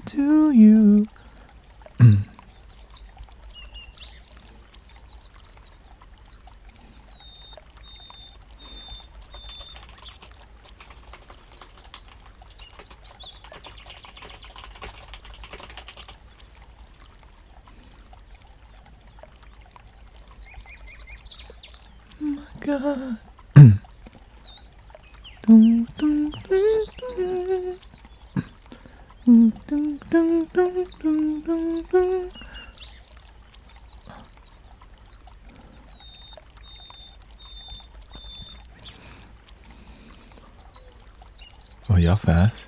to you. My God. Dum, dum, dum, dum. Dum, dum, dum, dum, dum, dum. Oh, y'all fast.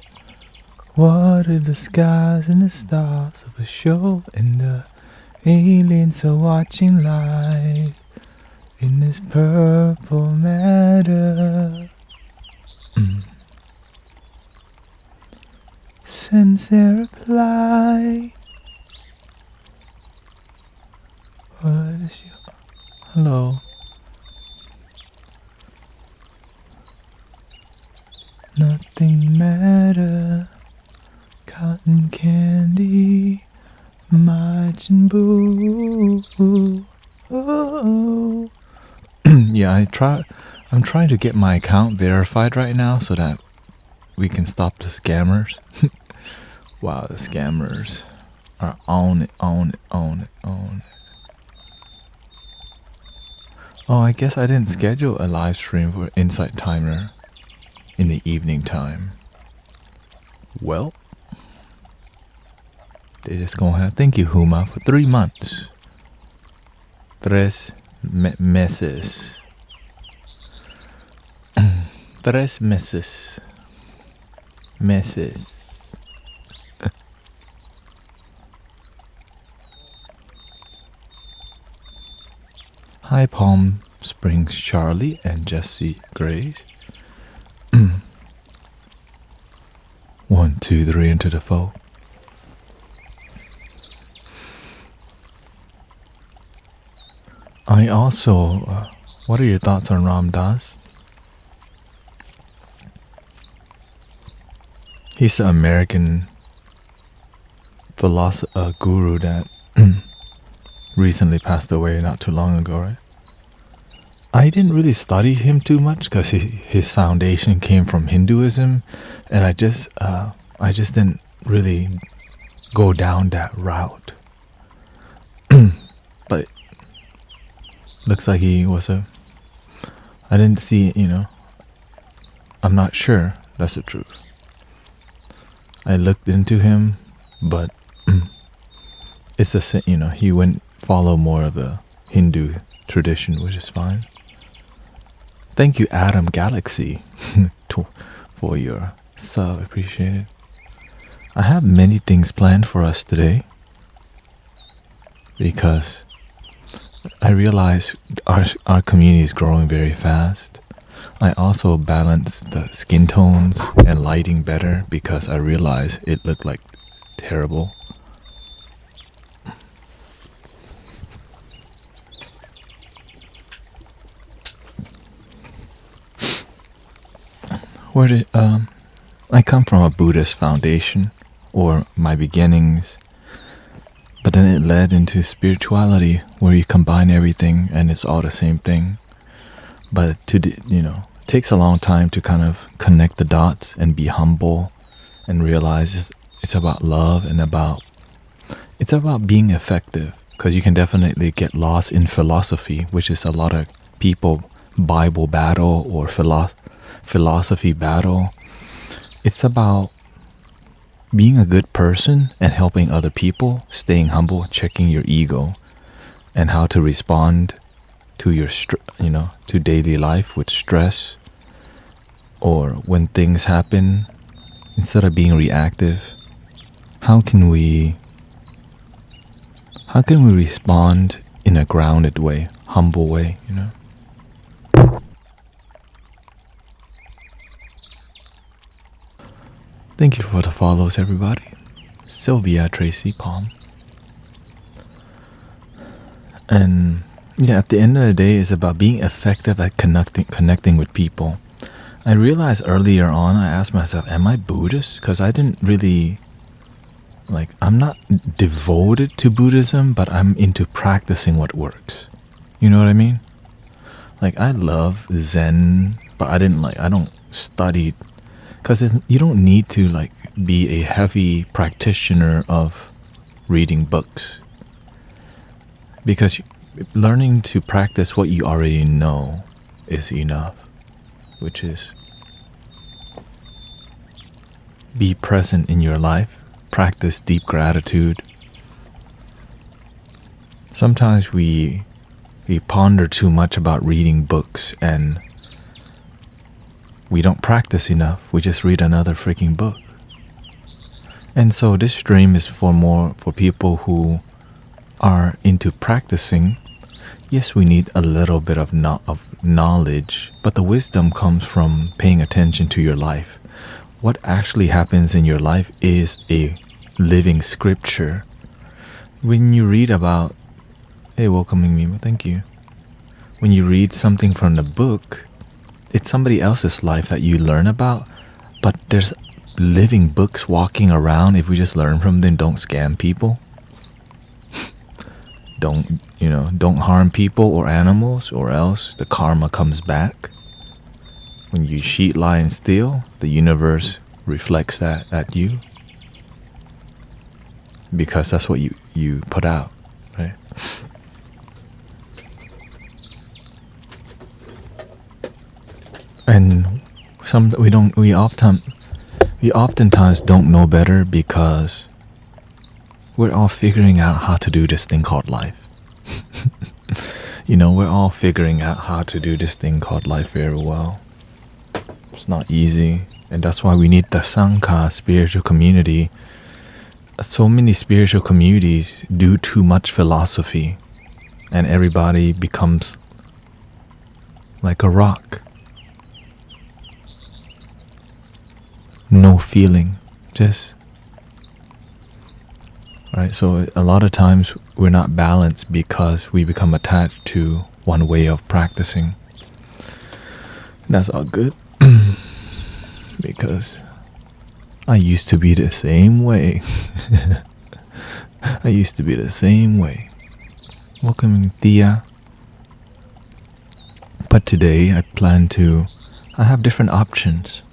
What are the skies and the stars of a show, and the aliens are watching live in this purple matter. Sends a reply. What is your... Hello. Nothing matter. Cotton candy. Majin Buu. Oh. Yeah, I'm trying to get my account verified right now so that we can stop the scammers. Wow, the scammers are on it. Oh, I guess I didn't schedule a live stream for Insight Timer in the evening time. Well, they just gonna have... Thank you, Huma, for 3 months. 3 meses. 3 meses. Meses. Hi, Palm Springs Charlie and Jesse Grace. 1, 2, 3 into the fold. I also... what are your thoughts on Ram Dass? He's an American guru that recently passed away not too long ago, right? I didn't really study him too much because his foundation came from Hinduism, and I just didn't really go down that route. But looks like he was I didn't see, I'm not sure that's the truth. I looked into him, but it's the same, he went follow more of the Hindu tradition, which is fine. Thank you, Adam Galaxy, for your sub. Appreciate it. I have many things planned for us today because I realize our community is growing very fast. I also balanced the skin tones and lighting better because I realized it looked like terrible. I come from a Buddhist foundation, or my beginnings, but then it led into spirituality where you combine everything and it's all the same thing. But it takes a long time to kind of connect the dots and be humble and realize it's about love and it's about being effective, because you can definitely get lost in philosophy, which is a lot of people Bible battle or philosophy battle. It's about being a good person and helping other people, staying humble, checking your ego, and how to respond to your to daily life with stress, or when things happen. Instead of being reactive, how can we respond in a grounded way, humble way, Thank you for the follows, everybody. Sylvia, Tracy, Palm. And yeah, at the end of the day, it's about being effective at connecting with people. I realized earlier on, I asked myself, am I Buddhist? Because I didn't really Like, I'm not devoted to Buddhism, but I'm into practicing what works. You know what I mean? Like, I love Zen, but I don't study, because you don't need to like be a heavy practitioner of reading books, because learning to practice what you already know is enough, which is be present in your life, practice deep gratitude. Sometimes we ponder too much about reading books and we don't practice enough. We just read another freaking book. And so this stream is for people who are into practicing. Yes, we need a little bit of knowledge, but the wisdom comes from paying attention to your life. What actually happens in your life is a living scripture. When you read about, hey, welcoming me, thank you. When you read something from the book, it's somebody else's life that you learn about, but there's living books walking around. If we just learn from them, don't scam people. Don't harm people or animals, or else the karma comes back. When you cheat, lie, and steal, the universe reflects that at you, because that's what you put out, right? And we oftentimes don't know better, because we're all figuring out how to do this thing called life. We're all figuring out how to do this thing called life very well. It's not easy, and that's why we need the Sangha, spiritual community. So many spiritual communities do too much philosophy, and everybody becomes like a rock. No feeling, just right. So a lot of times we're not balanced because we become attached to one way of practicing. And that's all good. Because I used to be the same way. I used to be the same way. Welcome, Thea. But today I have different options.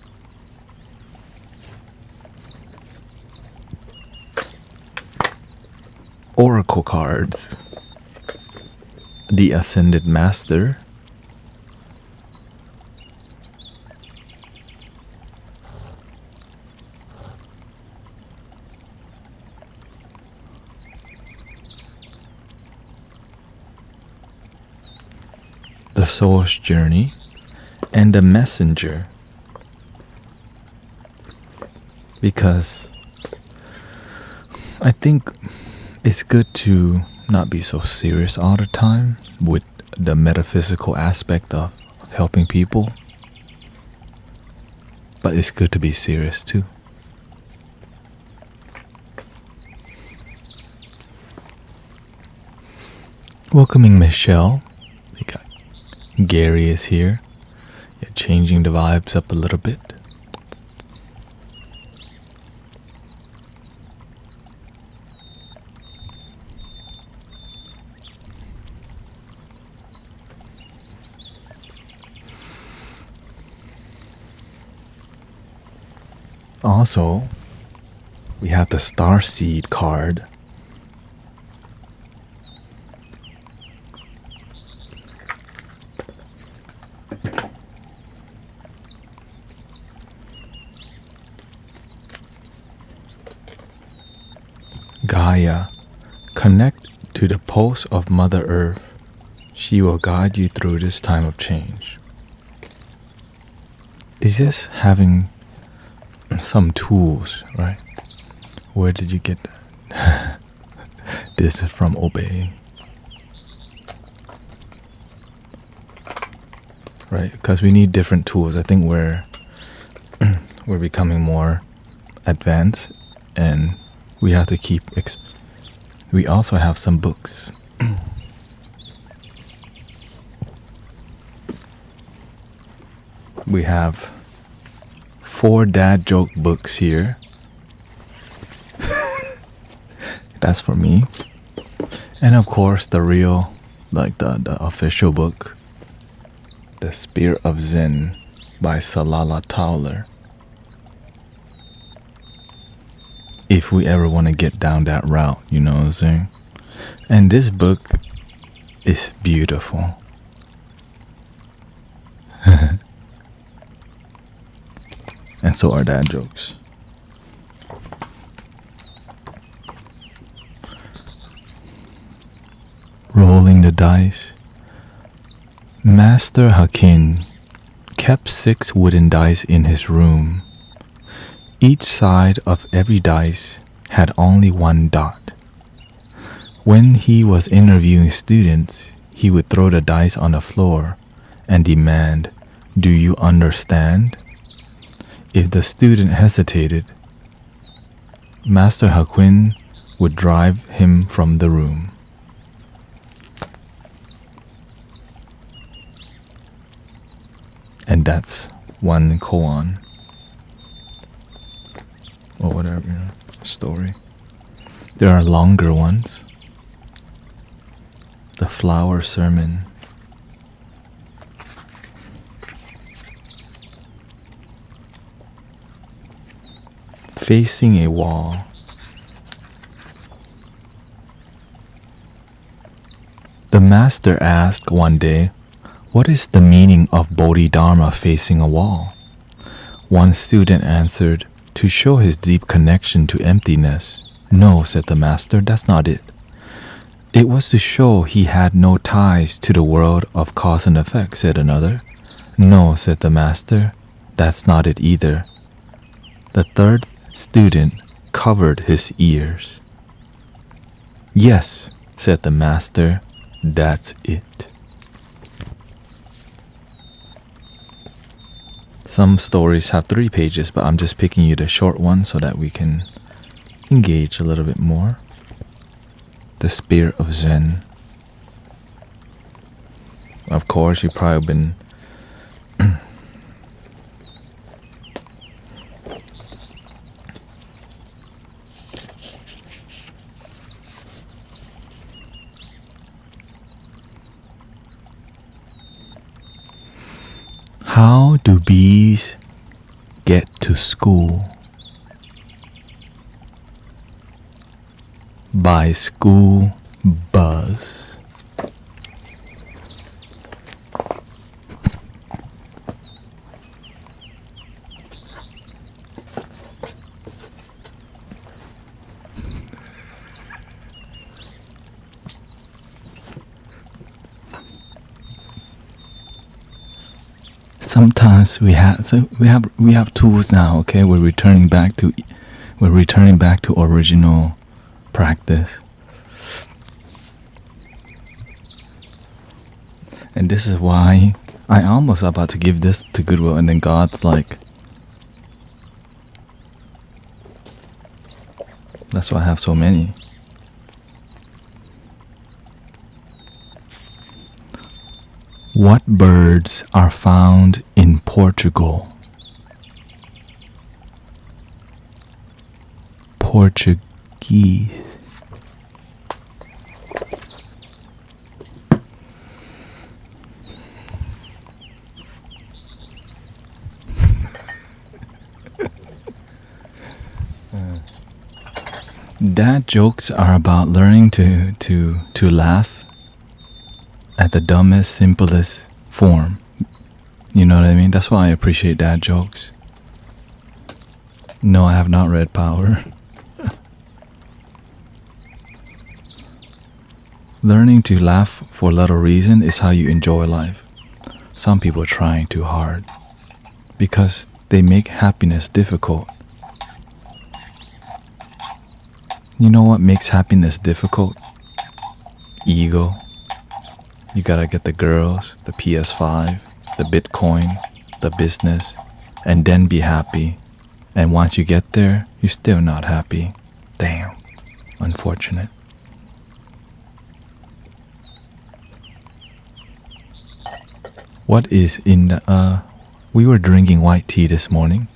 Oracle cards. The Ascended Master. The Soul's Journey, and the Messenger. Because I think it's good to not be so serious all the time with the metaphysical aspect of helping people, but it's good to be serious too. Welcoming Michelle. We got Gary is here. Yeah, changing the vibes up a little bit. Also, we have the Starseed card. Gaia, connect to the pulse of Mother Earth. She will guide you through this time of change. It's just having some tools, right? Where did you get that? This is from Obey. Right? Because we need different tools. I think we're becoming more advanced, and we have to keep we also have some books. We have 4 dad joke books here. That's for me. And of course, the real, like the official book, The Spirit of Zen by Salala Towler. If we ever want to get down that route, you know what I'm saying? And this book is beautiful. And so are dad jokes. Rolling the dice. Master Hakin kept 6 wooden dice in his room. Each side of every dice had only 1 dot. When he was interviewing students, he would throw the dice on the floor and demand, "Do you understand?" If the student hesitated, Master Hakin would drive him from the room. And that's one koan. Or whatever, you know, story. There are longer ones. The Flower Sermon. Facing a wall. The master asked one day, "What is the meaning of Bodhidharma facing a wall?" One student answered, "To show his deep connection to emptiness." "No," said the master, "that's not it. It was to show he had no ties to the world of cause and effect," said another. "No," said the master, "that's not it either." The third student covered his ears. "Yes," said the master, "that's it." Some stories have 3 pages, but I'm just picking you the short one so that we can engage a little bit more. The Spirit of Zen. Of course, you've probably been How do bees get to school? By school bus. Sometimes we have tools now. Okay, we're returning back to original practice. And this is why I almost about to give this to Goodwill, and then God's like, that's why I have so many. What birds are found in Portugal? Portuguese. Dad jokes are about learning to laugh at the dumbest, simplest form. You know what I mean? That's why I appreciate dad jokes. No, I have not read Power. Learning to laugh for little reason is how you enjoy life. Some people are trying too hard because they make happiness difficult. You know what makes happiness difficult? Ego. You gotta get the girls, the PS5, the Bitcoin, the business, and then be happy. And once you get there, you're still not happy. Damn. Unfortunate. What is in the, we were drinking white tea this morning.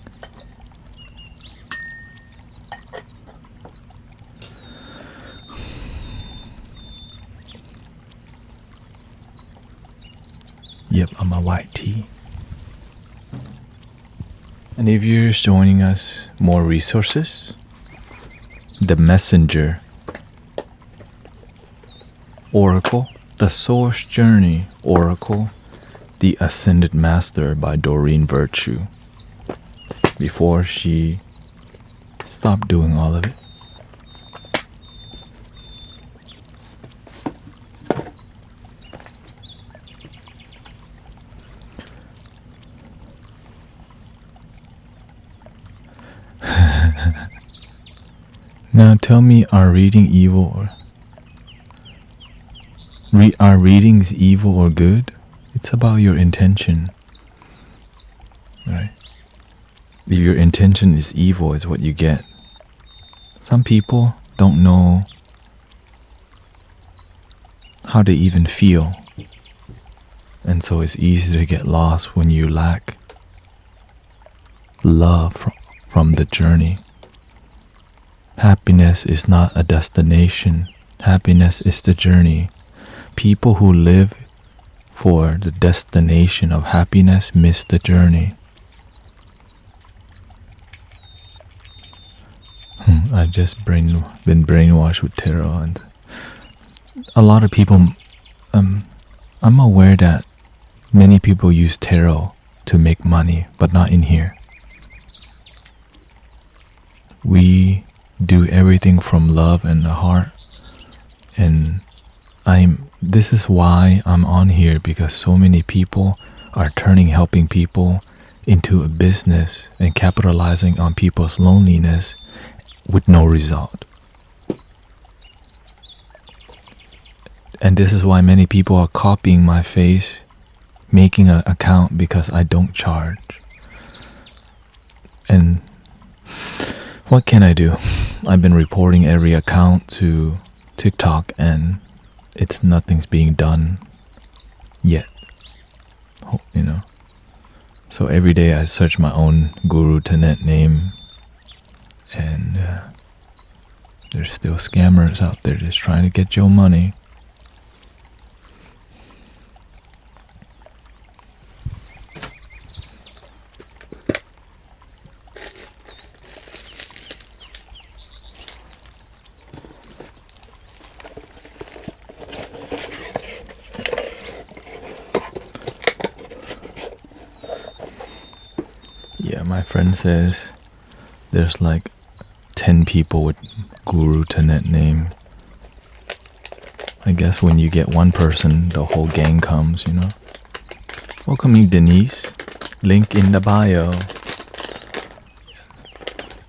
Yep, I'm a white tea. And if you're just joining us, more resources. The Messenger, Oracle, The Source Journey, Oracle, The Ascended Master by Doreen Virtue. Before she stopped doing all of it. Now tell me, are readings evil or good? It's about your intention, right? If your intention is evil, is what you get. Some people don't know how they even feel, and so it's easy to get lost when you lack love from the journey. Happiness is not a destination. Happiness is the journey. People who live for the destination of happiness miss the journey. I've just been brainwashed with tarot, and a lot of people, I'm aware that many people use tarot to make money, but not in here. We do everything from love and the heart, and this is why I'm on here, because so many people are turning helping people into a business and capitalizing on people's loneliness with no result. And this is why many people are copying my face, making an account, because I don't charge. And what can I do? I've been reporting every account to TikTok, and nothing's being done yet. So every day I search my own Guru Tanet name, and there's still scammers out there just trying to get your money. Yeah, my friend says there's like 10 people with Guru Tanet name. I guess when you get one person, the whole gang comes, Welcoming Denise. Link in the bio.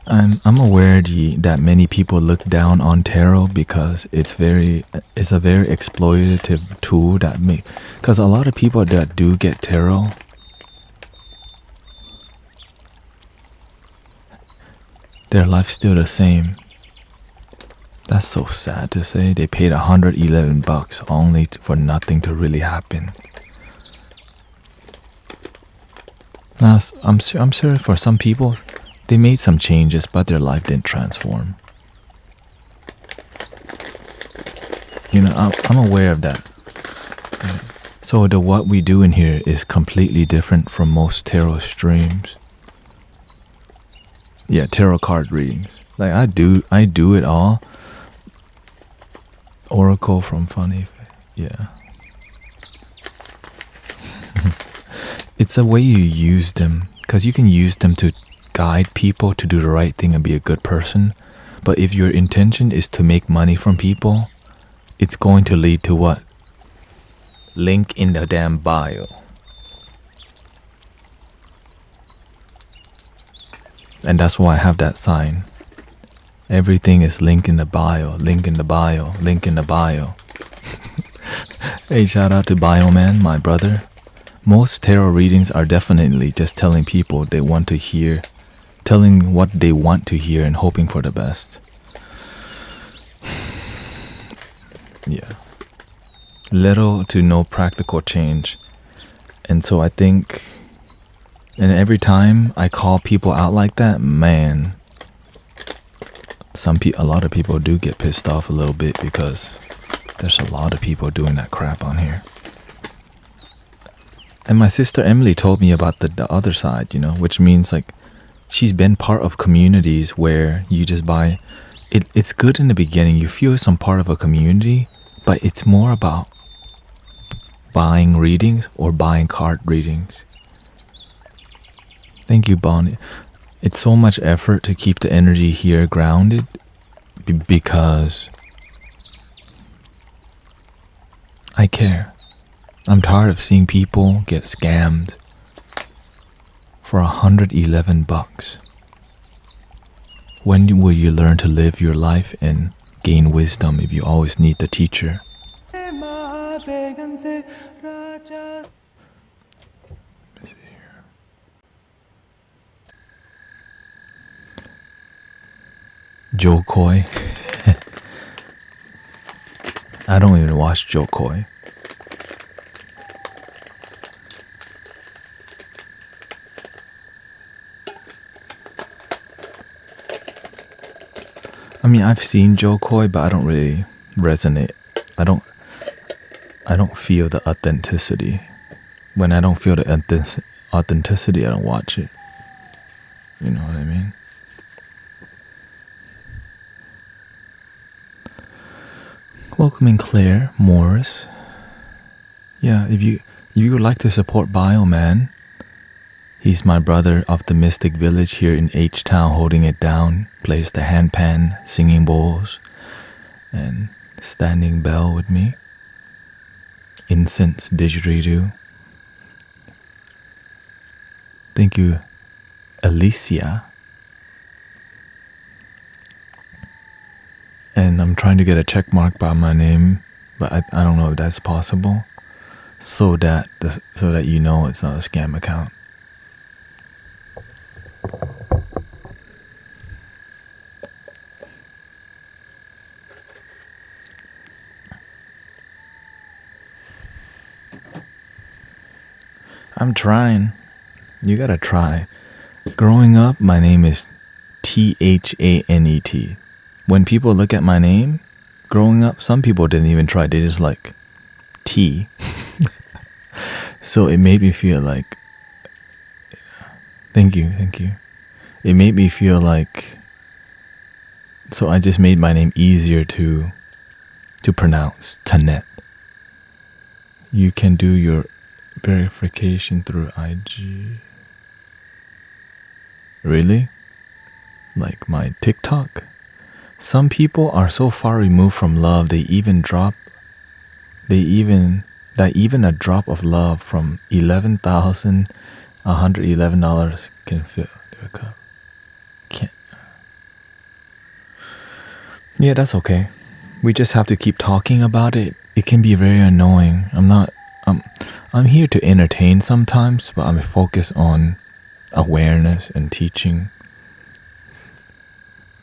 I'm aware that many people look down on tarot because it's a very exploitative tool because a lot of people that do get tarot, their life's still the same. That's so sad to say. They paid $111 only for nothing to really happen. Now, I'm sure for some people, they made some changes, but their life didn't transform. I'm aware of that. So what we do in here is completely different from most tarot streams. Yeah, tarot card readings. Like I do it all. Oracle from Funny. Yeah. It's a way you use them, because you can use them to guide people to do the right thing and be a good person. But if your intention is to make money from people, it's going to lead to what? Link in the damn bio. And that's why I have that sign. Everything is link in the bio, link in the bio, link in the bio. Hey, shout out to Bioman, my brother. Most tarot readings are definitely just telling people they want to hear, telling what they want to hear and hoping for the best. Yeah. Little to no practical change. And so I think, and every time I call people out like that, man, a lot of people do get pissed off a little bit, because there's a lot of people doing that crap on here. And my sister Emily told me about the other side, which means like she's been part of communities where you just buy. It's good in the beginning. You feel some part of a community, but it's more about buying readings or buying card readings. Thank you, Bonnie. It's so much effort to keep the energy here grounded because I care. I'm tired of seeing people get scammed for $111. When will you learn to live your life and gain wisdom if you always need the teacher? Joe Coy. I don't even watch Joe Coy. I mean, I've seen Joe Coy, but I don't really resonate. I don't feel the authenticity. When I don't feel the authenticity, I don't watch it. You know what I mean? Welcoming Claire Morris. Yeah, if you would like to support Bioman, he's my brother of the Mystic Village here in H-Town, holding it down, plays the handpan, singing bowls, and standing bell with me. Incense didgeridoo. Thank you, Alicia. And I'm trying to get a check mark by my name, but I don't know if that's possible, so that you know it's not a scam account. I'm trying. You gotta try. Growing up, my name is Thanet. When people look at my name, growing up, some people didn't even try. They just like T. So it made me feel like... Thank you. It made me feel like... So I just made my name easier to pronounce. Tanet. You can do your verification through IG. Really? Like my TikTok? Some people are so far removed from love, even a drop of love from $11,111 can fill their cup. Can't. Yeah, that's okay. We just have to keep talking about it. It can be very annoying. I'm here to entertain sometimes, but I'm focused on awareness and teaching.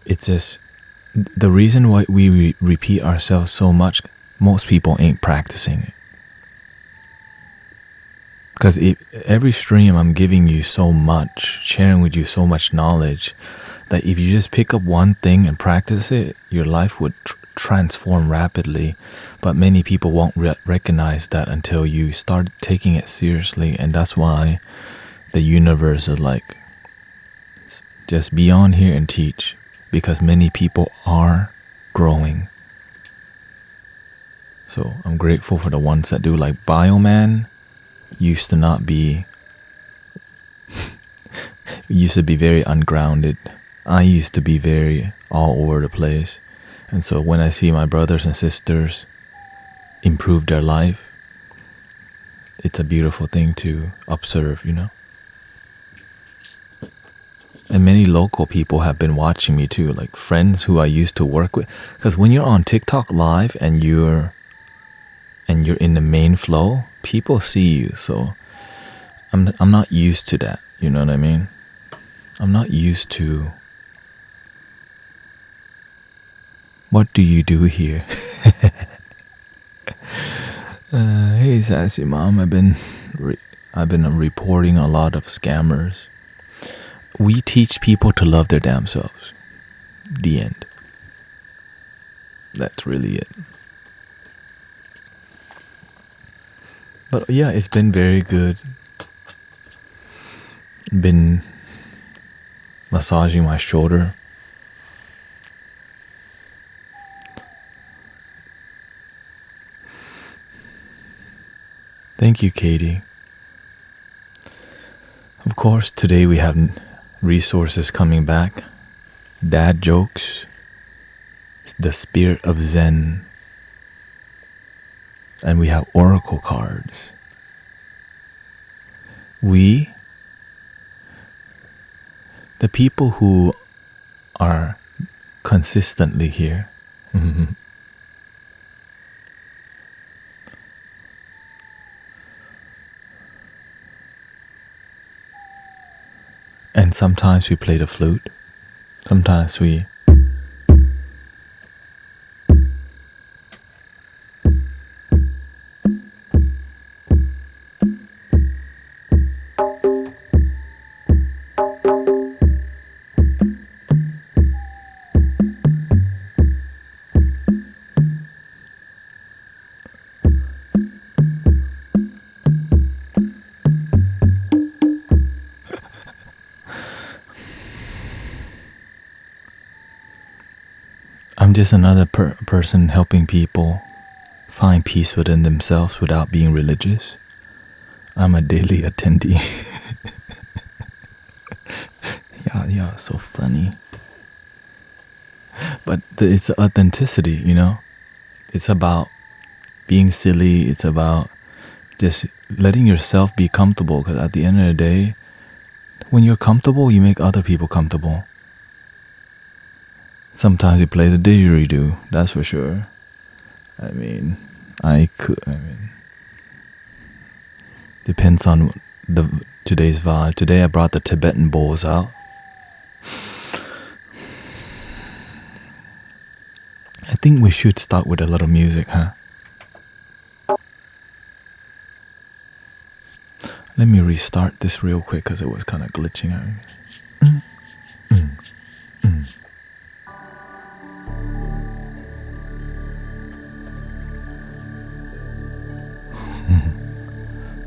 It's just the reason why we repeat ourselves so much, most people ain't practicing it. Because every stream I'm giving you so much, sharing with you so much knowledge, that if you just pick up one thing and practice it, your life would transform rapidly. But many people won't recognize that until you start taking it seriously. And that's why the universe is like, just be on here and teach. Because many people are growing. So I'm grateful for the ones that do. Like Bioman used to not be... used to be very ungrounded. I used to be very all over the place. And so when I see my brothers and sisters improve their life, it's a beautiful thing to observe, And many local people have been watching me too, like friends who I used to work with. Because when you're on TikTok live and you're in the main flow, people see you. So I'm not used to that. You know what I mean? I'm not used to... What do you do here? Hey, sassy mom. I've been reporting a lot of scammers. We teach people to love their damn selves. The end. That's really it. But yeah, it's been very good. Been massaging my shoulder. Thank you, Katie. Of course, today we have resources coming back. Dad jokes. The spirit of Zen. And we have oracle cards. We, the people who are consistently here, and sometimes we play the flute, sometimes we I'm just another person helping people find peace within themselves without being religious. I'm a daily attendee. Yeah, so funny. But it's authenticity, you know? It's about being silly. It's about just letting yourself be comfortable. Because at the end of the day, when you're comfortable, you make other people comfortable. Sometimes you play the didgeridoo, that's for sure. Depends on today's vibe. Today I brought the Tibetan bowls out. I think we should start with a little music, huh? Let me restart this real quick because it was kind of glitching out.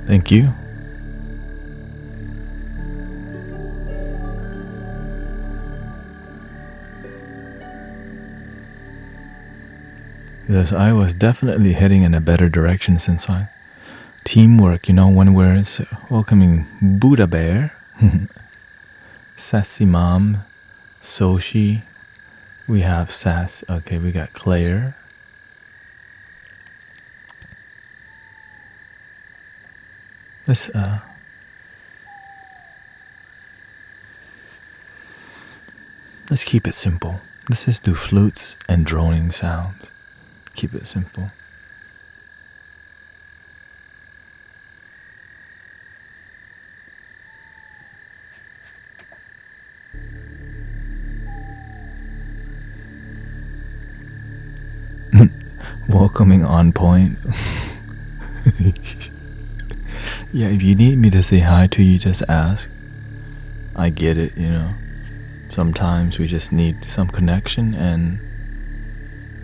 Thank you. Yes, I was definitely heading in a better direction since teamwork, you know, when we're welcoming Buddha Bear, Sassy Mom, Soshi, we have we got Claire. Let's keep it simple. Let's just do flutes and droning sounds. Keep it simple. Welcoming on point. Yeah, if you need me to say hi to you, just ask. I get it, you know. Sometimes we just need some connection, and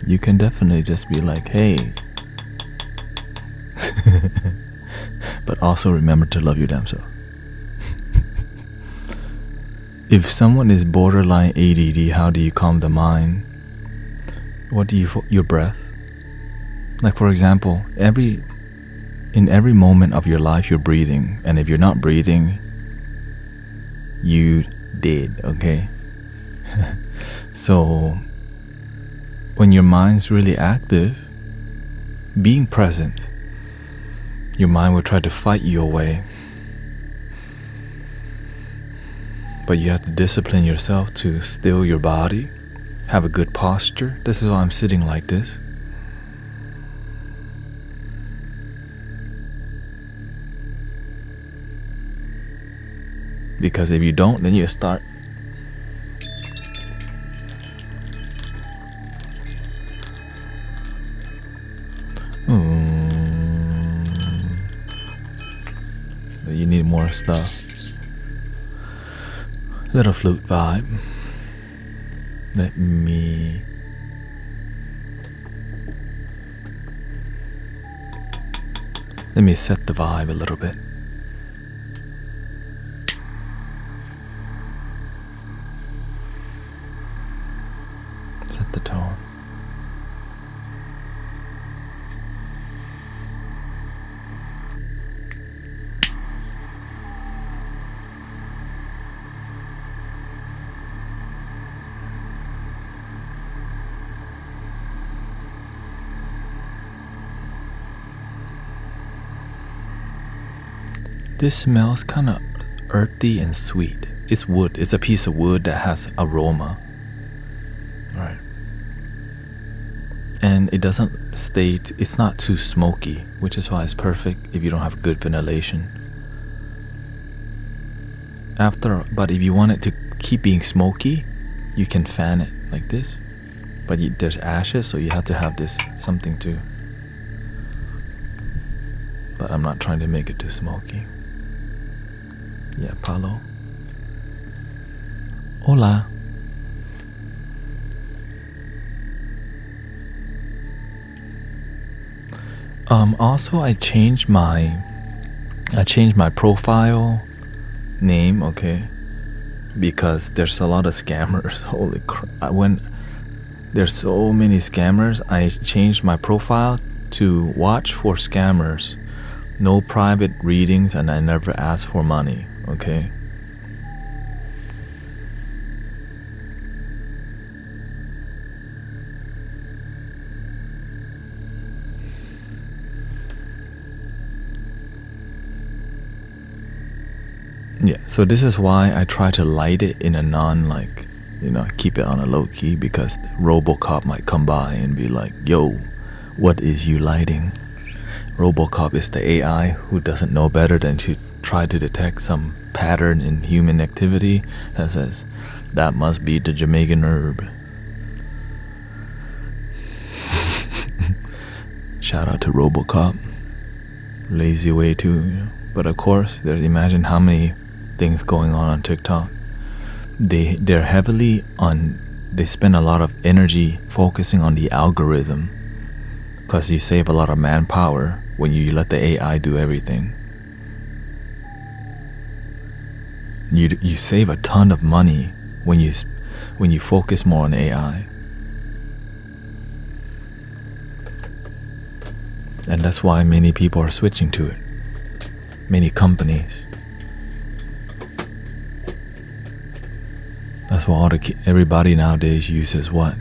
you can definitely just be like, hey. But also remember to love your damn self. If someone is borderline ADD, how do you calm the mind? Your breath? Like, for example, in every moment of your life, you're breathing. And if you're not breathing, you did, okay? So, when your mind's really active, being present, your mind will try to fight you away. But you have to discipline yourself to still your body, have a good posture. This is why I'm sitting like this. Because if you don't, then you start you need more stuff. Little flute vibe. Let me Let me set the vibe a little bit. Set the tone. This smells kind of earthy and sweet. It's wood. It's a piece of wood that has aroma. Right. And it doesn't stay, it's not too smoky, which is why it's perfect if you don't have good ventilation. But if you want it to keep being smoky, you can fan it like this. But there's ashes, so you have to have this something too. But I'm not trying to make it too smoky. Yeah, Palo. Hola. Also, I changed my profile name, okay? Because there's a lot of scammers. Holy crap! When there's so many scammers, I changed my profile to watch for scammers. No private readings, and I never ask for money, okay? Yeah, so this is why I try to light it in a keep it on a low key, because Robocop might come by and be like, yo, what is you lighting? Robocop is the AI who doesn't know better than to try to detect some pattern in human activity that says, that must be the Jamaican herb. Shout out to Robocop. Lazy way too. But of course, imagine how many things going on TikTok. They spend a lot of energy focusing on the algorithm, because you save a lot of manpower when you let the AI do everything. You save a ton of money when you focus more on AI. And that's why many people are switching to it. Many companies. That's why everybody nowadays uses what?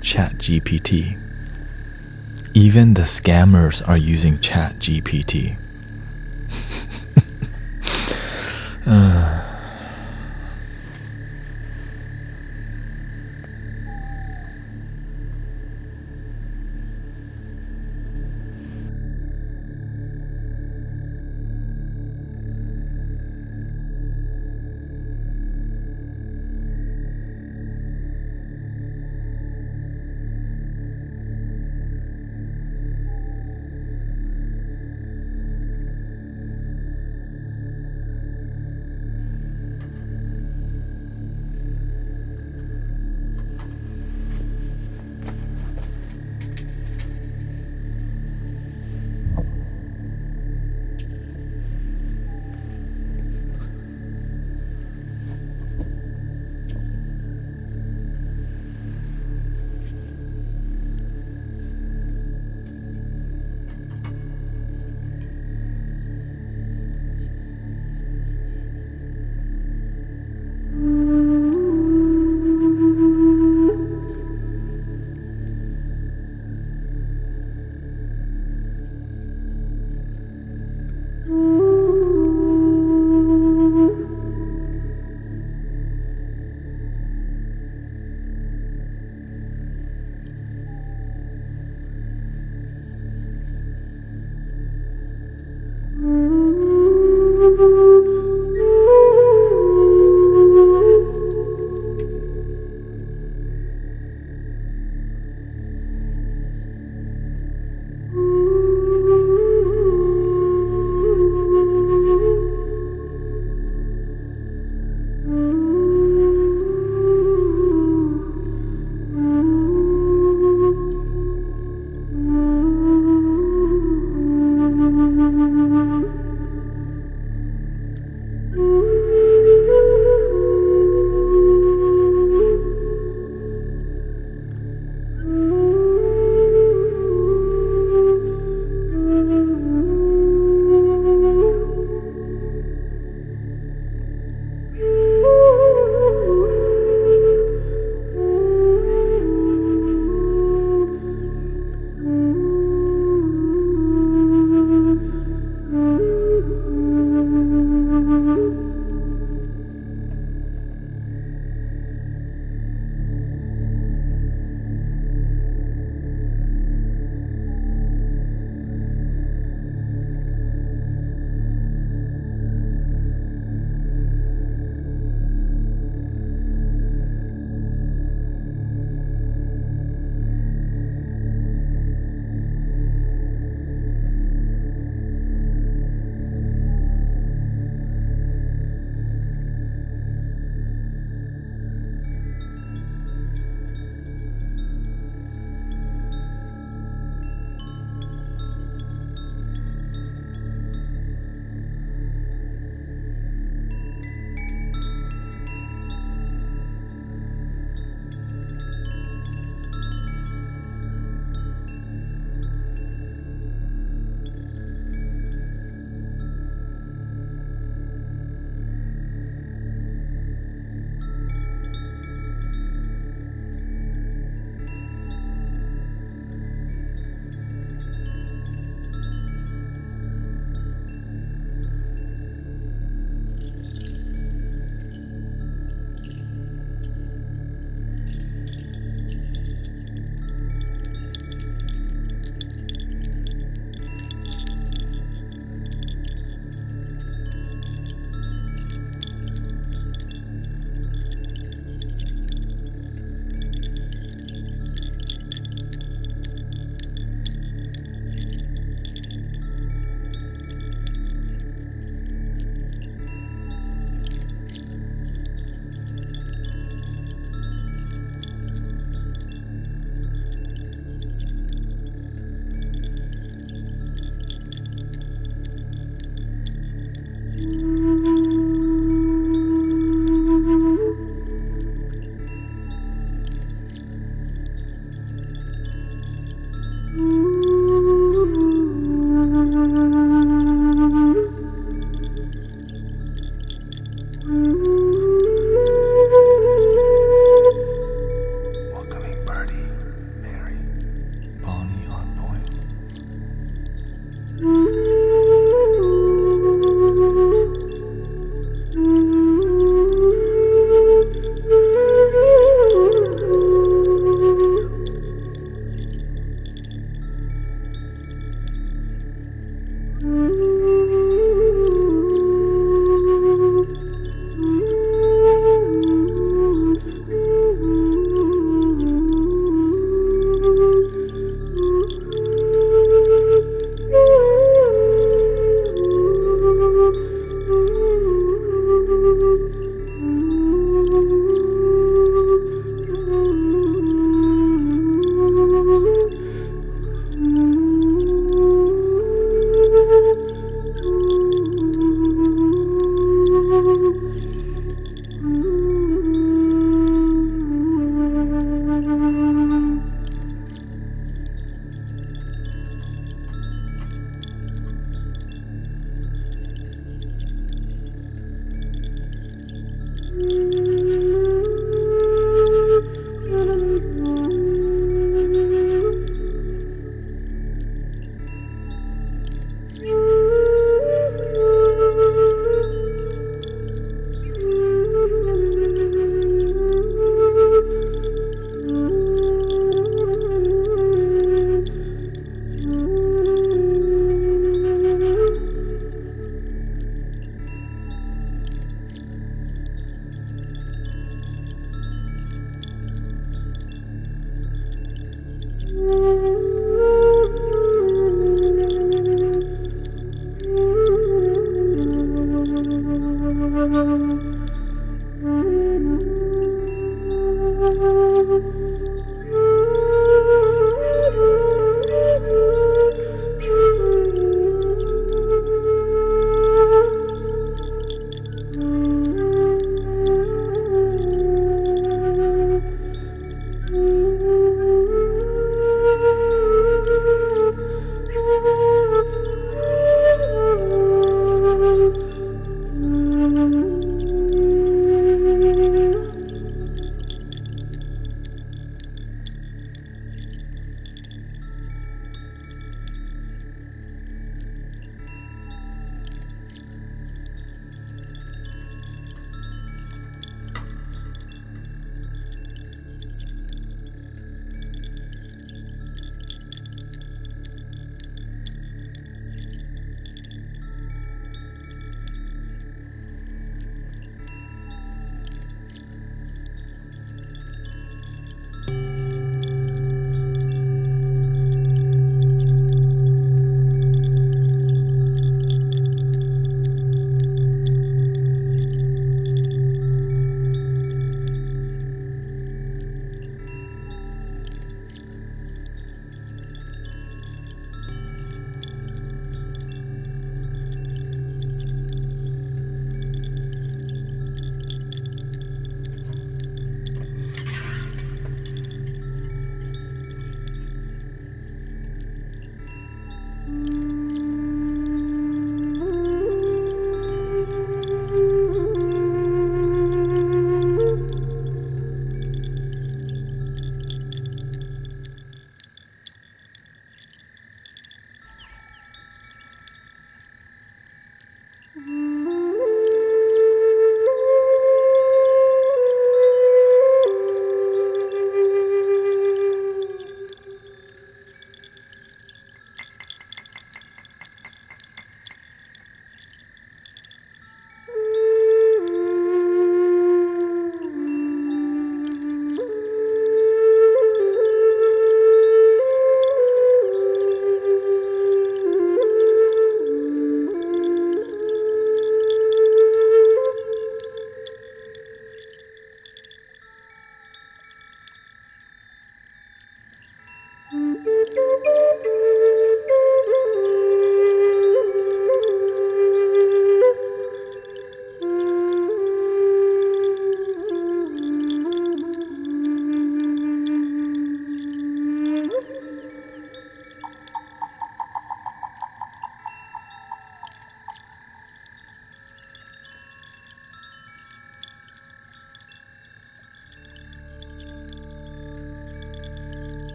ChatGPT. Even the scammers are using ChatGPT.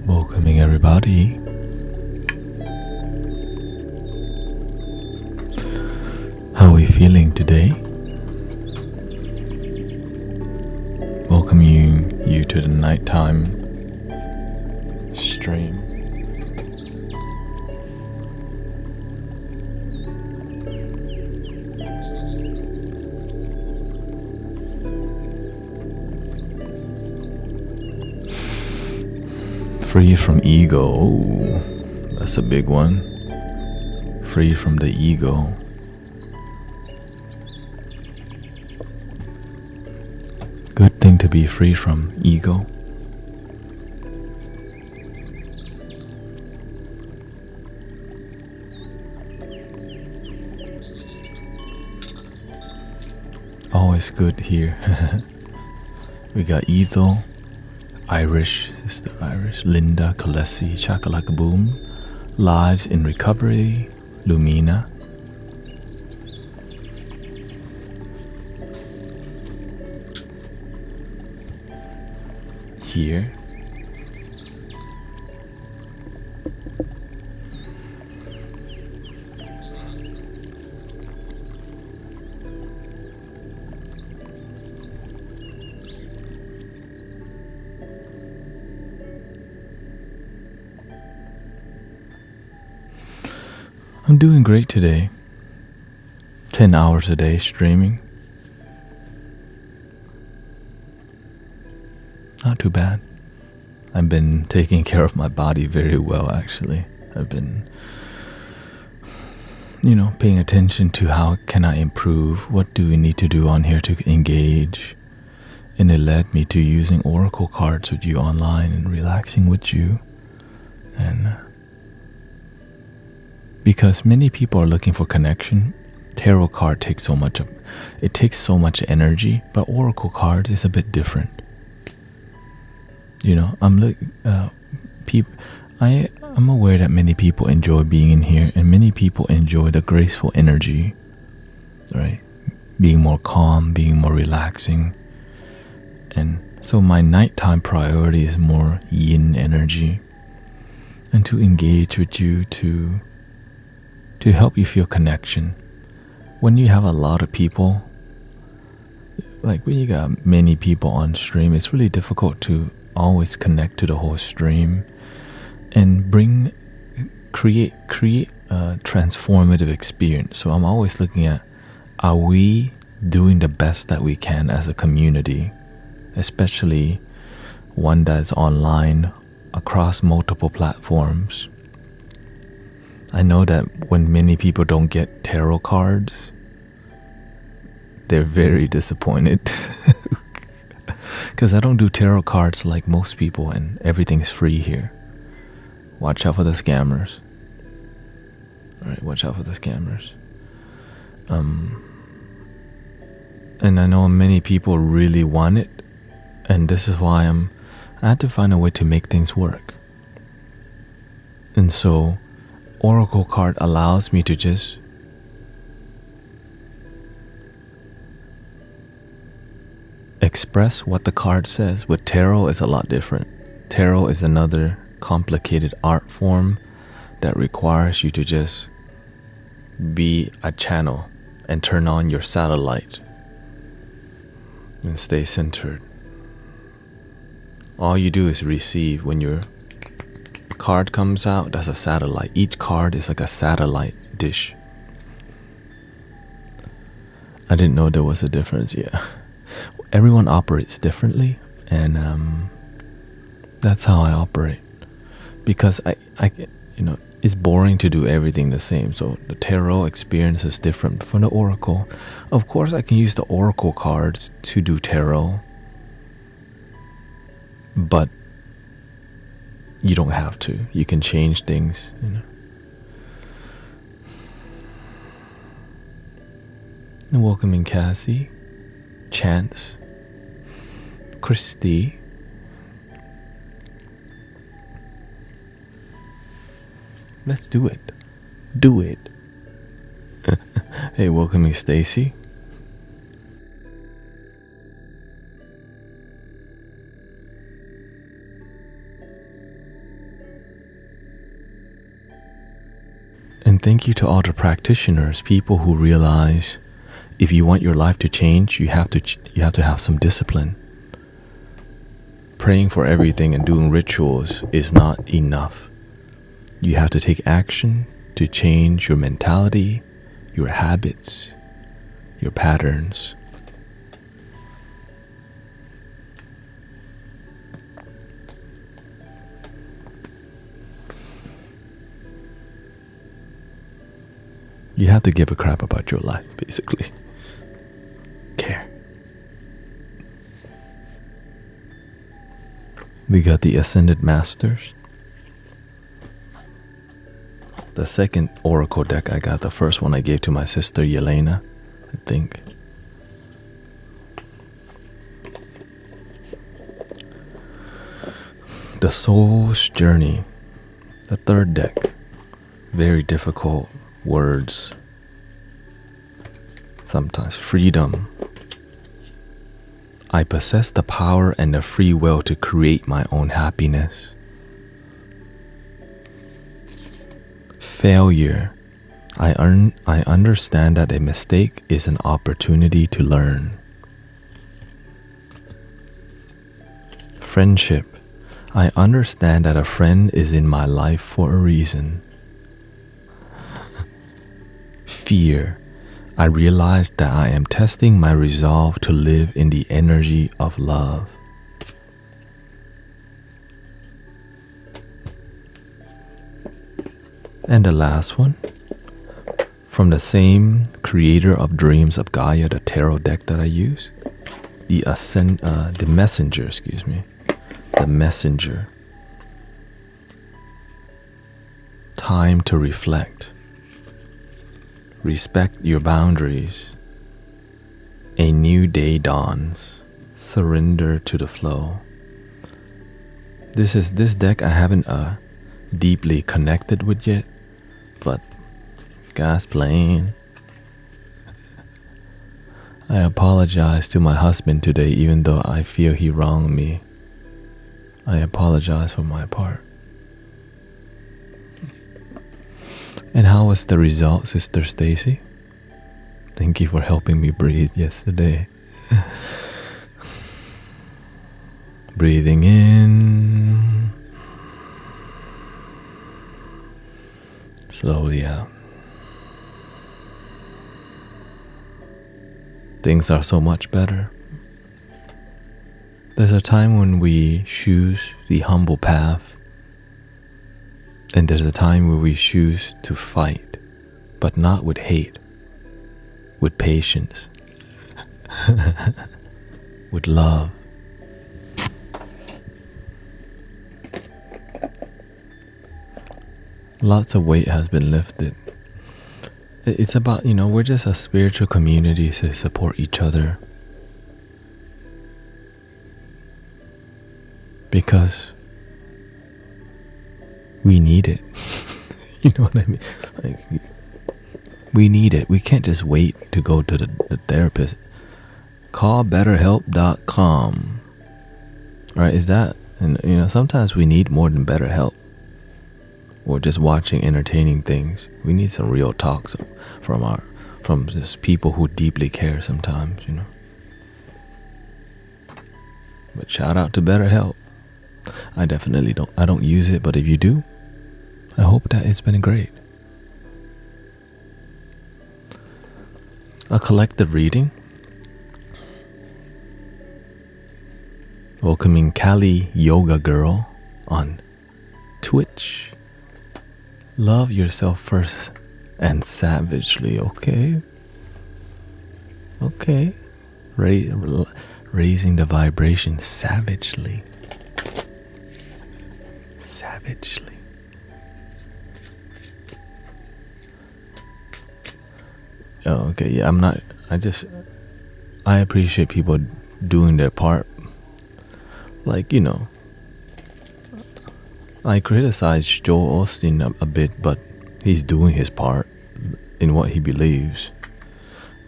Welcoming everybody. How are we feeling today? Welcoming you to the nighttime stream. Free from ego. Ooh, that's a big one. Free from the ego. Good thing to be free from ego. Always good here. We got Ethel, Irish, Sister Irish, Linda, Kalesi, Chakalaka Boom, Lives in Recovery, Lumina. Here. I'm doing great today. 10 hours a day streaming. Not too bad. I've been taking care of my body very well, actually. I've been, paying attention to how can I improve, what do we need to do on here to engage. And it led me to using oracle cards with you online and relaxing with you. And because many people are looking for connection, tarot card takes so much energy, but oracle cards is a bit different. I'm aware that many people enjoy being in here, and many people enjoy the graceful energy, right? Being more calm, being more relaxing. And so my nighttime priority is more yin energy, and to engage with you to help you feel connection. When you have a lot of people, like when you got many people on stream, it's really difficult to always connect to the whole stream and create a transformative experience. So I'm always looking at, are we doing the best that we can as a community, especially one that's online across multiple platforms. I know that when many people don't get tarot cards, they're very disappointed. Because I don't do tarot cards like most people, and everything's free here. Watch out for the scammers. Alright, watch out for the scammers. And I know many people really want it, and this is why I had to find a way to make things work. And so Oracle card allows me to just express what the card says. With tarot, it's a lot different. Tarot is another complicated art form that requires you to just be a channel and turn on your satellite and stay centered. All you do is receive. When your card comes out, that's a satellite. Each card is like a satellite dish. I didn't know there was a difference. Yeah, everyone operates differently, and that's how I operate. Because I it's boring to do everything the same. So the tarot experience is different from the oracle. Of course, I can use the oracle cards to do tarot, but you don't have to. You can change things, And welcoming Cassie, Chance, Christy, let's do it. Do it. Hey, welcoming Stacy. And thank you to all the practitioners, people who realize if you want your life to change, you have to have some discipline. Praying for everything and doing rituals is not enough. You have to take action to change your mentality, your habits, your patterns. You have to give a crap about your life, basically. Care. We got the Ascended Masters. The second Oracle deck I got, the first one I gave to my sister Yelena, I think. The Soul's Journey, the third deck. Very difficult words. Sometimes freedom. I possess the power and the free will to create my own happiness. Failure. I understand that a mistake is an opportunity to learn. Friendship. I understand that a friend is in my life for a reason. Fear. I realize that I am testing my resolve to live in the energy of love. And the last one, from the same creator of Dreams of Gaia, the tarot deck that I use, the Messenger, the Messenger. Time to reflect. Respect your boundaries. A new day dawns. Surrender to the flow. This deck I haven't deeply connected with yet, but God's playing. I apologize to my husband today, even though I feel he wronged me. I apologize for my part. And how was the result, Sister Stacy? Thank you for helping me breathe yesterday. Breathing in, slowly out. Things are so much better. There's a time when we choose the humble path, and there's a time where we choose to fight, but not with hate, with patience, with love. Lots of weight has been lifted. It's about, we're just a spiritual community to support each other. Because we need it. You know what I mean? Like, we need it. We can't just wait to go to the therapist. Call betterhelp.com. Right? Is that, and sometimes we need more than better help. Or just watching entertaining things. We need some real talks from just people who deeply care sometimes, But shout out to BetterHelp. I definitely don't use it, but if you do, I hope that it's been great. A collective reading. Welcoming Kali Yoga Girl on Twitch. Love yourself first and savagely, okay? Okay. Raising the vibration savagely. Savagely. Oh, okay, yeah, I appreciate people doing their part. Like, I criticize Joel Osteen a bit, but he's doing his part in what he believes.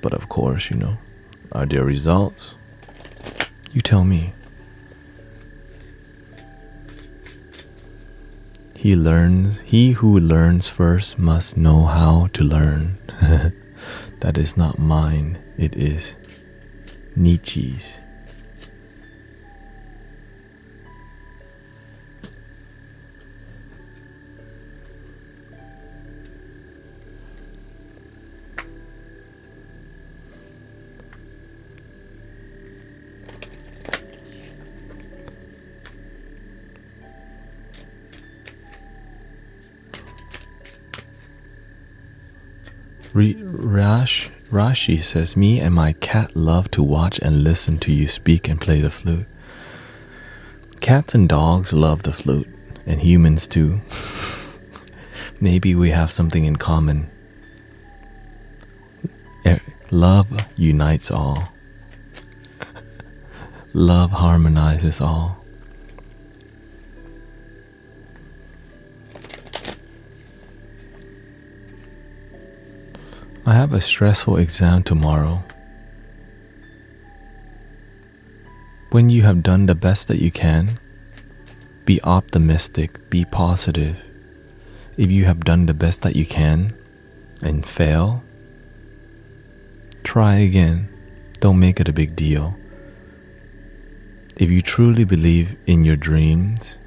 But of course, are there results? You tell me. He who learns first must know how to learn. That is not mine, it is Nietzsche's. Rashi says, me and my cat love to watch and listen to you speak and play the flute. Cats and dogs love the flute, and humans too. Maybe we have something in common. Love unites all. Love harmonizes all. I have a stressful exam tomorrow. When you have done the best that you can, be optimistic, be positive. If you have done the best that you can and fail, try again. Don't make it a big deal. If you truly believe in your dreams,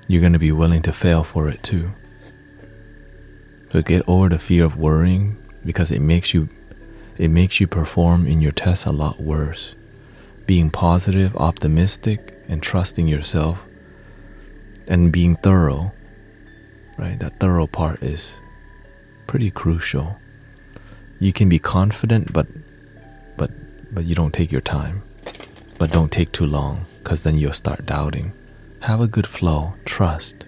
you're going to be willing to fail for it too. So get over the fear of worrying, because it makes you perform in your tests a lot worse. Being positive, optimistic, and trusting yourself, and being thorough, right? That thorough part is pretty crucial. You can be confident, but you don't take your time. But don't take too long, because then you'll start doubting. Have a good flow, trust.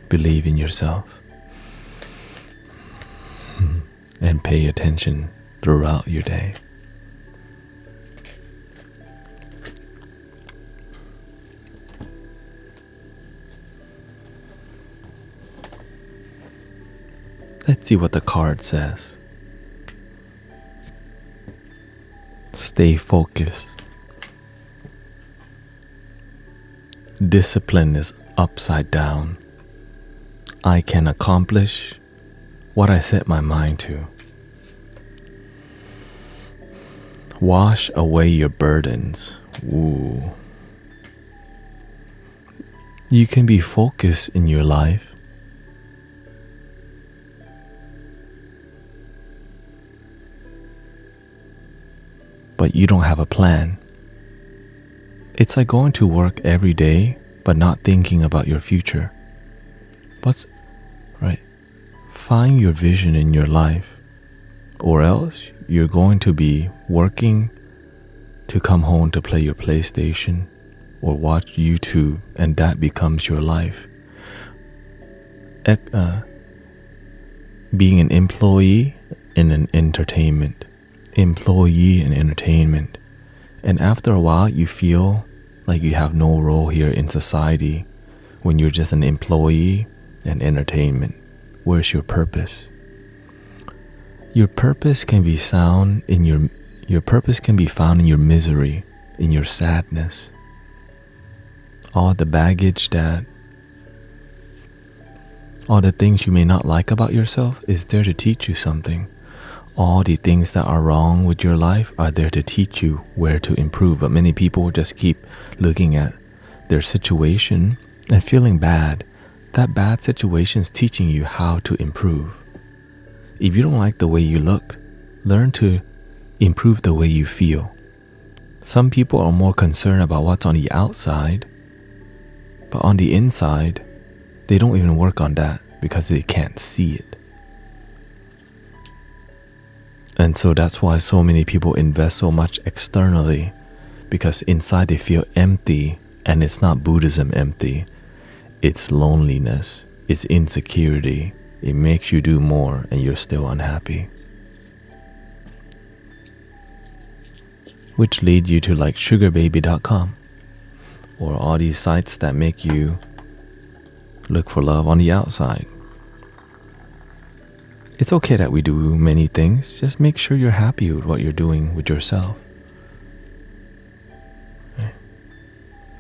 Believe in yourself. And pay attention throughout your day. Let's see what the card says. Stay focused. Discipline is upside down. I can accomplish what I set my mind to. Wash away your burdens. Ooh. You can be focused in your life, but you don't have a plan. It's like going to work every day, but not thinking about your future. Right? Find your vision in your life, or else you're going to be working to come home to play your PlayStation or watch YouTube, and that becomes your life. Being an employee in an entertainment. And after a while, you feel like you have no role here in society when you're just an employee and entertainment. Where's your purpose? Your purpose can be found in your purpose can be found in your misery, in your sadness. All the baggage all the things you may not like about yourself is there to teach you something. All the things that are wrong with your life are there to teach you where to improve. But many people just keep looking at their situation and feeling bad. That bad situation is teaching you how to improve. If you don't like the way you look, learn to improve the way you feel. Some people are more concerned about what's on the outside, but on the inside, they don't even work on that because they can't see it. And so that's why so many people invest so much externally, because inside they feel empty. And it's not Buddhism empty. It's loneliness. It's insecurity. It makes you do more and you're still unhappy. Which lead you to like sugarbaby.com or all these sites that make you look for love on the outside. It's okay that we do many things. Just make sure you're happy with what you're doing with yourself.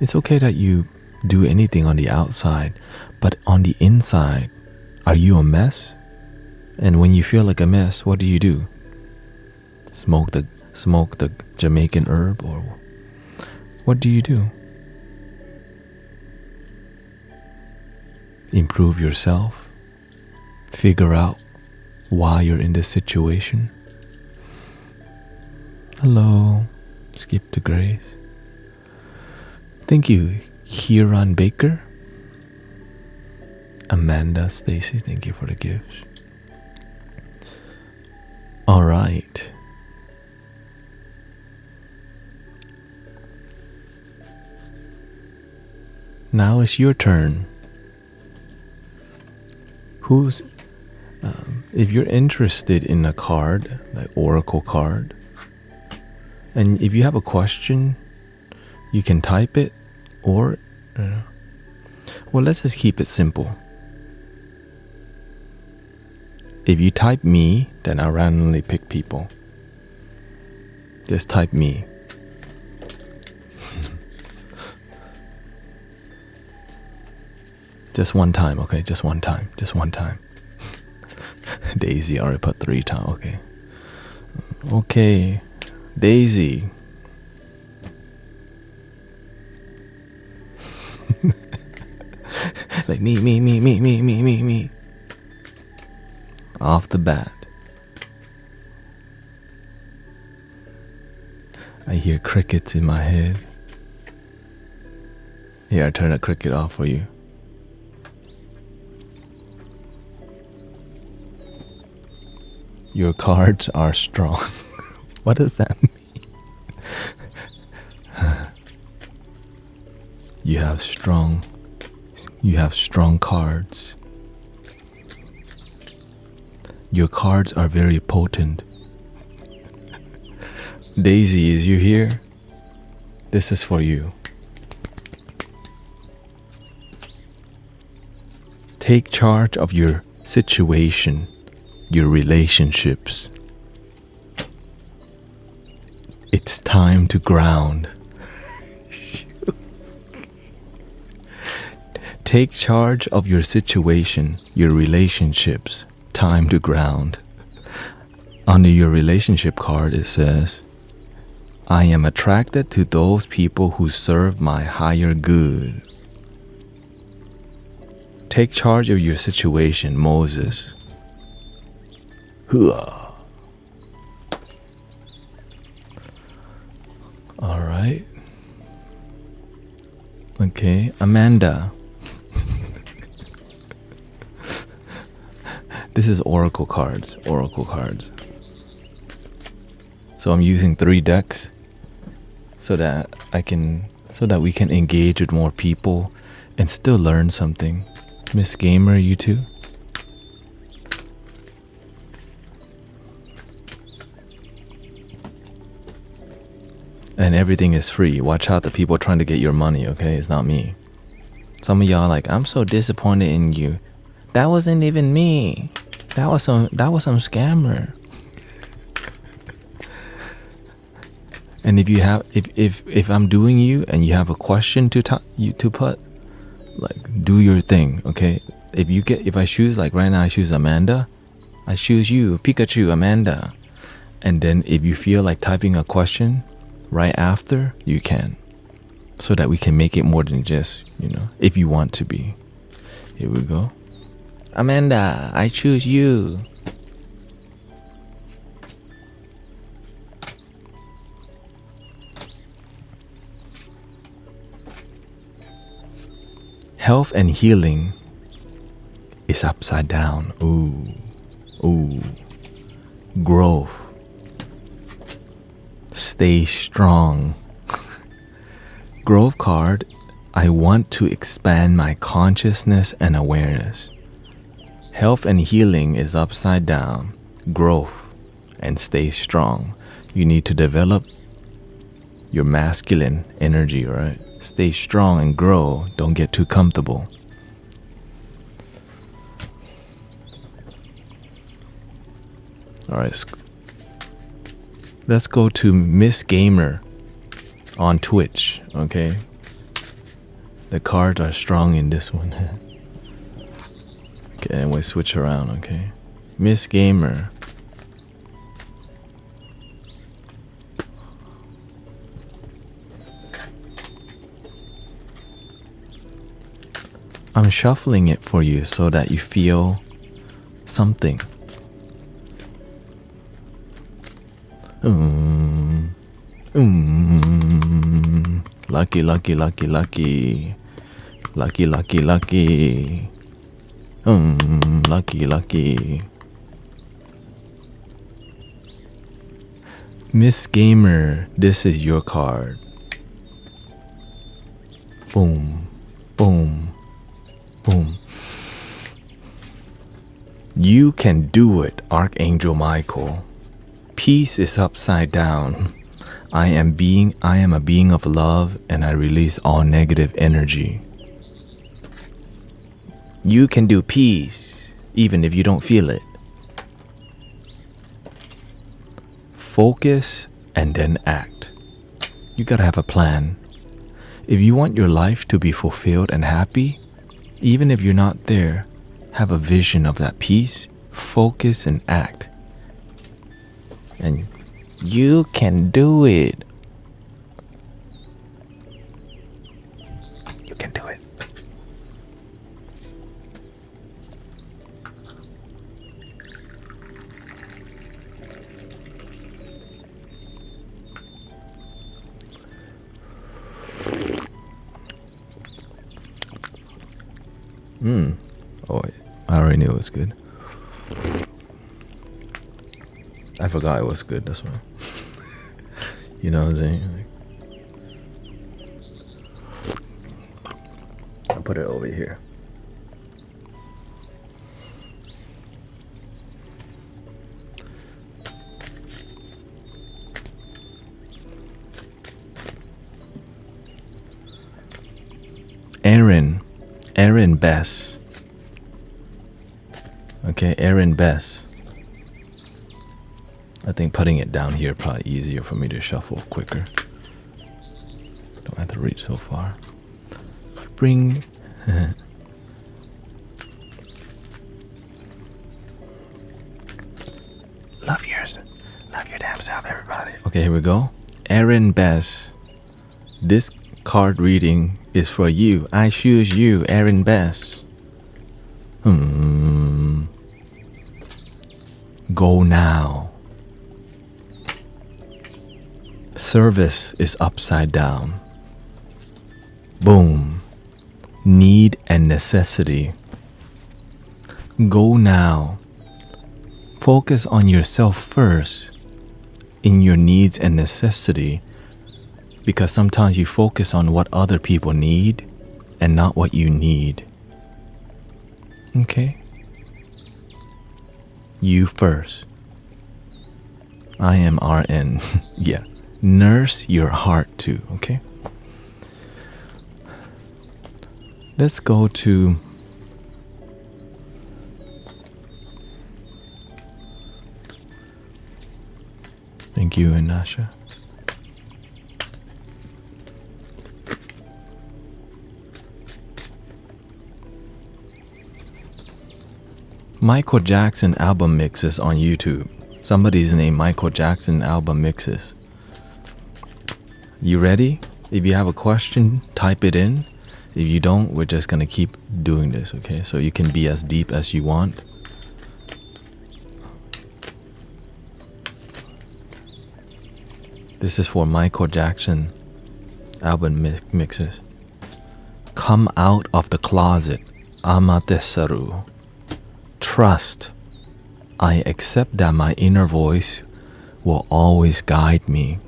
It's okay that you do anything on the outside, but on the inside, are you a mess? And when you feel like a mess, what do? Smoke the Jamaican herb, or what do? Improve yourself. Figure out why you're in this situation. Hello, Skip to Grace. Thank you, Kieran Baker. Amanda, Stacy, thank you for the gifts. All right. Now it's your turn. If you're interested in a card, like oracle card, and if you have a question, you can type it, or, well, let's just keep it simple. If you type me, then I'll randomly pick people. Just type me. Just one time, okay? Just one time. Just one time. Daisy already put 3 times, okay. Okay, Daisy. Like me. Off the bat. I hear crickets in my head. Here, I turn the cricket off for you. Your cards are strong. What does that mean? You have strong cards. Your cards are very potent. Daisy, is you here? This is for you. Take charge of your situation, your relationships. It's time to ground. Take charge of your situation, your relationships. Time to ground. Under your relationship card, it says, I am attracted to those people who serve my higher good. Take charge of your situation, Moses. Hooah. All right. Okay, Amanda. This is oracle cards. So I'm using 3 decks so that we can engage with more people and still learn something. Miss Gamer, you too? And everything is free. Watch out, the people trying to get your money, okay? It's not me. Some of y'all like, I'm so disappointed in you. That wasn't even me. That was some scammer. And if I'm doing you and you have a question to put, like, do your thing, okay? If I choose, like right now I choose Amanda, I choose you, Pikachu, Amanda. And then if you feel like typing a question right after, you can. So that we can make it more than just, if you want to be. Here we go. Amanda, I choose you. Health and healing is upside down. Ooh. Growth. Stay strong. Growth card, I want to expand my consciousness and awareness. Health and healing is upside down. Growth and stay strong. You need to develop your masculine energy, right? Stay strong and grow. Don't get too comfortable. All right, let's go to Miss Gamer on Twitch, okay? The cards are strong in this one. Okay, and we switch around, okay? Miss Gamer. I'm shuffling it for you so that you feel something. Lucky. Lucky. Miss Gamer, this is your card. Boom. You can do it, Archangel Michael. Peace is upside down. I am a being of love, and I release all negative energy. You can do peace, even if you don't feel it. Focus and then act. You gotta have a plan. If you want your life to be fulfilled and happy, even if you're not there, have a vision of that peace, focus and act. And you can do it. You can do it. Oh, I already knew it was good. I forgot it was good, that's why. You know what I'm saying? I'll put it over here. Aaron Bess. Okay, Aaron Bess. I think putting it down here probably easier for me to shuffle quicker. Don't have to reach so far. Bring. Love your damn self, everybody. Okay, here we go. Aaron Bess. This card reading is for you. I choose you, Aaron Bess. Go now. Service is upside down. Boom. Need and necessity. Go now. Focus on yourself first in your needs and necessity, because sometimes you focus on what other people need and not what you need. Okay? You first. I am RN. Yeah. Nurse your heart too, okay? Let's go to thank you, Anasha. Michael Jackson album mixes on YouTube. Somebody's named Michael Jackson album mixes. You ready? If you have a question, type it in. If you don't, we're just gonna keep doing this, okay? So you can be as deep as you want. This is for Michael Jackson album mixes. Come out of the closet, Amatesaru. Trust. I accept that my inner voice will always guide me.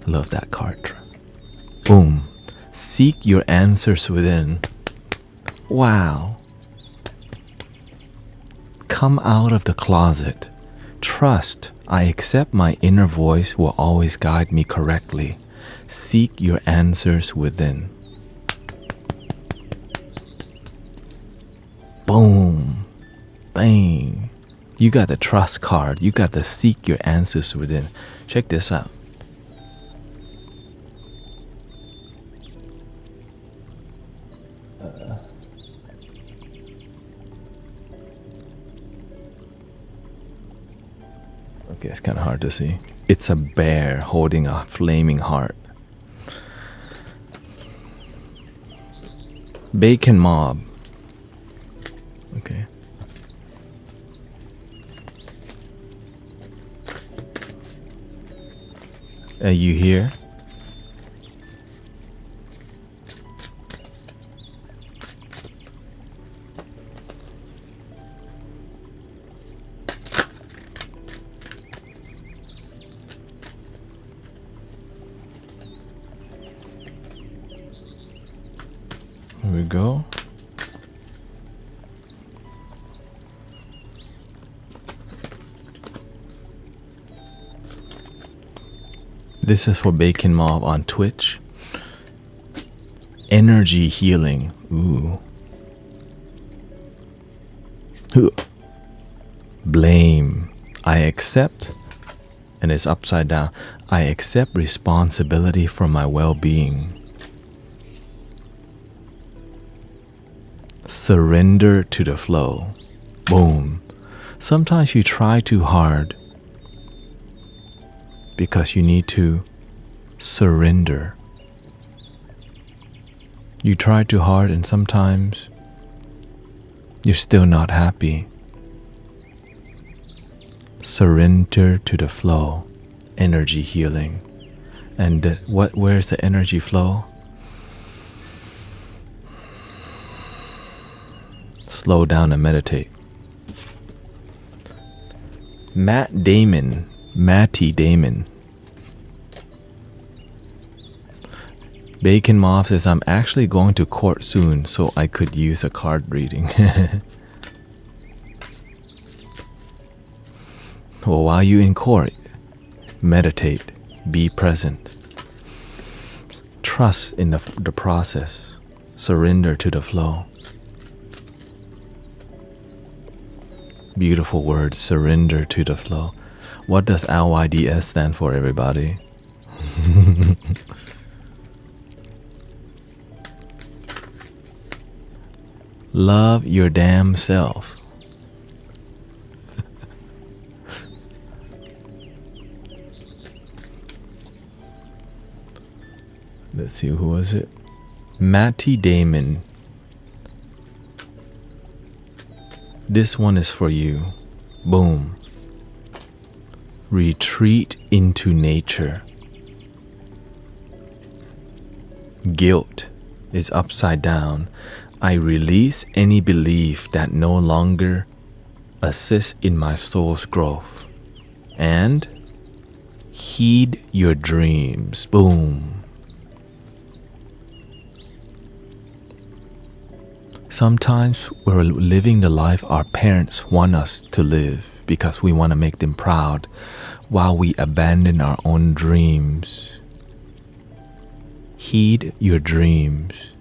Love that card. Boom. Seek your answers within. Wow. Come out of the closet. Trust. I accept my inner voice will always guide me correctly. Seek your answers within. Boom. Bang. You got the trust card. You got the seek your answers within. Check this out. Okay, it's kind of hard to see. It's a bear holding a flaming heart. Bacon mob. Okay. Are you here? This is for Bacon Mob on Twitch. Energy healing. Ooh. Blame. I accept, and it's upside down. I accept responsibility for my well-being. Surrender to the flow. Boom. Sometimes you try too hard because you need to surrender. You try too hard and sometimes you're still not happy. Surrender to the flow. Energy healing. And where's the energy flow? Slow down and meditate. Matty Damon. Bacon Mob says, I'm actually going to court soon, so I could use a card reading. Well, while you're in court, meditate, be present. Trust in the process. Surrender to the flow. Beautiful word, surrender to the flow. What does LYDS stand for, everybody? Love your damn self. Let's see, who was it? Matty Damon. This one is for you. Boom. Retreat into nature. Guilt is upside down. I release any belief that no longer assists in my soul's growth. And heed your dreams. Boom. Sometimes we're living the life our parents want us to live because we want to make them proud, while we abandon our own dreams. Heed your dreams.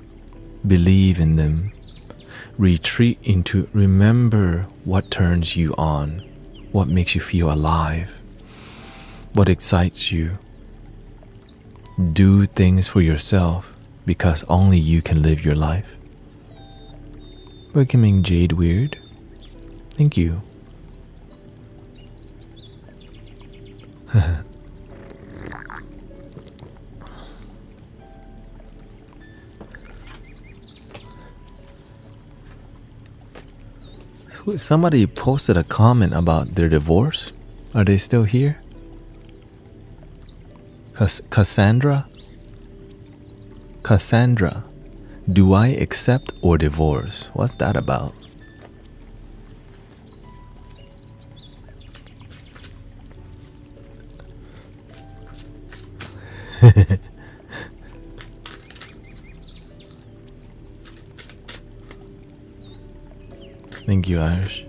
Believe in them. Retreat into, remember what turns you on, what makes you feel alive, what excites you. Do things for yourself because only you can live your life. Welcoming Jade Weird. Thank you. Somebody posted a comment about their divorce. Are they still here? Cassandra? Do I accept or divorce? What's that about? Thank you, Irish.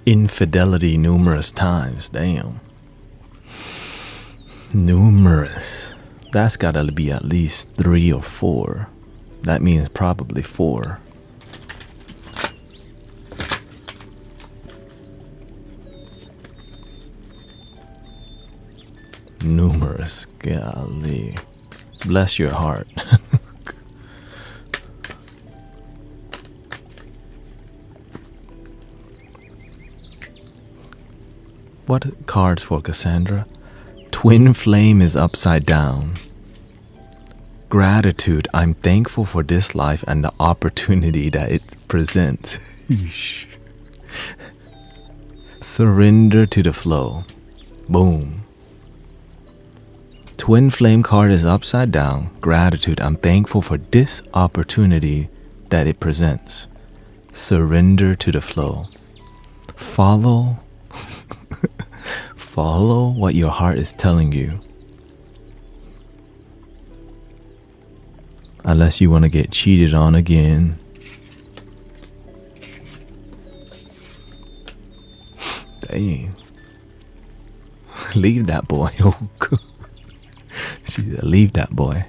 Infidelity numerous times. Damn. Numerous. That's gotta be at least 3 or 4. That means probably 4. Numerous. Golly. Bless your heart. What cards for Cassandra? Twin flame is upside down. Gratitude. I'm thankful for this life and the opportunity that it presents. Surrender to the flow. Boom. Twin flame card is upside down. Gratitude. I'm thankful for this opportunity that it presents. Surrender to the flow. Follow what your heart is telling you. Unless you want to get cheated on again. Dang. Leave that boy. Leave that boy.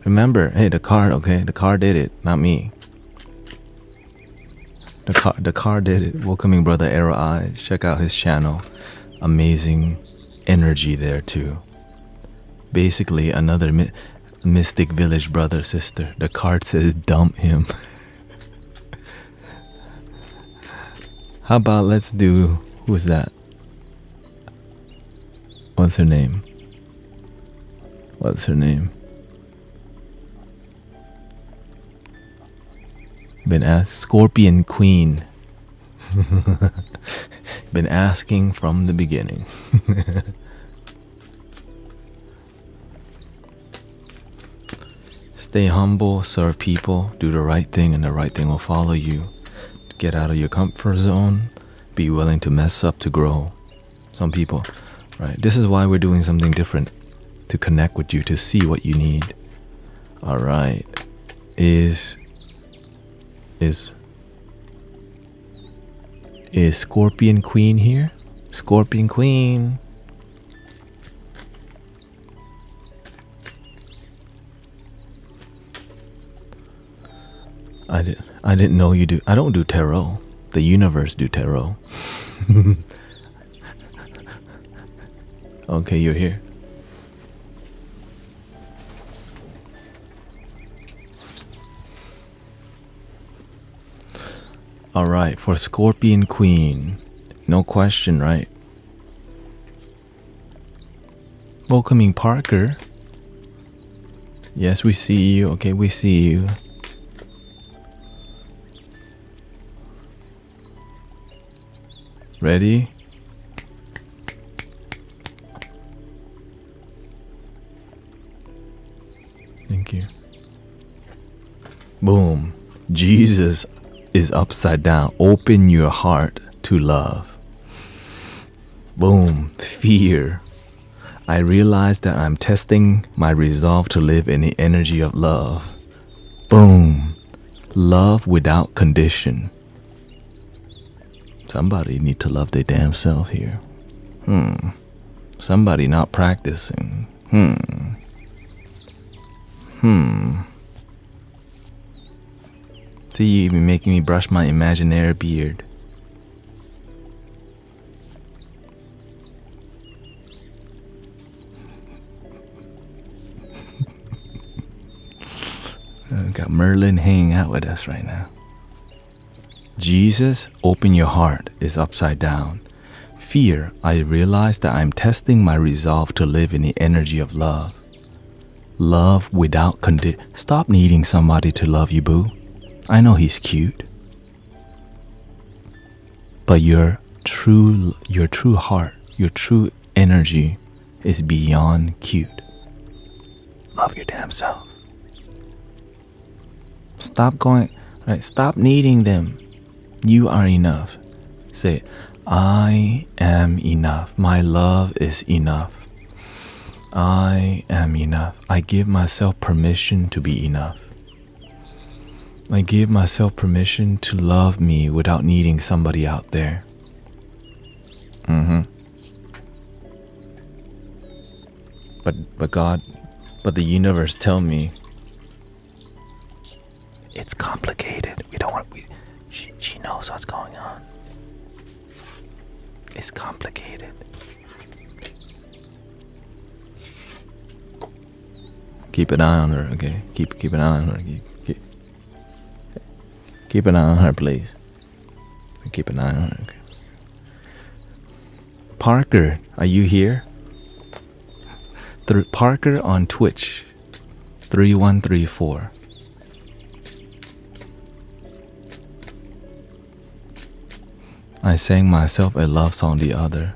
Remember, hey, the car, okay? The car did it, not me. The car did it. Welcoming Brother Arrow Eyes. Check out his channel. Amazing energy there too. Basically, another Mystic Village brother, sister. The card says dump him. How about let's do... Who is that? What's her name? What's her name? Been asked. Scorpion Queen. Been asking from the beginning. Stay humble, serve people, do the right thing, and the right thing will follow you. Get out of your comfort zone. Be willing to mess up to grow. Some people, right? This is why we're doing something different. To connect with you, to see what you need. Alright. Is Scorpion Queen here? Scorpion Queen. I didn't know you do. I don't do tarot. The universe do tarot. Okay, you're here. Alright, for Scorpion Queen. No question, right? Welcoming Parker. Yes, we see you. Okay, we see you. Ready? Thank you. Boom. Jesus is upside down. Open your heart to love. Boom. Fear. I realize that I'm testing my resolve to live in the energy of love. Boom. Love without condition. Somebody need to love their damn self here. Somebody not practicing. See, you even making me brush my imaginary beard. Got Merlin hanging out with us right now. Jesus, open your heart is upside down. Fear, I realize that I'm testing my resolve to live in the energy of love. Love without condition. Stop needing somebody to love you, boo. I know he's cute. But your true heart, your true energy is beyond cute. Love your damn self. Stop going, right? Stop needing them. You are enough. Say, I am enough. My love is enough. I am enough. I give myself permission to be enough. I give myself permission to love me without needing somebody out there. But God, but the universe tell me it's complicated. We don't want. She knows what's going on. It's complicated. Keep an eye on her, okay? Keep an eye on her. Keep an eye on her, please. Keep an eye on her. Okay. Parker, are you here? Parker on Twitch, 3134. I sang myself a love song the other.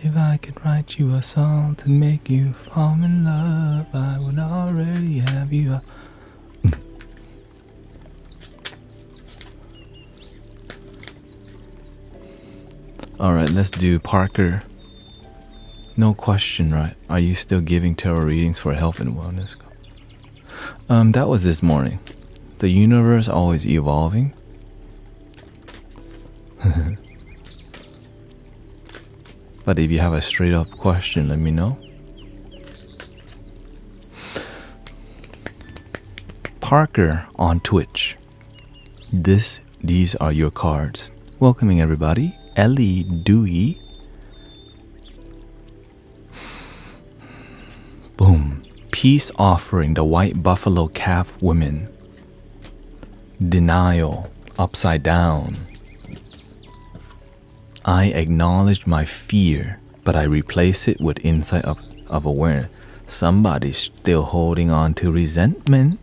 If I could write you a song to make you fall in love, I would already have you. Alright, let's do Parker. No question, right? Are you still giving tarot readings for health and wellness? That was this morning. The universe always evolving. But if you have a straight up question, let me know. Parker on Twitch. These are your cards. Welcoming everybody. Ellie Dewey. Boom. Peace offering, the white buffalo calf women. Denial, upside down. I acknowledge my fear, but I replace it with insight of awareness. Somebody's still holding on to resentment.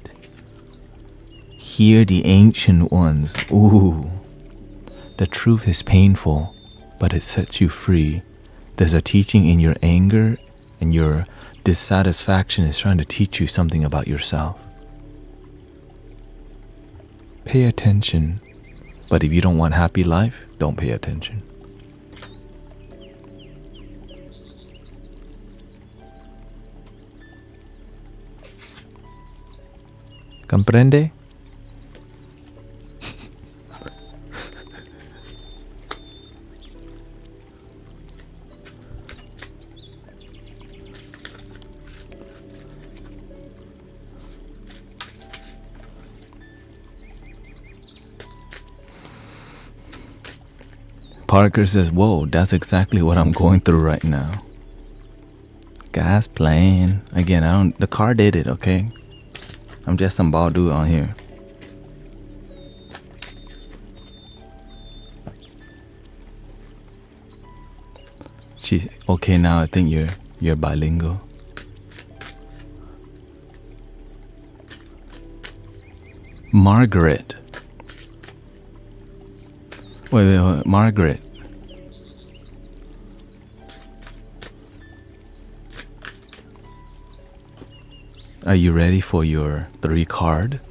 Hear the ancient ones. Ooh. The truth is painful, but it sets you free. There's a teaching in your anger, and your dissatisfaction is trying to teach you something about yourself. Pay attention. But if you don't want happy life, don't pay attention. ¿Comprende? Parker says, whoa, that's exactly what I'm going through right now. Guys playing. Again, the car did it, okay? I'm just some bald dude on here. Okay, now I think you're bilingual. Margaret. Wait, Margaret. Are you ready for your 3 card?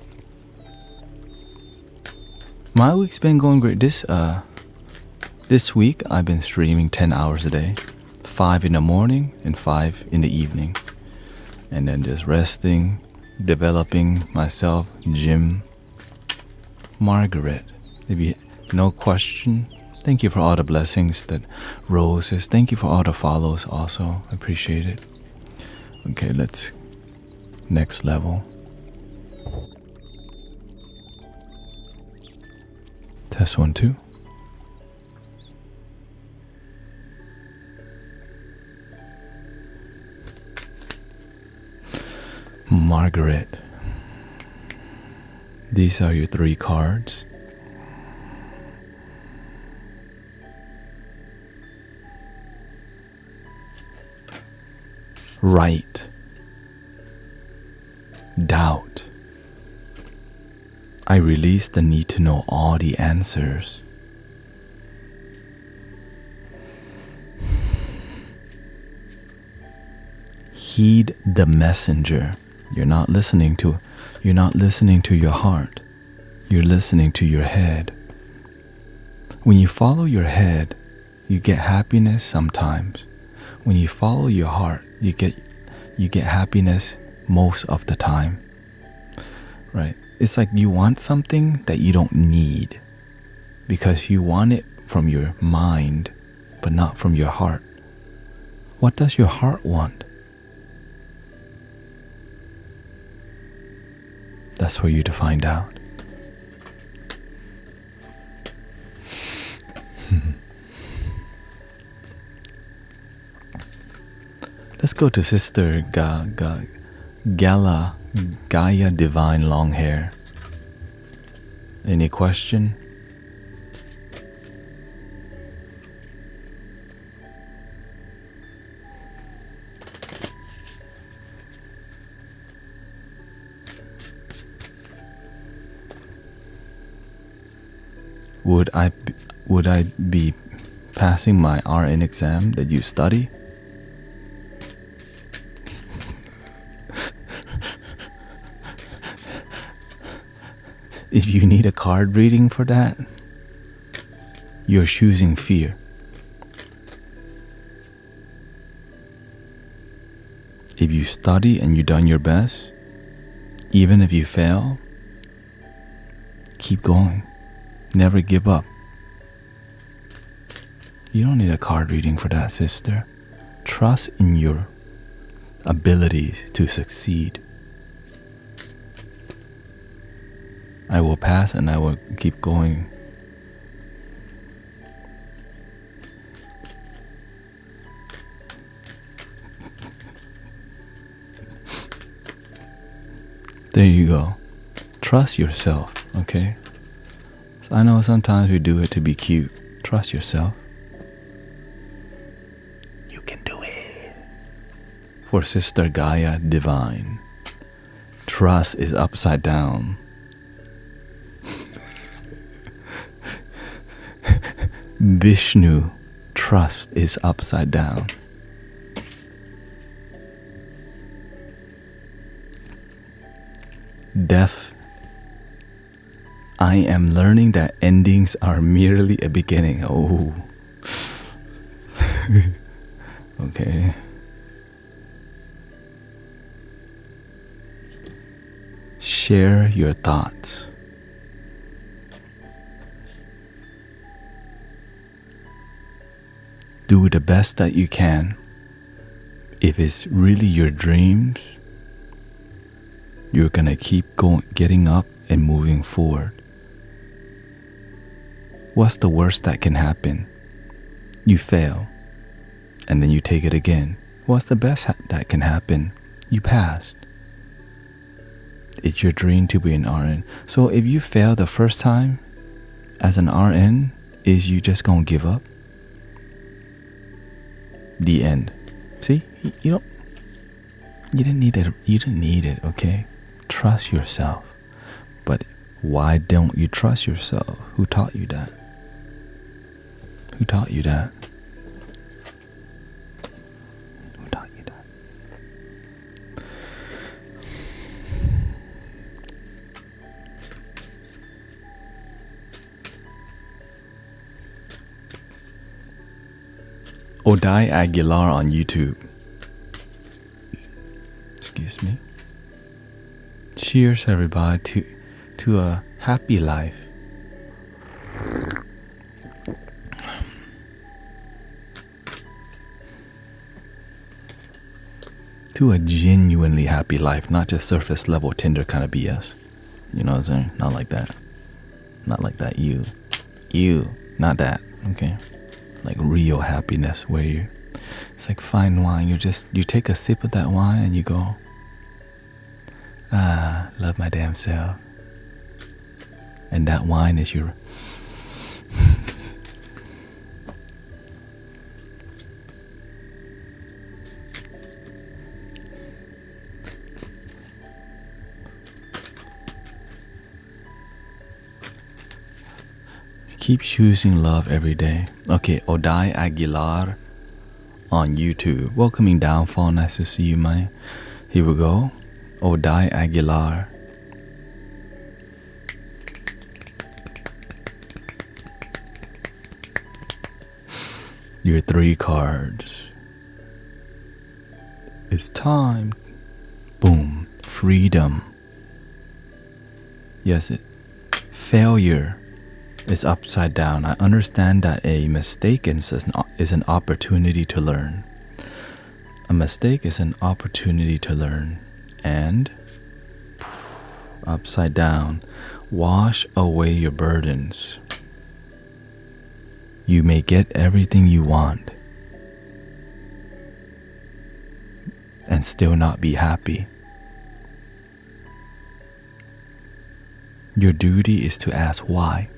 My week's been going great. This week I've been streaming 10 hours a day, 5 in the morning and 5 in the evening, and then just resting, developing myself, gym. Margaret, no question. Thank you for all the blessings, that roses. Thank you for all the follows also. I appreciate it. Okay, let's next level. Test 1, 2. Margaret. These are your 3 cards. Right. Doubt. I release the need to know all the answers. Heed the messenger. You're not listening to your heart. You're listening to your head. When you follow your head, you get happiness sometimes. When you follow your heart, you get happiness most of the time. Right? It's like you want something that you don't need because you want it from your mind, but not from your heart. What does your heart want? That's for you to find out. Let's go to Sister Gaia Divine Long Hair. Any question? Would I be passing my RN exam that you study? If you need a card reading for that, you're choosing fear. If you study and you've done your best, even if you fail, keep going. Never give up. You don't need a card reading for that, sister. Trust in your abilities to succeed. I will pass and I will keep going. There you go. Trust yourself, okay? So I know sometimes we do it to be cute. Trust yourself. You can do it. For Sister Gaia Divine, trust is upside down. Vishnu, trust is upside down. Death, I am learning that endings are merely a beginning. Oh. Okay. Share your thoughts. Do the best that you can. If it's really your dreams, you're gonna keep getting up and moving forward. What's the worst that can happen? You fail, and then you take it again. What's the best that can happen? You passed. It's your dream to be an RN. So if you fail the first time as an RN, is you just gonna give up? The end. See, you didn't need it. You didn't need it. Okay, trust yourself. But why don't you trust yourself? Who taught you that? Who taught you that? Who taught you that? Odai Aguilar on YouTube. Excuse me. Cheers, everybody, to a happy life. To a genuinely happy life, not just surface level Tinder kind of BS. You know what I'm saying? Not like that. Not like that. You, not that. Okay? Like real happiness where it's like fine wine. You take a sip of that wine and you go, love my damn self. And that wine is your keep choosing love every day. Okay, Odai Aguilar on YouTube. Welcoming Downfall, nice to see you, man. Here we go. Odai Aguilar. Your 3 cards. It's time. Boom. Freedom. Yes, failure is upside down. I understand that a mistake is an opportunity to learn. A mistake is an opportunity to learn. And upside down, wash away your burdens. You may get everything you want and still not be happy. Your duty is to ask why.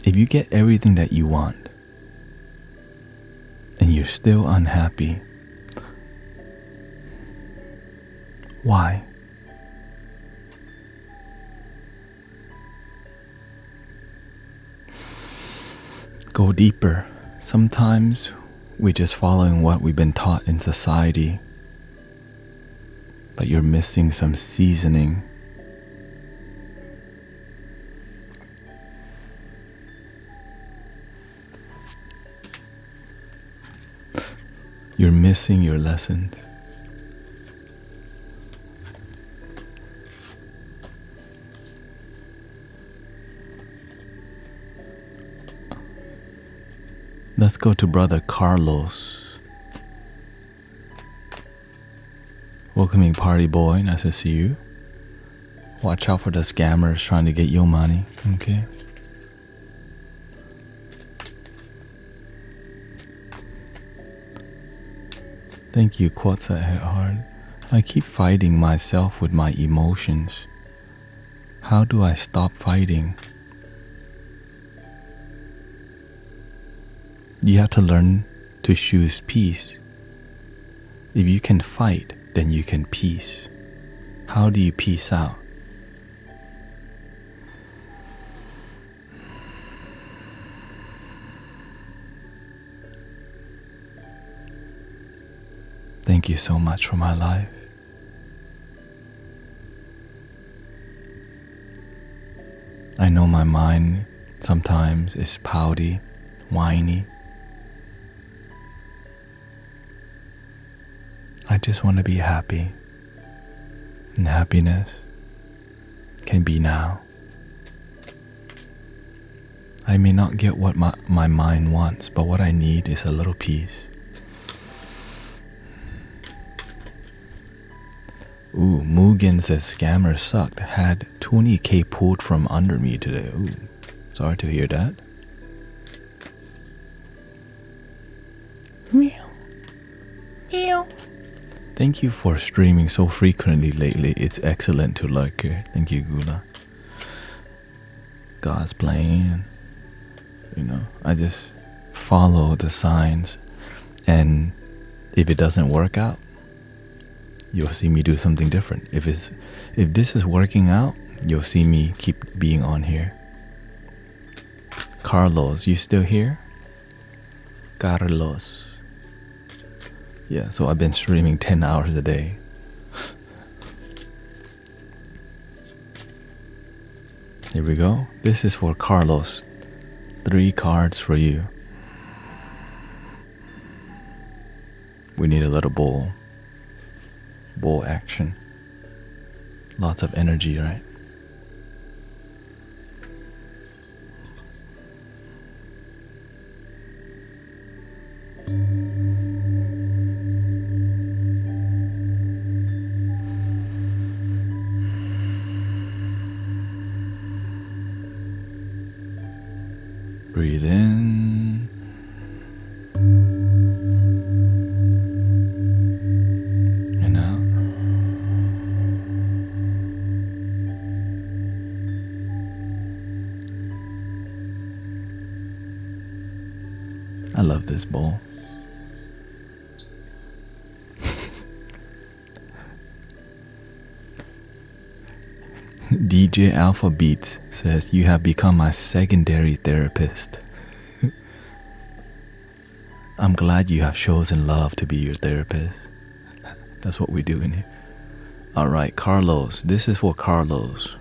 If you get everything that you want and you're still unhappy, why? Go deeper. Sometimes we're just following what we've been taught in society, but you're missing some seasoning. You're missing your lessons. Let's go to Brother Carlos. Welcoming party boy, nice to see you. Watch out for the scammers trying to get your money, okay? Thank you, Quats at Hit Hard. I keep fighting myself with my emotions. How do I stop fighting? You have to learn to choose peace. If you can fight, then you can peace. How do you peace out? Thank you so much for my life. I know my mind sometimes is pouty, whiny. I just want to be happy. And happiness can be now. I may not get what my mind wants, but what I need is a little peace. Ooh, Mugen says scammers sucked. Had 20k pulled from under me today. Ooh, sorry to hear that. Meow. Meow. Thank you for streaming so frequently lately. It's excellent to lurk here. Thank you, Gula. God's plan. You know, I just follow the signs, and if it doesn't work out, you'll see me do something different. If this is working out, you'll see me keep being on here. Carlos, you still here? Carlos. Yeah, so I've been streaming 10 hours a day. Here we go. This is for Carlos. 3 cards for you. We need a little bowl action. Lots of energy, right? Breathe in. And out. I love this bowl. DJ Alpha Beats says, you have become my secondary therapist. I'm glad you have chosen love to be your therapist. That's what we do in here. Alright, Carlos. This is for Carlos.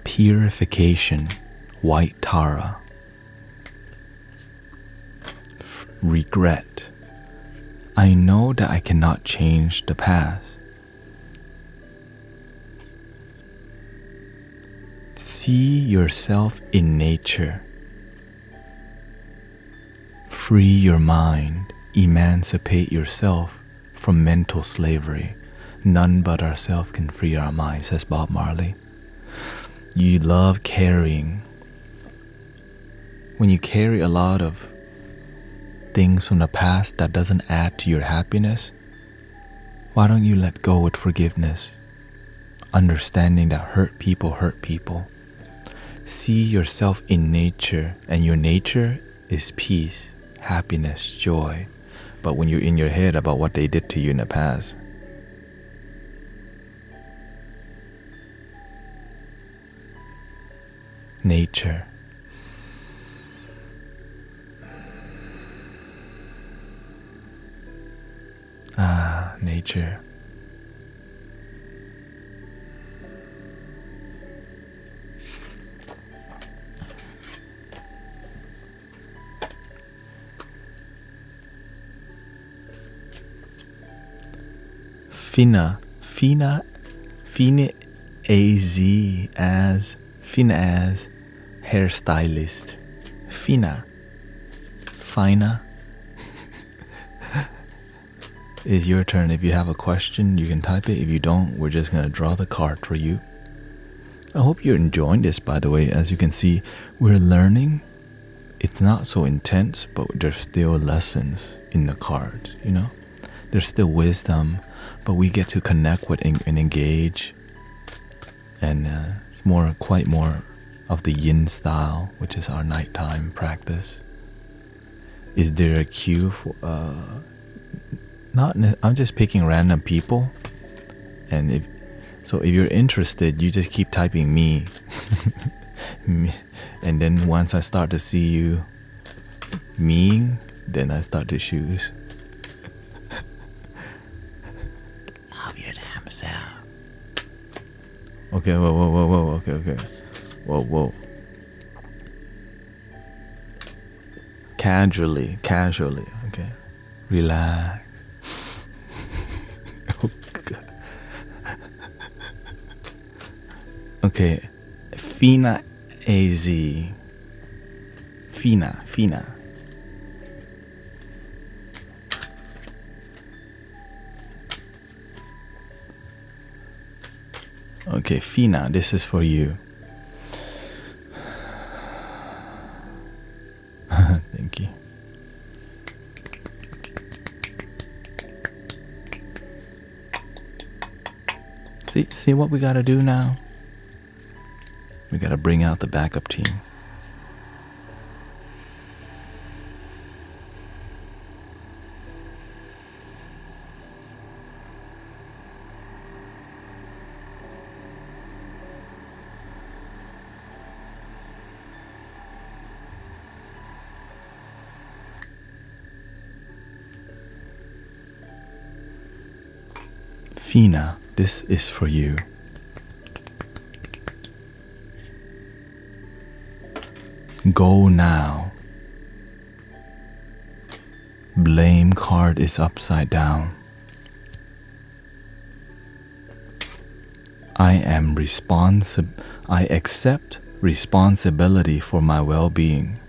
Purification, white Tara. Regret. I know that I cannot change the past. See yourself in nature. Free your mind. Emancipate yourself from mental slavery. None but ourselves can free our minds, says Bob Marley. You love carrying. When you carry a lot of things from the past that doesn't add to your happiness, why don't you let go with forgiveness? Understanding that hurt people. See yourself in nature, and your nature is peace, happiness, joy. But when you're in your head about what they did to you in the past, nature. Nature. Fina as hairstylist. Fina is your turn. If you have a question, you can type it. If you don't, we're just gonna draw the card for you. I hope you're enjoying this, by the way. As you can see, we're learning. It's not so intense, but there's still lessons in the cards, you know? There's still wisdom, but we get to connect with and engage. And it's quite more of the yin style, which is our nighttime practice. Is there a cue for... I'm just picking random people. And if you're interested, you just keep typing me. And then once I start to see you meing, then I start to choose. Love your damn self. Okay, whoa, okay. Whoa. Casually, okay. Relax. Oh, God. Okay, Fina AZ. Fina. Okay, Fina, this is for you. Thank you. See what we gotta do now? We gotta bring out the backup team. Fina, this is for you. Go now. Blame card is upside down. I accept responsibility for my well-being.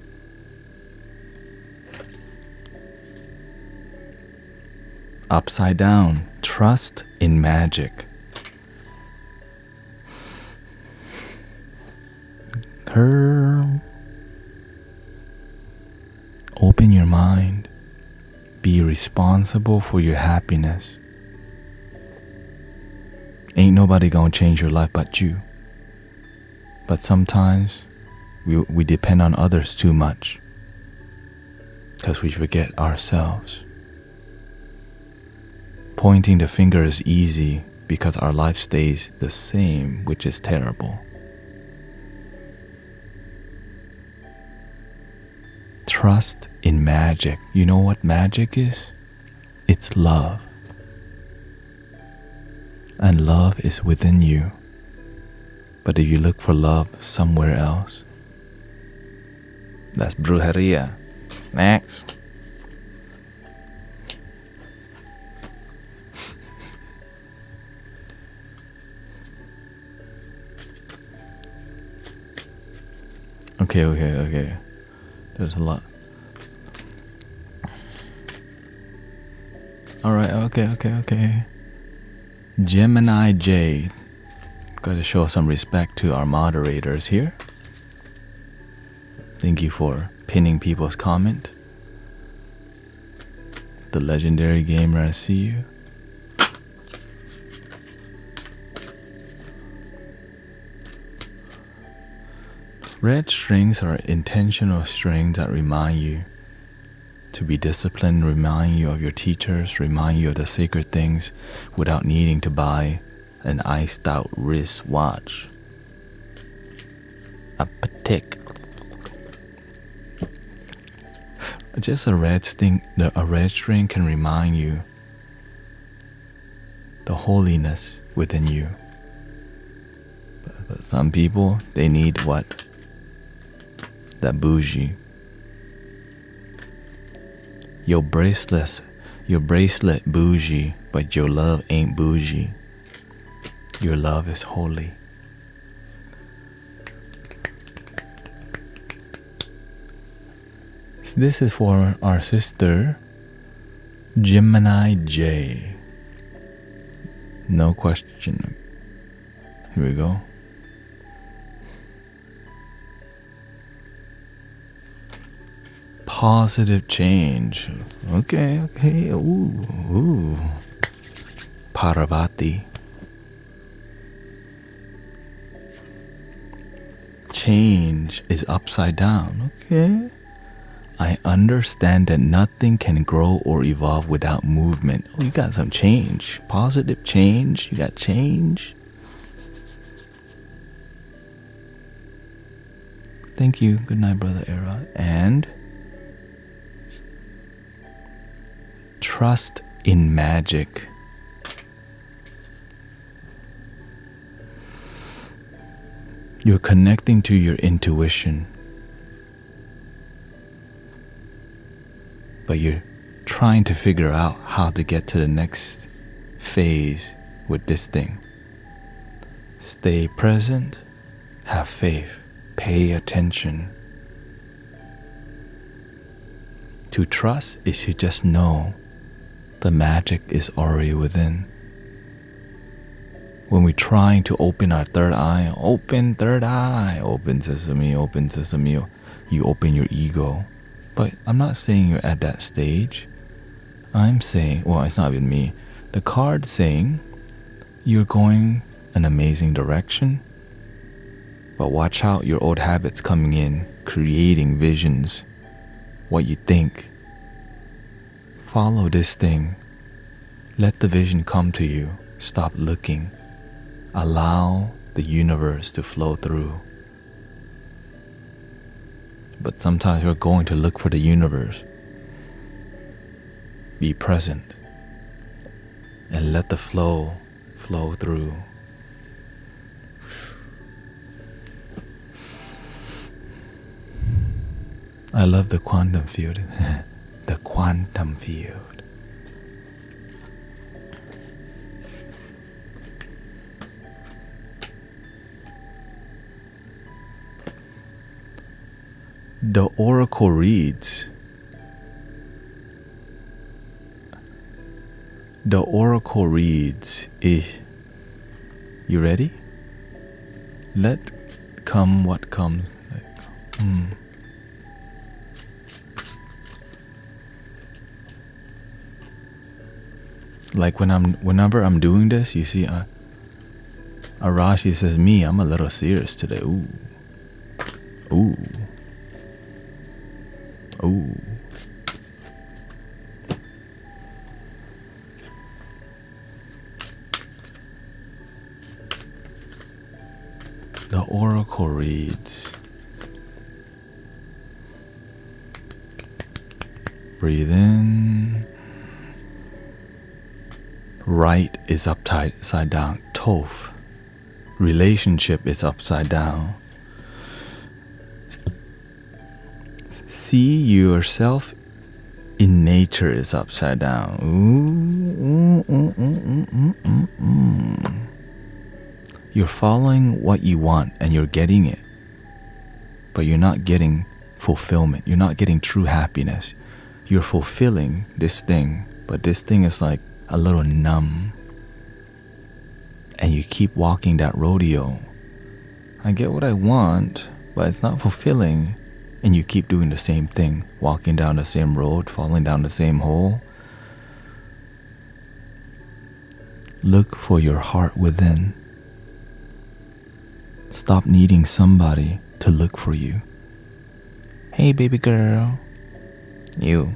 Upside down, trust in magic. Girl, open your mind. Be responsible for your happiness. Ain't nobody gonna change your life but you. But sometimes we depend on others too much, 'cause we forget ourselves. Pointing the finger is easy because our life stays the same, which is terrible. Trust in magic. You know what magic is? It's love. And love is within you. But if you look for love somewhere else, that's brujeria. Next. Okay. There's a lot. Alright, okay. Gemini Jade. Gotta show some respect to our moderators here. Thank you for pinning people's comment. The legendary gamer, I see you. Red strings are intentional strings that remind you to be disciplined, remind you of your teachers, remind you of the sacred things without needing to buy an iced out wristwatch. A patek. Just a red string can remind you the holiness within you. But some people, they need what? That bougie. Your bracelet bougie, but your love ain't bougie. Your love is holy. So this is for our sister, Gemini J. No question. Here we go. Positive change. Okay. Ooh. Parvati. Change is upside down. Okay. I understand that nothing can grow or evolve without movement. Oh, you got some change. Positive change. You got change. Thank you. Good night, Brother Era. And trust in magic. You're connecting to your intuition, but you're trying to figure out how to get to the next phase with this thing. Stay present, have faith, pay attention. To trust is to just know the magic is already within. When we're trying to open our third eye, open sesame, you open your ego. But I'm not saying you're at that stage. I'm saying, well, it's not even me. The card's saying you're going an amazing direction, but watch out your old habits coming in, creating visions, what you think. Follow this thing. Let the vision come to you. Stop looking. Allow the universe to flow through. But sometimes we're going to look for the universe. Be present and let the flow through. I love the quantum field. The quantum field. The oracle reads. The oracle reads is, you ready? Let come what comes. Like whenever I'm doing this, you see, Arashi says, "Me, I'm a little serious today." Ooh. The oracle reads. Breathe in. Right is upside down. Toph. Relationship is upside down. See yourself in nature is upside down. You're following what you want and you're getting it, but you're not getting fulfillment. You're not getting true happiness. You're fulfilling this thing, but this thing is like a little numb. And you keep walking that rodeo. I get what I want, but it's not fulfilling. And you keep doing the same thing, walking down the same road, falling down the same hole. Look for your heart within. Stop needing somebody to look for you. Hey, baby girl. You.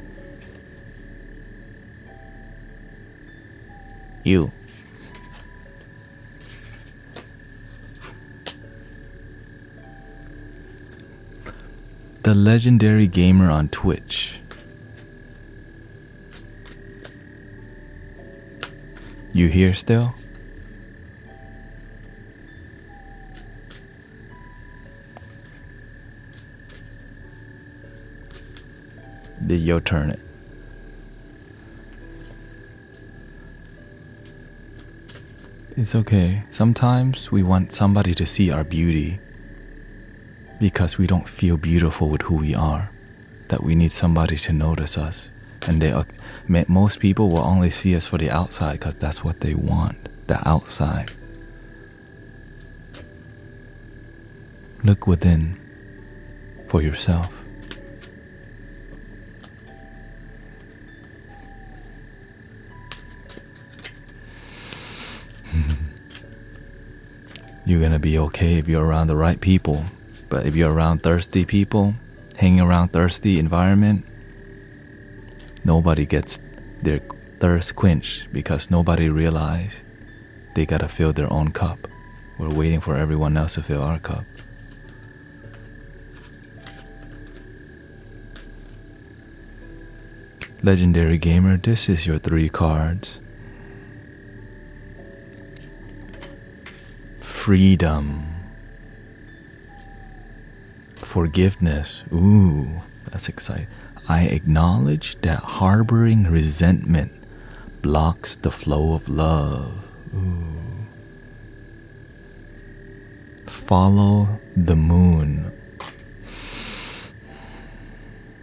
The legendary gamer on Twitch. You here still? Did your turn it? It's okay. Sometimes we want somebody to see our beauty because we don't feel beautiful with who we are, that we need somebody to notice us. And most people will only see us for the outside because that's what they want, the outside. Look within for yourself. You're gonna be okay if you're around the right people. But if you're around thirsty people, hanging around thirsty environment, nobody gets their thirst quenched because nobody realized they gotta fill their own cup. We're waiting for everyone else to fill our cup. Legendary Gamer, this is your 3 cards. Freedom. Forgiveness. Ooh, that's exciting. I acknowledge that harboring resentment blocks the flow of love. Ooh. Follow the moon.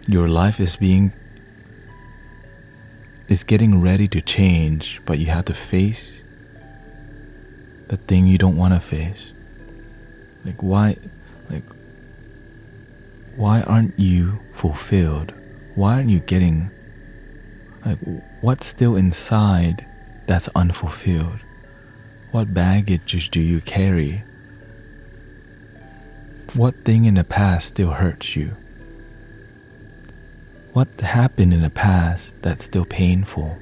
Your life is getting ready to change, but you have to face the thing you don't want to face. Why aren't you fulfilled? Why aren't you getting, what's still inside that's unfulfilled? What baggage do you carry? What thing in the past still hurts you? What happened in the past that's still painful?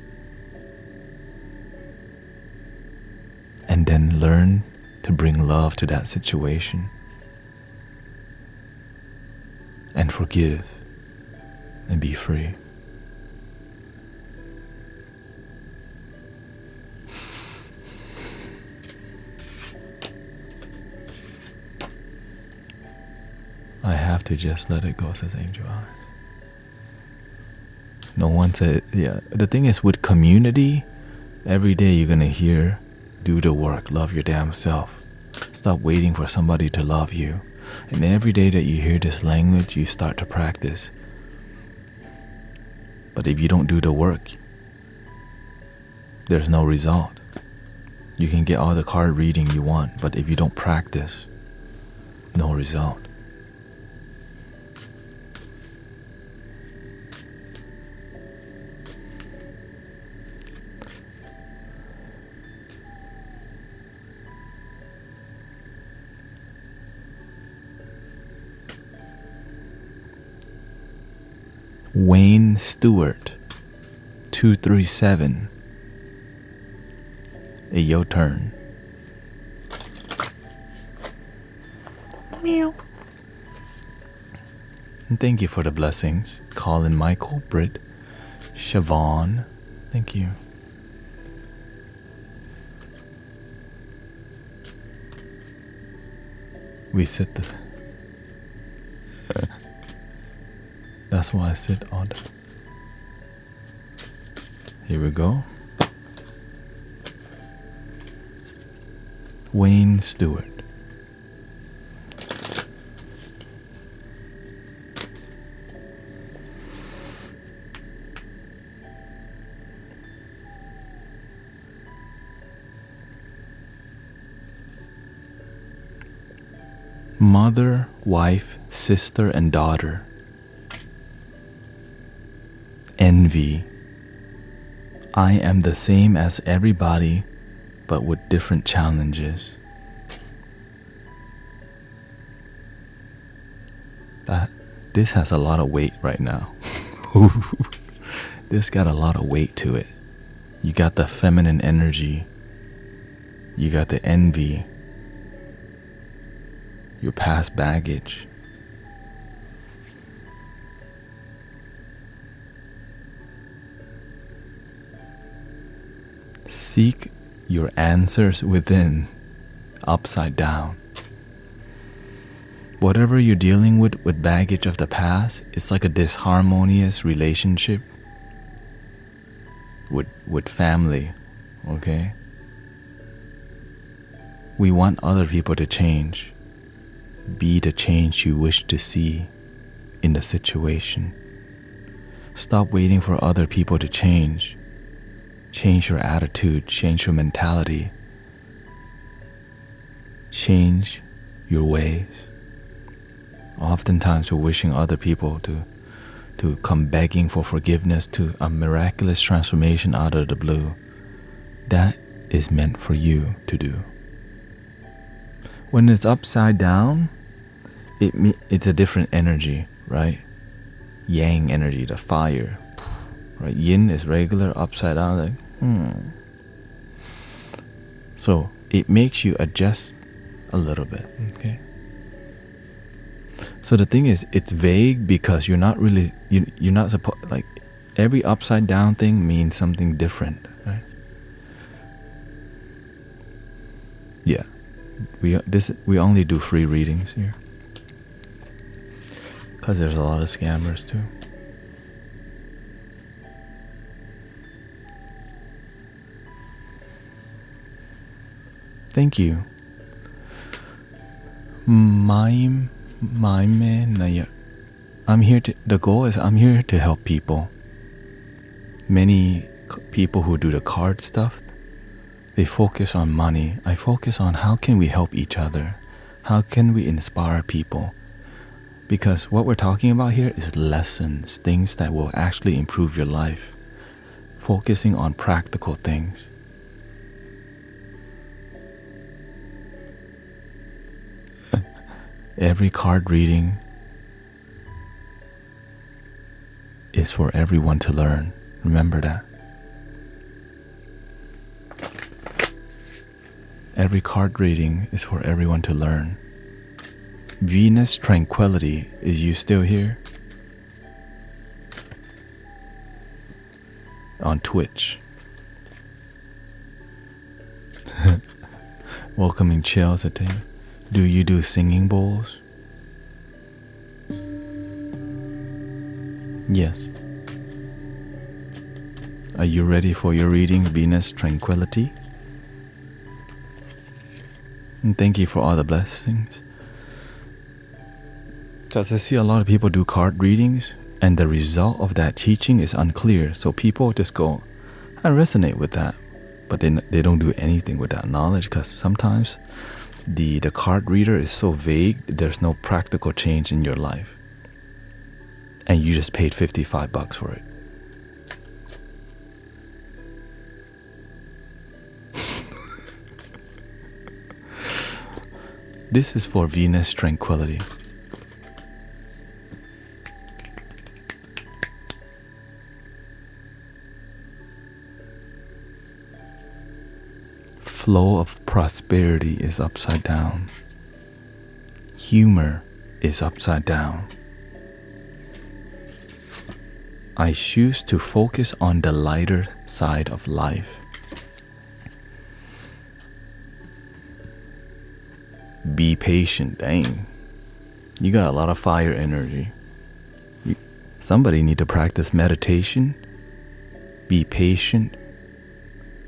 And then learn to bring love to that situation. And forgive. And be free. I have to just let it go, says Angel Eyes. No one said, yeah. The thing is, with community, every day you're gonna hear, do the work, love your damn self. Stop waiting for somebody to love you. And every day that you hear this language, you start to practice. But if you don't do the work, there's no result. You can get all the card reading you want, but if you don't practice, no result. Wayne Stewart, 237. Hey, your turn. Meow. And thank you for the blessings. Colin Michael, Britt, Siobhan. Thank you. We sit the... That's why I sit on it. Here we go. Wayne Stewart. Mother, wife, sister, and daughter. Envy. I am the same as everybody, but with different challenges. This has a lot of weight right now. This got a lot of weight to it. You got the feminine energy. You got the envy. Your past baggage. Seek your answers within, upside down. Whatever you're dealing with baggage of the past, it's like a disharmonious relationship with family, okay? We want other people to change. Be the change you wish to see in the situation. Stop waiting for other people to change. Change your attitude, change your mentality. Change your ways. Oftentimes we're wishing other people to come begging for forgiveness, to a miraculous transformation out of the blue. That is meant for you to do. When it's upside down, it's a different energy, right? Yang energy, the fire, right? Yin is regular, upside down, like, So it makes you adjust a little bit, okay? So the thing is, it's vague because you're not really, you're not supposed, like, every upside down thing means something different, right? Yeah, we only do free readings here because there's a lot of scammers too. Thank you. I'm here to, the goal is I'm here to help people. Many people who do the card stuff, they focus on money. I focus on how can we help each other? How can we inspire people? Because what we're talking about here is lessons, things that will actually improve your life. Focusing on practical things. Every card reading is for everyone to learn. Remember that. Every card reading is for everyone to learn. Venus Tranquility, is you still here? On Twitch. Welcoming Chills at the. Do you do singing bowls? Yes. Are you ready for your reading, Venus Tranquility? And thank you for all the blessings. Because I see a lot of people do card readings, and the result of that teaching is unclear. So people just go, I resonate with that. But they don't do anything with that knowledge, because sometimes the card reader is so vague, there's no practical change in your life. And you just paid $55 for it. This is for Venus Tranquility. Flow of prosperity is upside down. Humor is upside down. I choose to focus on the lighter side of life. Be patient. Dang. You got a lot of fire energy. Somebody need to practice meditation. Be patient.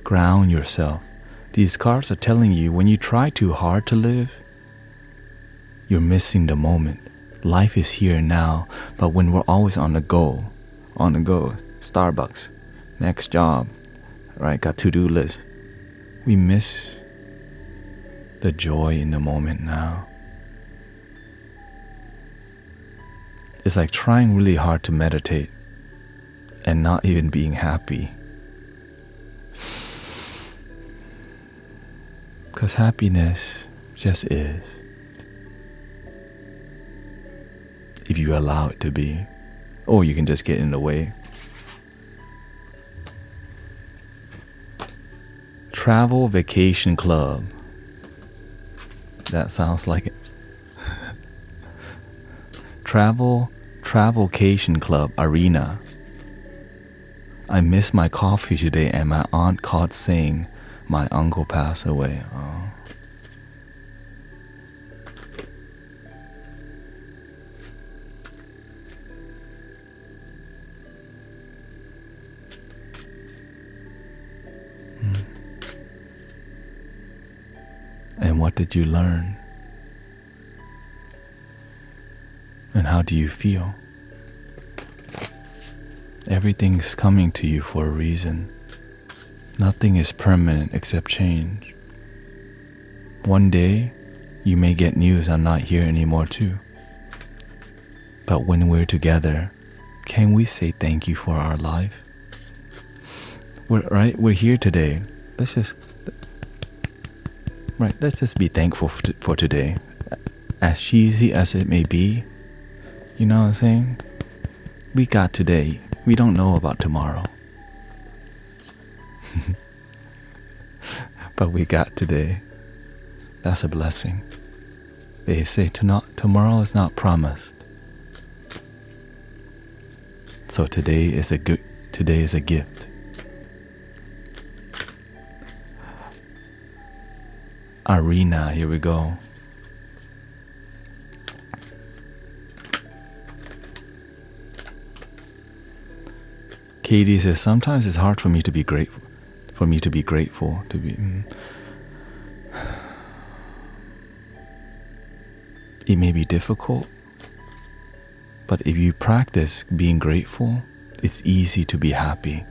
Ground yourself. These cards are telling you when you try too hard to live, you're missing the moment. Life is here now, but when we're always on the go, Starbucks, next job, right, got to-do list, we miss the joy in the moment now. It's like trying really hard to meditate and not even being happy. Because happiness just is, if you allow it to be, or you can just get in the way. Travel Vacation Club. That sounds like it. Travelcation Club Arena. I missed my coffee today and my aunt called saying my uncle passed away. Oh. And did you learn? And how do you feel? Everything's coming to you for a reason. Nothing is permanent except change. One day, you may get news I'm not here anymore too. But when we're together, can we say thank you for our life? We're here today. Let's just be thankful for today. As cheesy as it may be, you know what I'm saying? We got today. We don't know about tomorrow. But we got today. That's a blessing. They say tomorrow is not promised. So today is a gift. Arena, here we go. Katie says, sometimes it's hard for me to be grateful. It may be difficult, but if you practice being grateful, it's easy to be happy.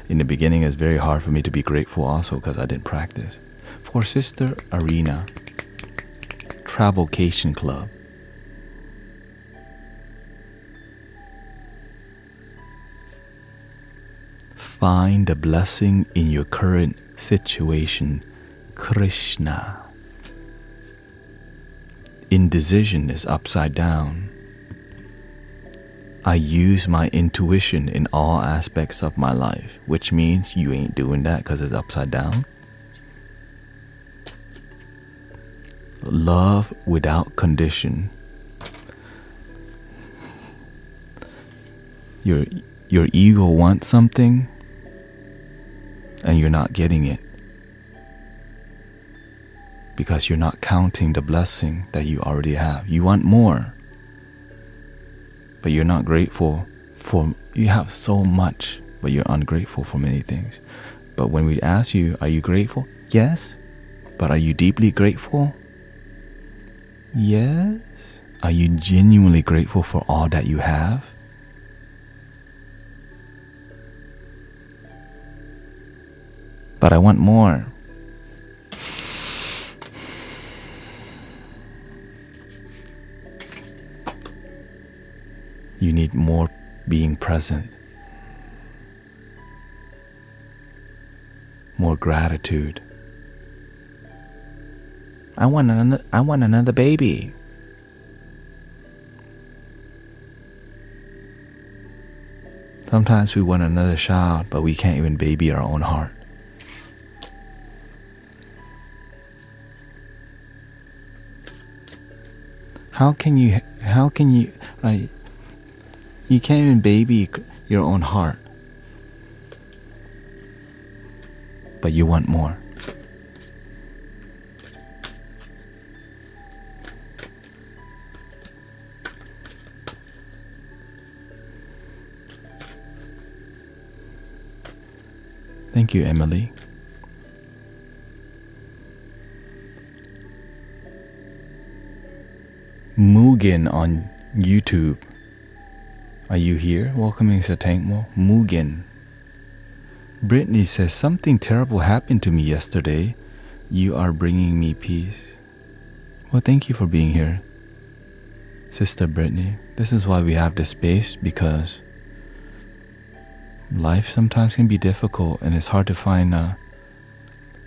In the beginning, it's very hard for me to be grateful also because I didn't practice. For Sister Arena, Travelcation Club. Find the blessing in your current situation, Krishna. Indecision is upside down. I use my intuition in all aspects of my life, which means you ain't doing that because it's upside down. Love without condition. Your ego wants something and you're not getting it because you're not counting the blessing that you already have. You want more, but you're not grateful for, you have so much, but you're ungrateful for many things. But when we ask you, are you grateful? Yes. But are you deeply grateful? Yes. Are you genuinely grateful for all that you have? But I want more. You need more being present, more gratitude. I want another baby. Sometimes we want another child, but we can't even baby our own heart. How can you, right? You can't even baby your own heart, but you want more. Thank you, Emily. Mugen on YouTube. Are you here? Welcoming Satangmo. Mugen. Brittany says, something terrible happened to me yesterday. You are bringing me peace. Well, thank you for being here, Sister Brittany. This is why we have this space, because life sometimes can be difficult and it's hard to find a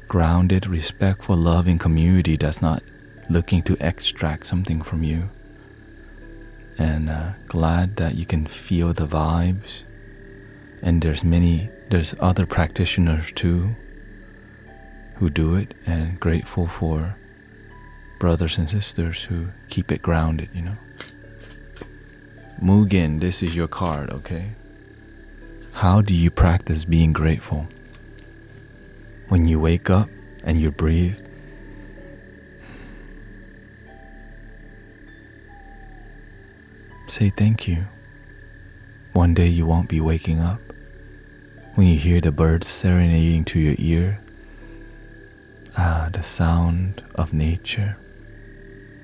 grounded, respectful, loving community that's not looking to extract something from you. And glad that you can feel the vibes. And there's other practitioners too who do it, and grateful for brothers and sisters who keep it grounded, you know. Mugen, this is your card, okay? How do you practice being grateful? When you wake up and you breathe, say thank you. One day you won't be waking up. When you hear the birds serenading to your ear, The sound of nature.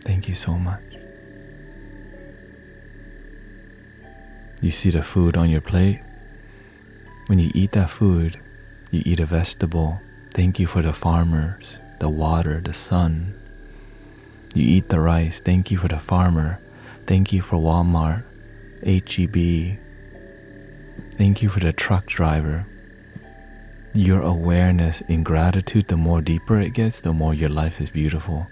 Thank you so much. You see the food on your plate? When you eat that food, you eat a vegetable. Thank you for the farmers, the water, the sun. You eat the rice. Thank you for the farmer. Thank you for Walmart, HEB. Thank you for the truck driver. Your awareness in gratitude, the more deeper it gets, the more your life is beautiful.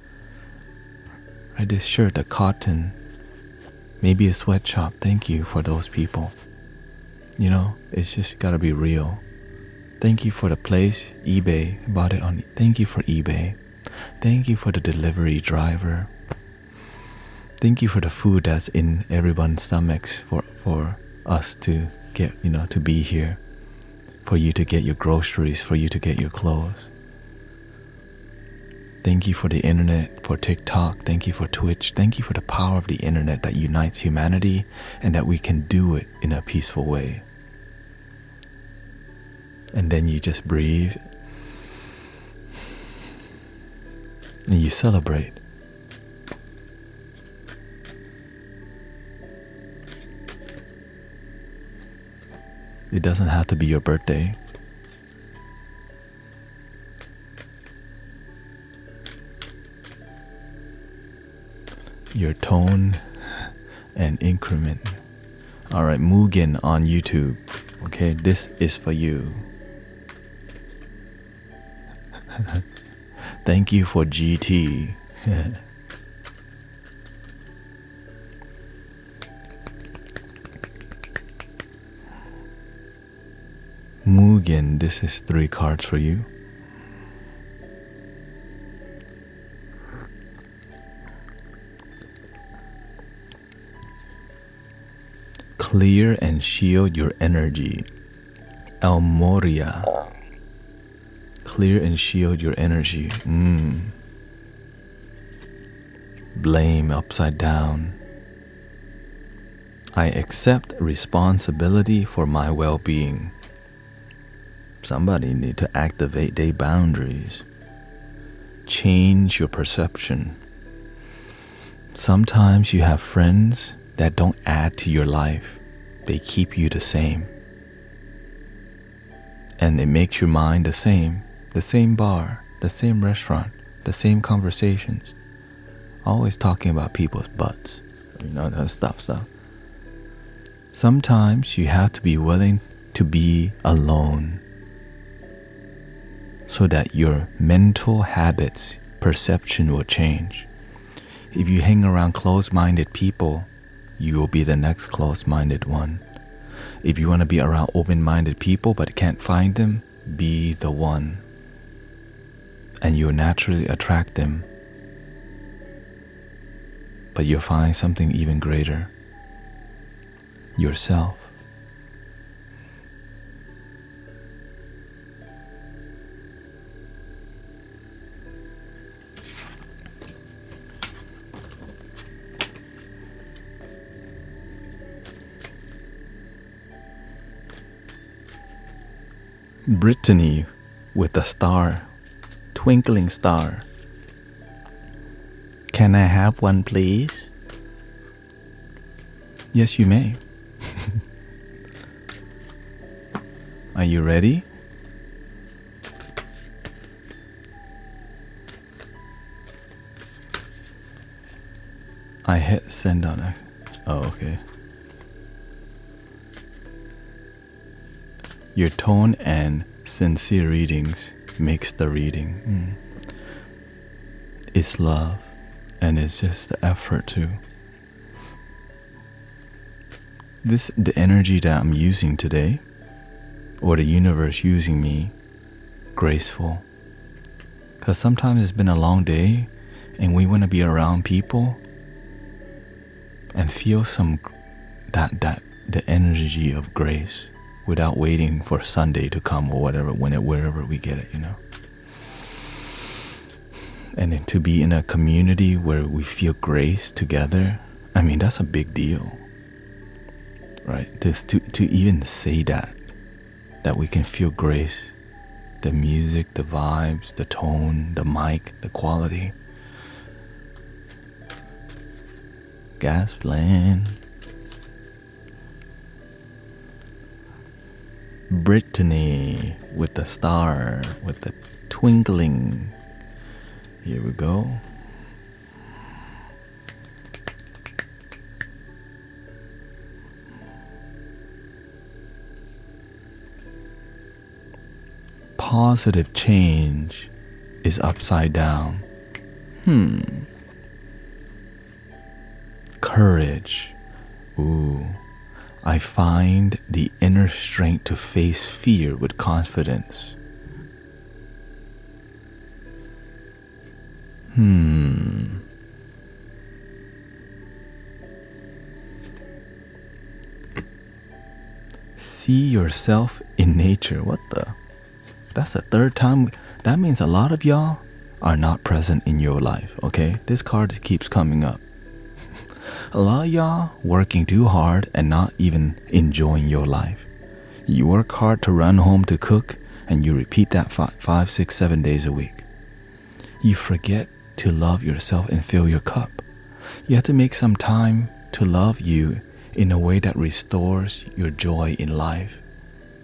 Right, this shirt, the cotton, maybe a sweatshop. Thank you for those people. You know, it's just gotta be real. Thank you for the place, eBay, bought it on. Thank you for eBay. Thank you for the delivery driver. Thank you for the food that's in everyone's stomachs for us to get, to be here. For you to get your groceries, for you to get your clothes. Thank you for the internet, for TikTok. Thank you for Twitch. Thank you for the power of the internet that unites humanity and that we can do it in a peaceful way. And then you just breathe and you celebrate. It doesn't have to be your birthday. Your tone and increment. Alright, Mugen on YouTube. Okay, this is for you. Thank you for GT. Mugen, this is 3 cards for you. Clear and shield your energy. El Moria. Clear and shield your energy. Blame upside down. I accept responsibility for my well-being. Somebody need to activate their boundaries. Change your perception. Sometimes you have friends that don't add to your life. They keep you the same. And it makes your mind the same bar, the same restaurant, the same conversations. Always talking about people's butts, that stuff. Sometimes you have to be willing to be alone so that your mental habits, perception will change. If you hang around closed-minded people, you will be the next closed-minded one. If you want to be around open-minded people but can't find them, be the one. And you'll naturally attract them. But you'll find something even greater. Yourself. Brittany with a star, twinkling star. Can I have one, please? Yes, you may. Are you ready? I hit send on it. Oh, okay. Your tone and sincere readings makes the reading. It's love, and it's just the effort too. The energy that I'm using today, or the universe using me, graceful. Because sometimes it's been a long day, and we want to be around people and feel the energy of grace. Without waiting for Sunday to come or wherever we get it, And then to be in a community where we feel grace together, that's a big deal, right? To even say that we can feel grace the music, the vibes, the tone, the mic, the quality. Gasland. Brittany with the star, with the twinkling. Here we go. Positive change is upside down. Courage. Ooh. I find the inner strength to face fear with confidence. See yourself in nature. What the? That's the third time. That means a lot of y'all are not present in your life, okay? This card keeps coming up. A lot of y'all working too hard and not even enjoying your life. You work hard to run home to cook, and you repeat that 5, 6, 7 days a week. You forget to love yourself and fill your cup. You have to make some time to love you in a way that restores your joy in life.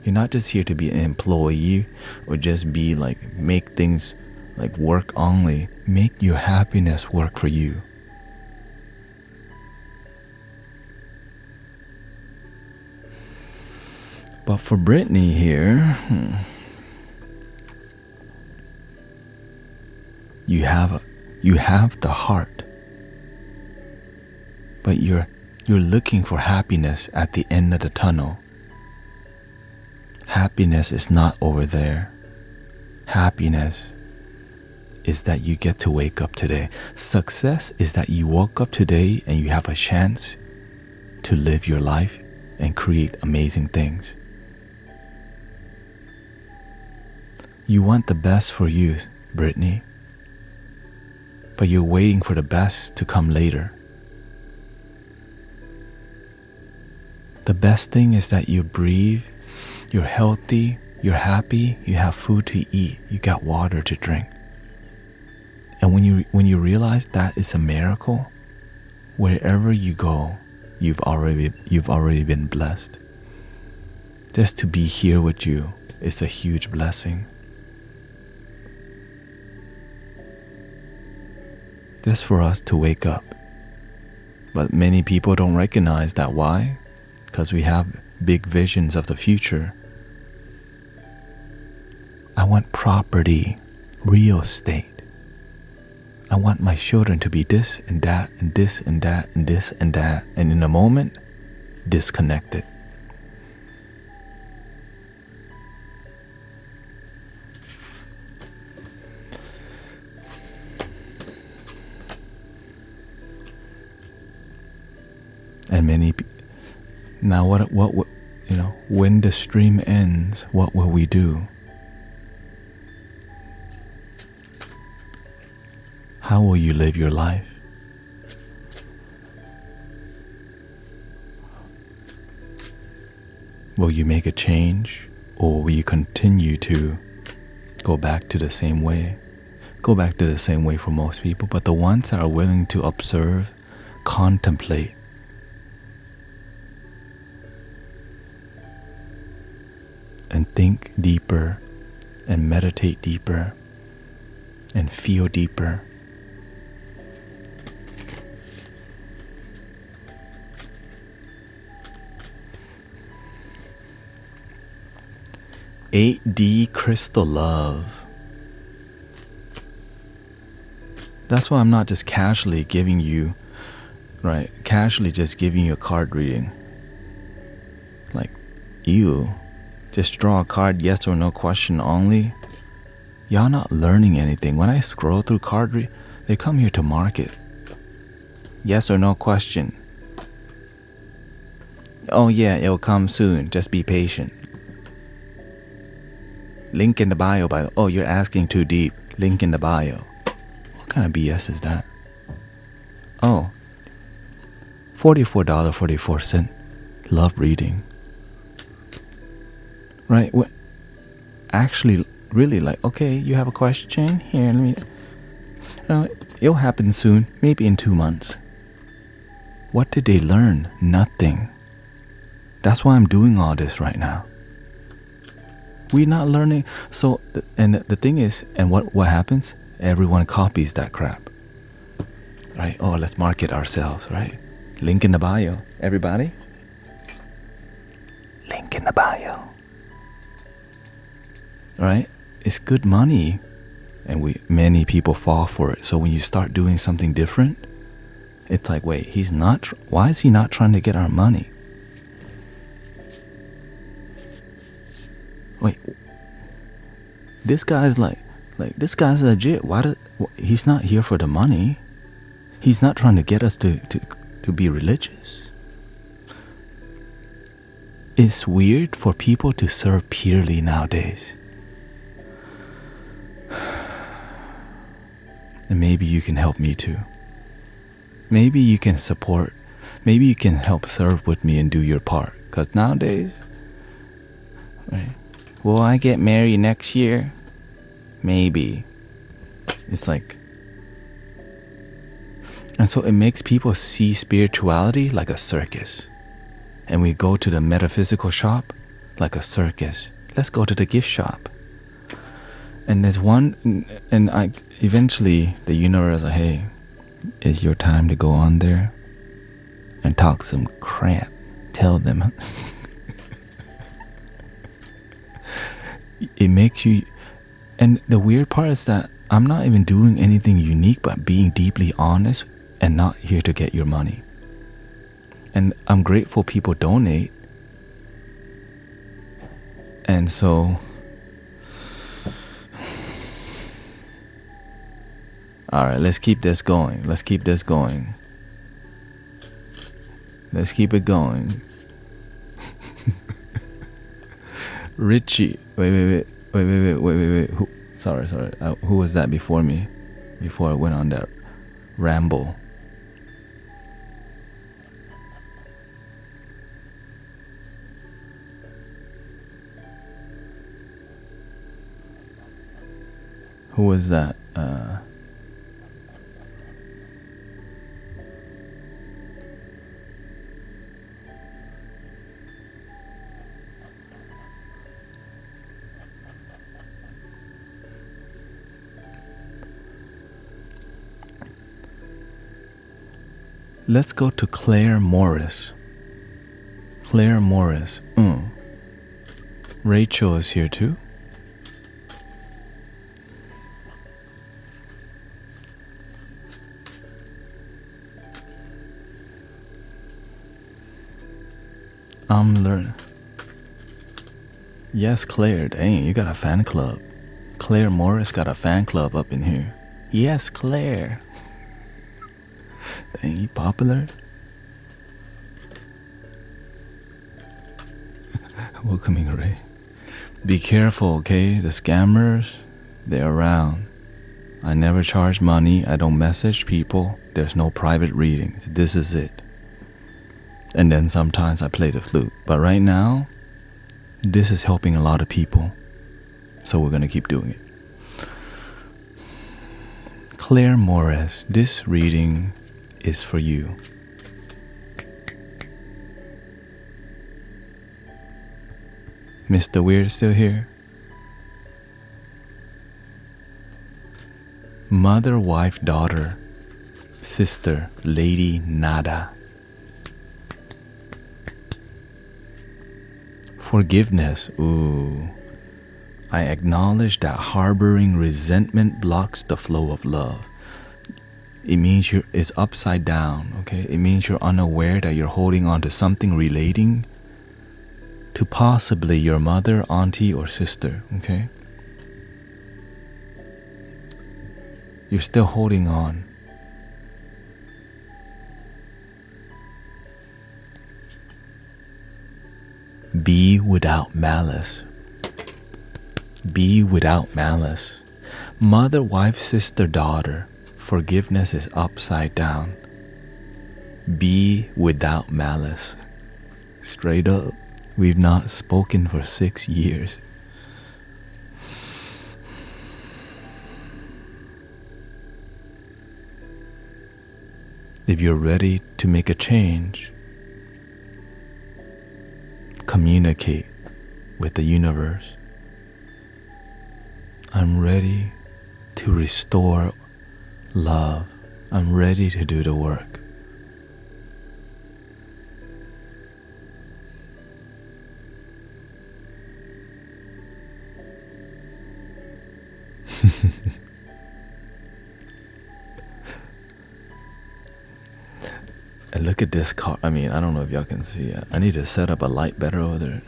You're not just here to be an employee or just be like, make things like work only. Make your happiness work for you. But for Brittany here, you have the heart, but you're looking for happiness at the end of the tunnel. Happiness is not over there. Happiness is that you get to wake up today. Success is that you woke up today and you have a chance to live your life and create amazing things. You want the best for you, Brittany, but you're waiting for the best to come later. The best thing is that you breathe, you're healthy, you're happy, you have food to eat, you got water to drink. And when you realize that it's a miracle, wherever you go, you've already been blessed. Just to be here with you is a huge blessing. Just for us to wake up. But many people don't recognize that. Why? Because we have big visions of the future. I want property, real estate. I want my children to be this and that and this and that and this and that. And in a moment, disconnected. And many now what when the stream ends, what will we do? How will you live your life? Will you make a change, or will you continue to go back to the same way? Go back to the same way for most people, but the ones that are willing to observe, contemplate, and think deeper, and meditate deeper, and feel deeper. $8D crystal love. That's why I'm not just casually giving you, casually just giving you a card reading. Like, you just draw a card, yes or no question only. Y'all not learning anything. When I scroll through card read, they come here to market. Yes or no question. Oh yeah, it'll come soon. Just be patient. Link in the bio. Oh, you're asking too deep. Link in the bio. What kind of BS is that? Oh, $44.44. Love reading. Right? What? Actually, really like, okay, you have a question? Here, let me... it'll happen soon, maybe in 2 months. What did they learn? Nothing. That's why I'm doing all this right now. We're not learning. So, and the thing is, and what happens? Everyone copies that crap. Right? Oh, let's market ourselves, right? Link in the bio. Everybody? Link in the bio. Right? It's good money. And many people fall for it. So when you start doing something different, it's like, wait, why is he not trying to get our money? Wait, this guy's this guy's legit. He's not here for the money. He's not trying to get us to be religious. It's weird for people to serve purely nowadays. And maybe you can help me too. Maybe you can support. Maybe you can help serve with me and do your part. Because nowadays, right? Will I get married next year? Maybe. It's like... And so it makes people see spirituality like a circus. And we go to the metaphysical shop like a circus. Let's go to the gift shop. And there's one... And eventually the universe is like, hey, it's your time to go on there and talk some crap. Tell them... It makes you... And the weird part is that I'm not even doing anything unique but being deeply honest and not here to get your money. And I'm grateful people donate. And so... Alright, let's keep this going. Let's keep this going. Let's keep it going. Richie, wait. Sorry. Who was that before me? Before I went on that ramble. Who was that? Let's go to Claire Morris. Claire Morris. Rachel is here too. I'm learning. Yes, Claire. Dang, you got a fan club. Claire Morris got a fan club up in here. Yes, Claire. Dang, you popular? Welcoming Ray. Be careful, okay? The scammers, they're around. I never charge money. I don't message people. There's no private readings. This is it. And then sometimes I play the flute. But right now, this is helping a lot of people. So we're going to keep doing it. Claire Morris, this reading is for you. Mr. Weird still here? Mother, wife, daughter, sister, lady, nada. Forgiveness. Ooh. I acknowledge that harboring resentment blocks the flow of love. It means it's upside down, okay? It means you're unaware that you're holding on to something relating to possibly your mother, auntie, or sister, okay? You're still holding on. Be without malice. Be without malice. Mother, wife, sister, daughter. Forgiveness is upside down. Be without malice. Straight up. We've not spoken for 6 years. If you're ready to make a change, communicate with the universe. I'm ready to restore love. I'm ready to do the work. And look at this car. I mean, I don't know if y'all can see it. I need to set up a light better over there.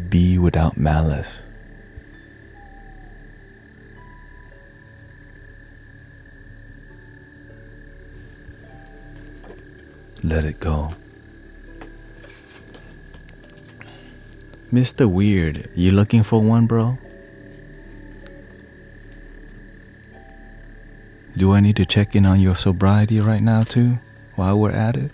Be without malice. Let it go. Mr. Weird, you looking for one, bro? Do I need to check in on your sobriety right now too, while we're at it?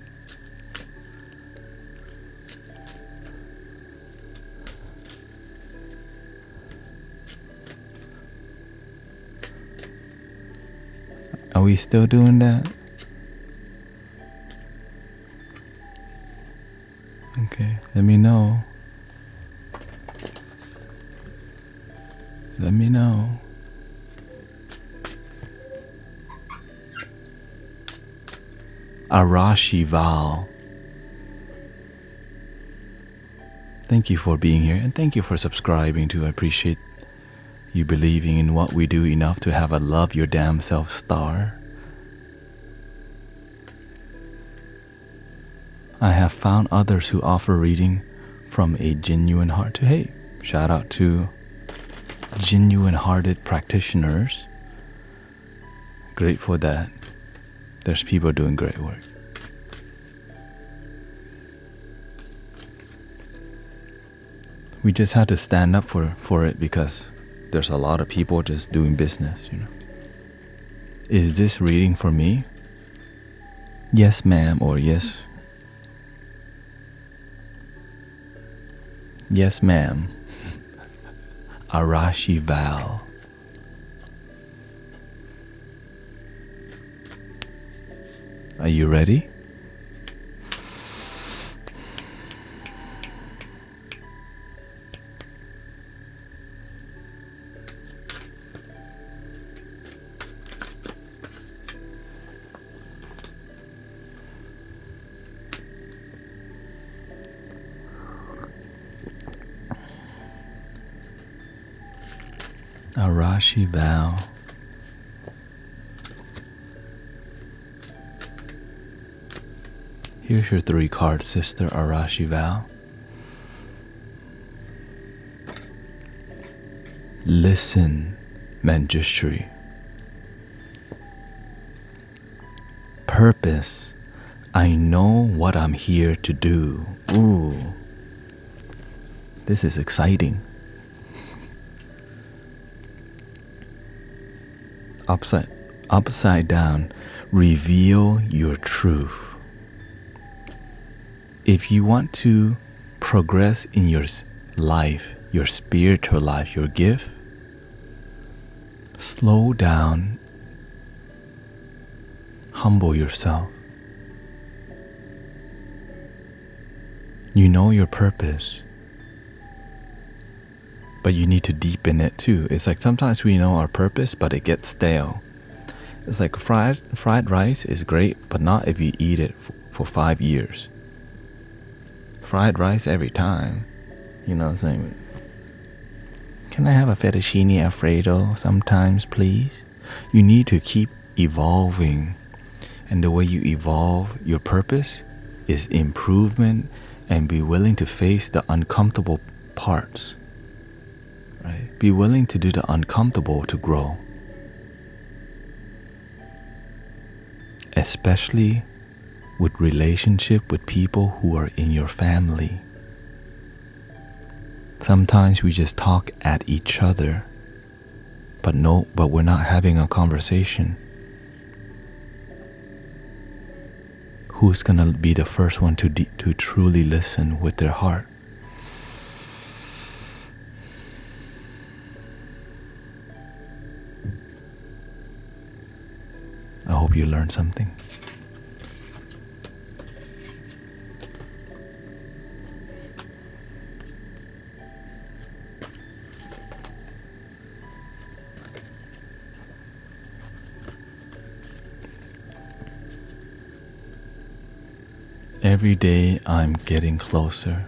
Are we still doing that? Okay, let me know. Let me know. Arashi Val. Thank you for being here and thank you for subscribing too. I appreciate you believing in what we do enough to have a love your damn self star. I have found others who offer reading from a genuine heart to hey, shout out to genuine hearted practitioners. Grateful that there's people doing great work. We just had to stand up for it because there's a lot of people just doing business, you know. Is this reading for me? Yes, ma'am, or yes. Yes, ma'am. Arashi Val. Are you ready? Arashi Val. Here's your 3 cards, Sister Arashi Val. Listen, Manjushri. Purpose. I know what I'm here to do. Ooh. This is exciting. Upside down, reveal your truth. If you want to progress in your life, your spiritual life, your gift, slow down, humble yourself. You know your purpose, but you need to deepen it too. It's like sometimes we know our purpose, but it gets stale. It's like fried rice is great, but not if you eat it for 5 years. Fried rice every time, you know what I'm saying? Can I have a fettuccine alfredo sometimes, please? You need to keep evolving. And the way you evolve your purpose is improvement and be willing to face the uncomfortable parts. Right? Be willing to do the uncomfortable to grow. Especially with relationship with people who are in your family. Sometimes we just talk at each other, but we're not having a conversation. Who's gonna be the first one to truly listen with their heart? hope you learned something. Every day I'm getting closer.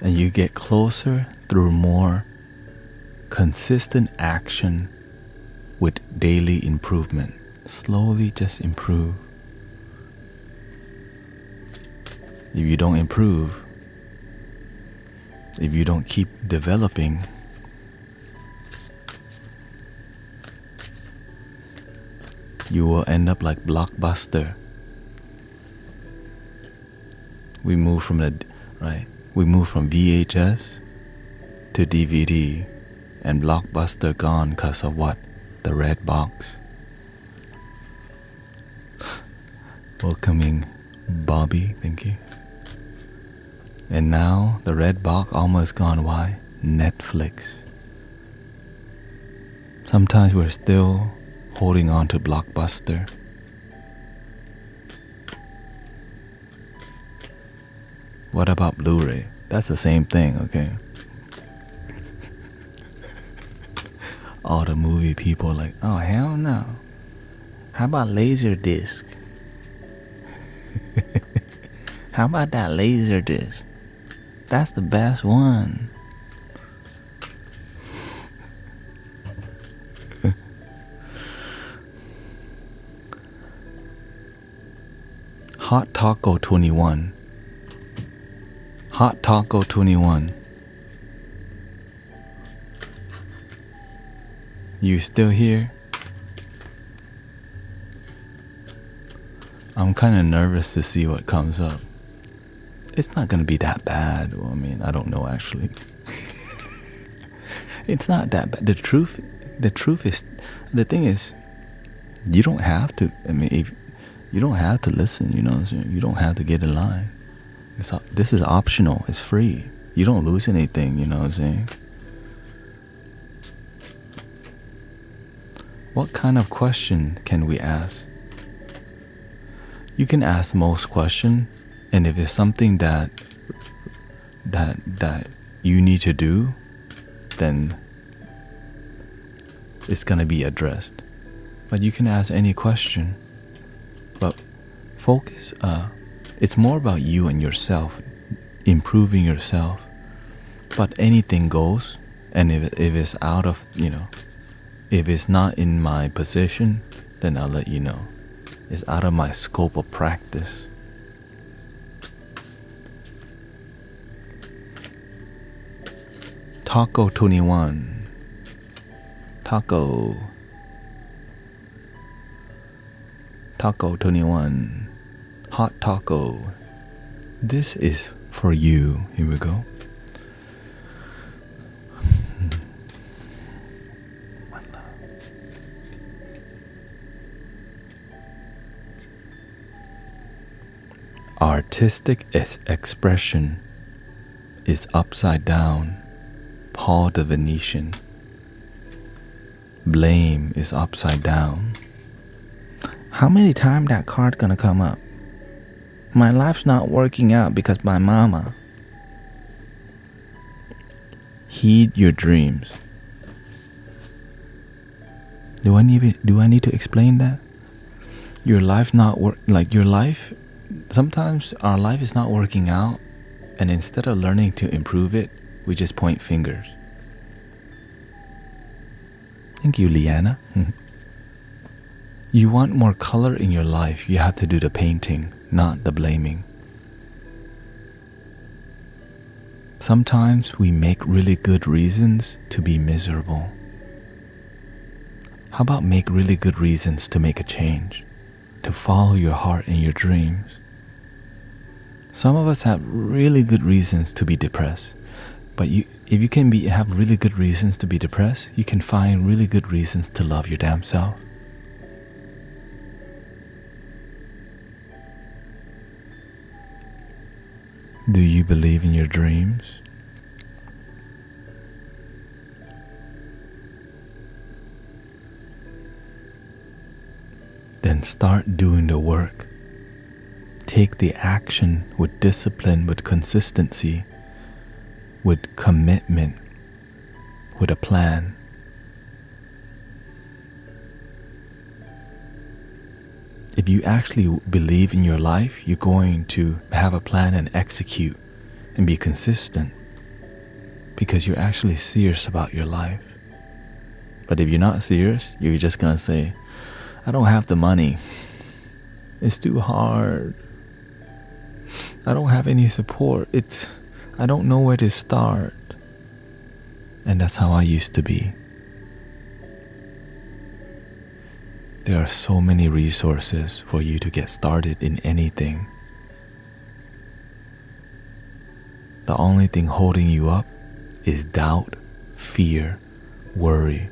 And you get closer through more consistent action with daily improvement. Slowly just improve. If you don't improve, if you don't keep developing, you will end up like Blockbuster. We move from VHS to DVD, and Blockbuster gone because of what? The red box. Welcoming Bobby, thank you. And now the red box almost gone. Why? Netflix. Sometimes we're still holding on to Blockbuster. What about Blu-ray? That's the same thing, okay? All the movie people are like, oh hell no. How about Laserdisc? How about that Laserdisc? That's the best one. Hot Taco 21. Hot Taco 21. You still here? I'm kind of nervous to see what comes up. It's not gonna be that bad. Well, I mean, I don't know actually. It's not that bad. The truth is, the thing is, you don't have to. I mean, if you don't have to listen, you know what I'm saying? You don't have to get in line. This is optional. It's free. You don't lose anything, you know what I'm saying? What kind of question can we ask? You can ask most questions, and if it's something that you need to do, then it's gonna be addressed. But you can ask any question. But focus, it's more about you and yourself, improving yourself. But anything goes, and if it's out of, if it's not in my position, then I'll let you know. It's out of my scope of practice. Taco 21. Taco 21. Hot taco. This is for you. Here we go. Artistic expression is upside down. Paul the Venetian. Blame is upside down. How many times that card gonna come up? My life's not working out because my mama. Heed your dreams. Do I need to explain that? Your life's not sometimes our life is not working out, and instead of learning to improve it, we just point fingers. Thank you, Liana. You want more color in your life, you have to do the painting, not the blaming. Sometimes we make really good reasons to be miserable. How about make really good reasons to make a change, to follow your heart and your dreams? Some of us have really good reasons to be depressed, but if you can have really good reasons to be depressed, you can find really good reasons to love your damn self. Do you believe in your dreams? Then start doing the work. Take the action with discipline, with consistency, with commitment, with a plan. If you actually believe in your life, you're going to have a plan and execute and be consistent because you're actually serious about your life. But if you're not serious, you're just going to say, I don't have the money. It's too hard. I don't have any support. I don't know where to start. And that's how I used to be. There are so many resources for you to get started in anything. The only thing holding you up is doubt, fear, worry.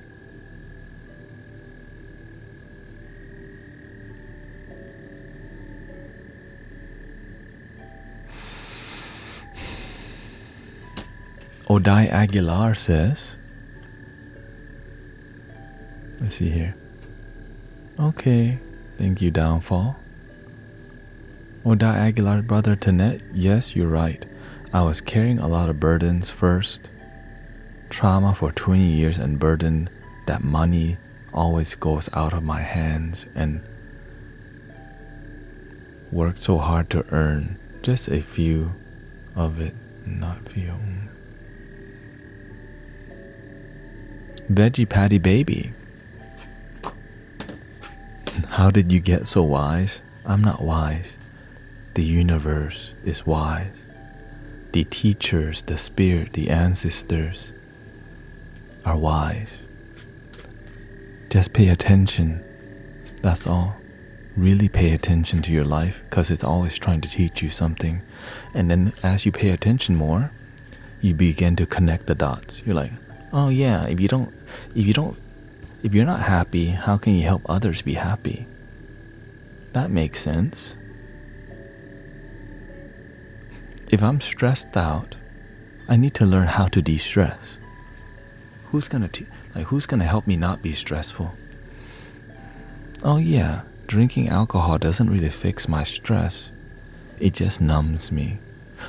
Odai Aguilar says, let's see here. Okay, thank you, Downfall. Odai Aguilar, brother Tanet, yes, you're right. I was carrying a lot of burdens first. Trauma for 20 years and burden that money always goes out of my hands and worked so hard to earn just a few of it, not few. Veggie Patty Baby. How did you get so wise? I'm not wise. The universe is wise. The teachers, the spirit, the ancestors are wise. Just pay attention. That's all. Really pay attention to your life because it's always trying to teach you something. And then as you pay attention more, you begin to connect the dots. You're like, oh yeah, if you're not happy, how can you help others be happy? That makes sense. If I'm stressed out, I need to learn how to de-stress. Who's gonna help me not be stressful? Oh yeah, drinking alcohol doesn't really fix my stress. It just numbs me.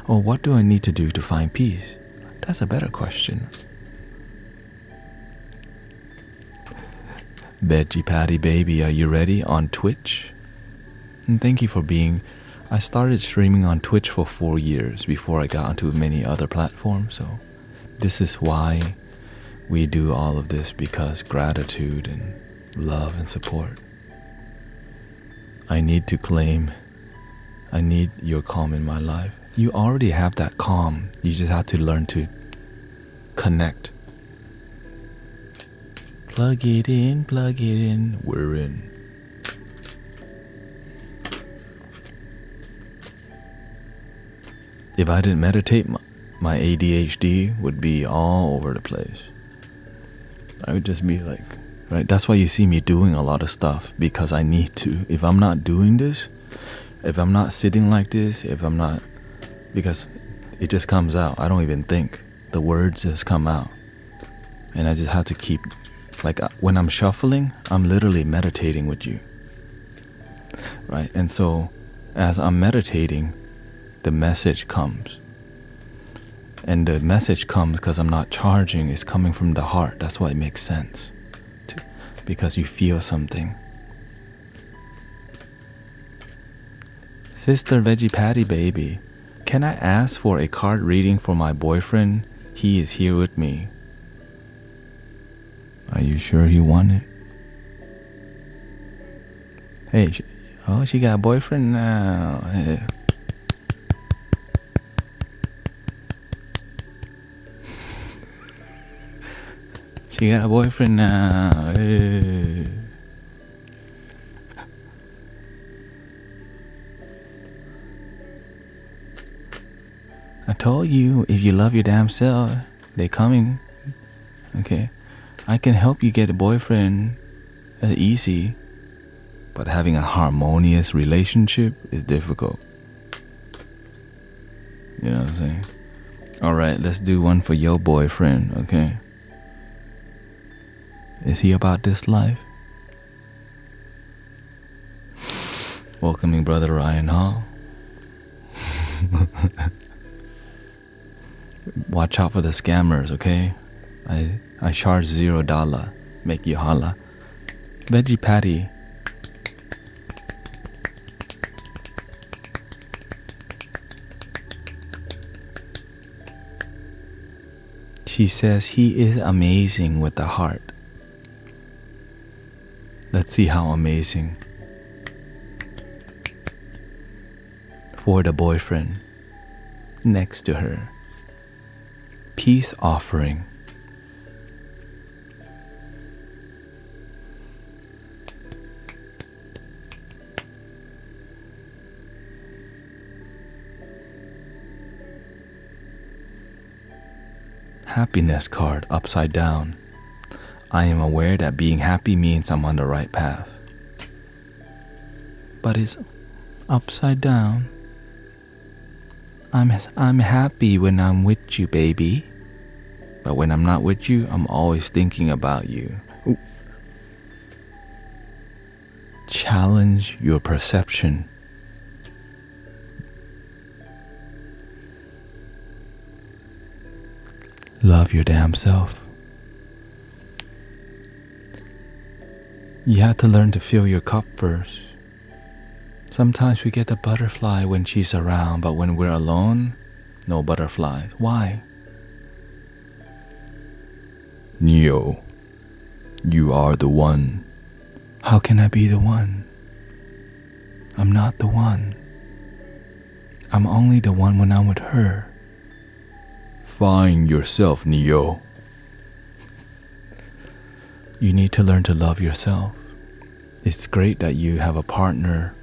Well, what do I need to do to find peace? That's a better question. Veggie Patty Baby, are you ready on Twitch? And thank you for I started streaming on Twitch for 4 years before I got onto many other platforms, so this is why we do all of this, because gratitude and love and support. I need your calm in my life. You already have that calm, you just have to learn to connect. Plug it in, we're in. If I didn't meditate, my ADHD would be all over the place. I would just be like, right? That's why you see me doing a lot of stuff, because I need to. If I'm not doing this, if I'm not sitting like this, because it just comes out. I don't even think. The words just come out. And I just have to keep, when I'm shuffling, I'm literally meditating with you. Right? And so, as I'm meditating, the message comes. And the message comes because I'm not charging, it's coming from the heart. That's why it makes sense. Because you feel something. Sister Veggie Patty Baby, can I ask for a card reading for my boyfriend? He is here with me. Are you sure you want it? Hey, she got a boyfriend now. Hey. She got a boyfriend now. Hey. I told you, if you love your damn self, they coming. Okay? I can help you get a boyfriend. That's easy. But having a harmonious relationship is difficult. You know what I'm saying? Alright, let's do one for your boyfriend, okay? Is he about this life? Welcoming brother Ryan Hall. Watch out for the scammers, okay? I charge $0. Make you holla. Veggie patty. She says he is amazing with the heart. Let's see how amazing. For the boyfriend. Next to her. Peace offering. Happiness card upside down. I am aware that being happy means I'm on the right path. But it's upside down. I'm happy when I'm with you, baby. But when I'm not with you, I'm always thinking about you. Ooh. Challenge your perception. Love your damn self. You have to learn to fill your cup first. Sometimes we get the butterfly when she's around, but when we're alone, no butterflies. Why? Neo, you are the one. How can I be the one? I'm not the one. I'm only the one when I'm with her. Find yourself, Neo. You need to learn to love yourself. It's great that you have a partner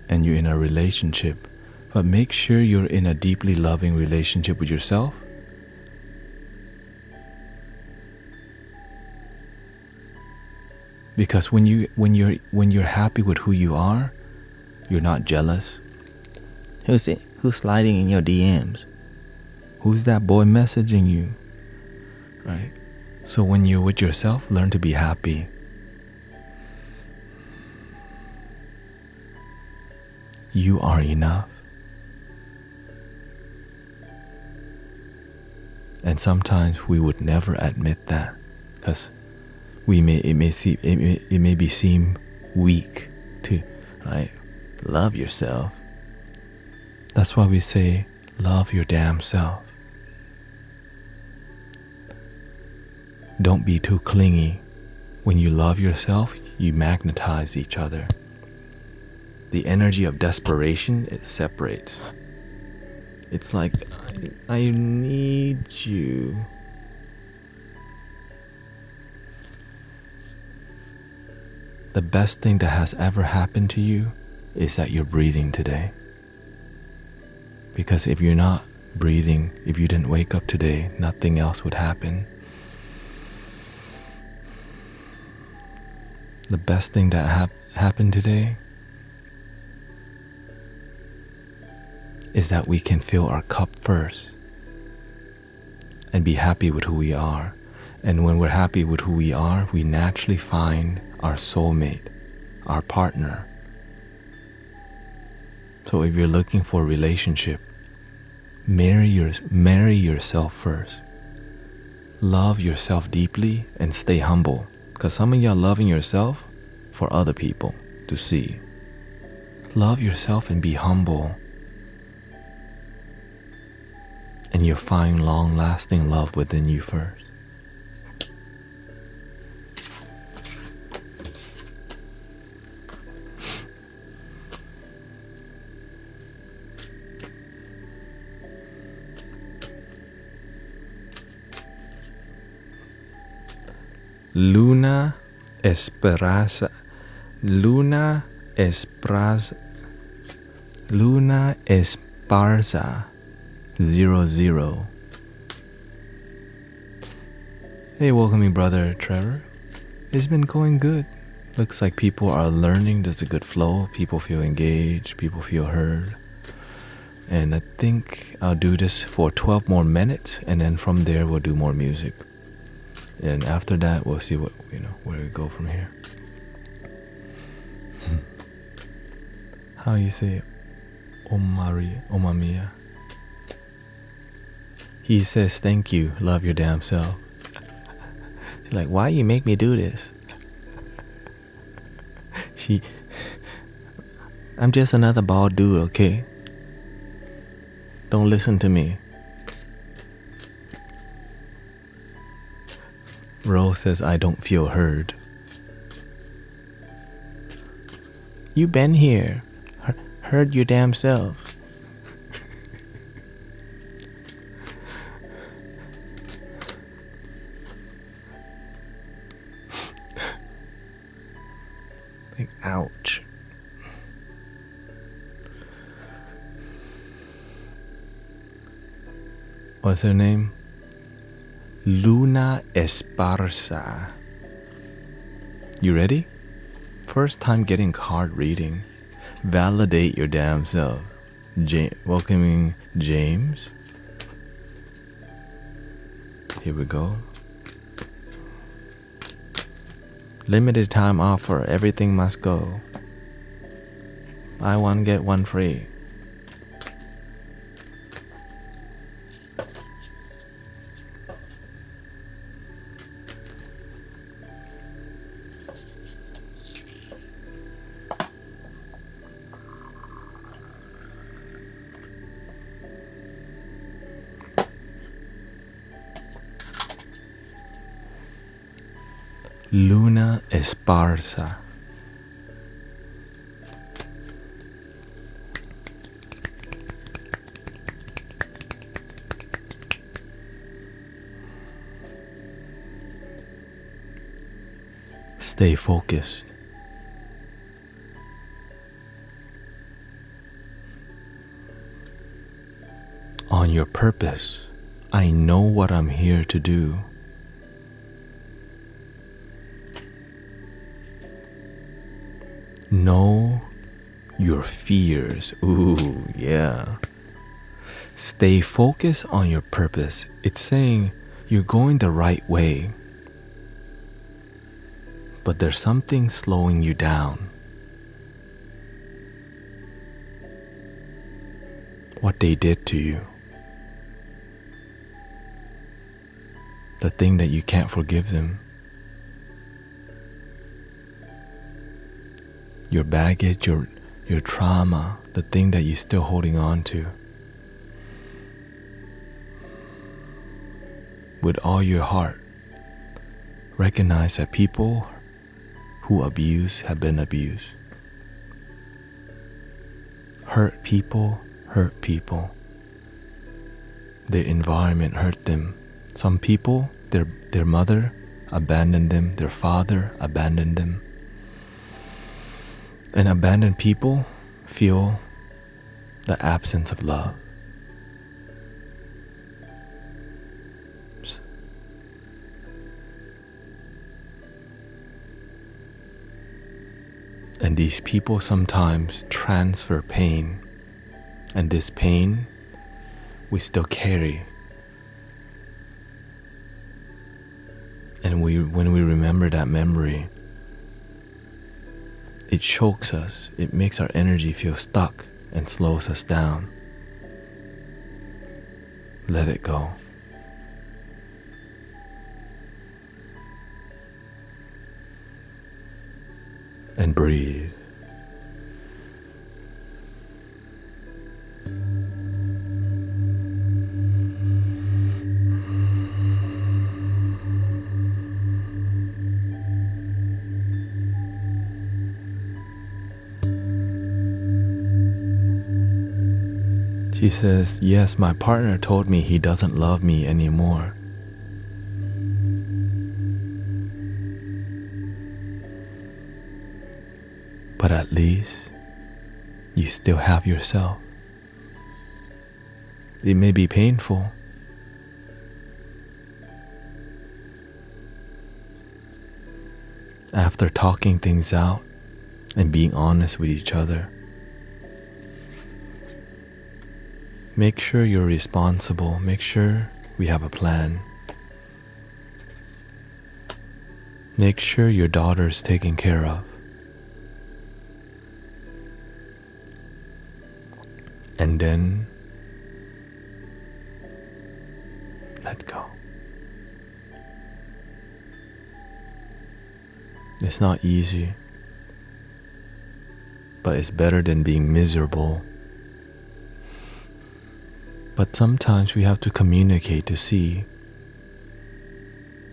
and you're in a relationship, but make sure you're in a deeply loving relationship with yourself. Because when you're happy with who you are, you're not jealous. Who's sliding in your DMs? Who's that boy messaging you? Right? So when you're with yourself, learn to be happy. You are enough. And sometimes we would never admit that, because it may seem weak to, right? Love yourself. That's why we say, love your damn self. Don't be too clingy. When you love yourself, you magnetize each other. The energy of desperation, it separates. It's like, I need you. The best thing that has ever happened to you is that you're breathing today. Because if you're not breathing, if you didn't wake up today, nothing else would happen. The best thing that happened today is that we can fill our cup first and be happy with who we are. And when we're happy with who we are, we naturally find our soulmate, our partner. So if you're looking for a relationship, marry yourself first. Love yourself deeply and stay humble. Because some of y'all loving yourself for other people to see. Love yourself and be humble. And you'll find long-lasting love within you first. Luna Esparza 00. Hey, welcoming brother Trevor. It's been going good. Looks like people are learning. There's a good flow. People feel engaged. People feel heard. And I think I'll do this for 12 more minutes, and then from there we'll do more music. And after that, we'll see where we go from here. How you say it? Omamiya. He says, thank you, love your damn self. She's like, why you make me do this? I'm just another bald dude, okay? Don't listen to me. Rose says, I don't feel heard. You been here. Heard your damn self. Like, ouch. What's her name? Luna Esparza. You ready? First time getting card reading. Validate your damn self. Welcoming James. Here we go. Limited time offer. Everything must go. Buy one, get one free. Luna Esparza. Stay focused. On your purpose. I know what I'm here to do. Know your fears. Ooh, yeah. Stay focused on your purpose. It's saying you're going the right way, but there's something slowing you down. What they did to you. The thing that you can't forgive them. Your baggage, your trauma, the thing that you're still holding on to. With all your heart, recognize that people who abuse have been abused. Hurt people. Their environment hurt them. Some people, their mother abandoned them, their father abandoned them. And abandoned people feel the absence of love. And these people sometimes transfer pain. And this pain we still carry. And when we remember that memory, it chokes us, it makes our energy feel stuck and slows us down. Let it go. And breathe. She says, yes, my partner told me he doesn't love me anymore. But at least you still have yourself. It may be painful. After talking things out and being honest with each other, Make sure you're responsible. Make sure we have a plan. Make sure your daughter's taken care of. And then let go. It's not easy, but it's better than being miserable. But sometimes we have to communicate to see,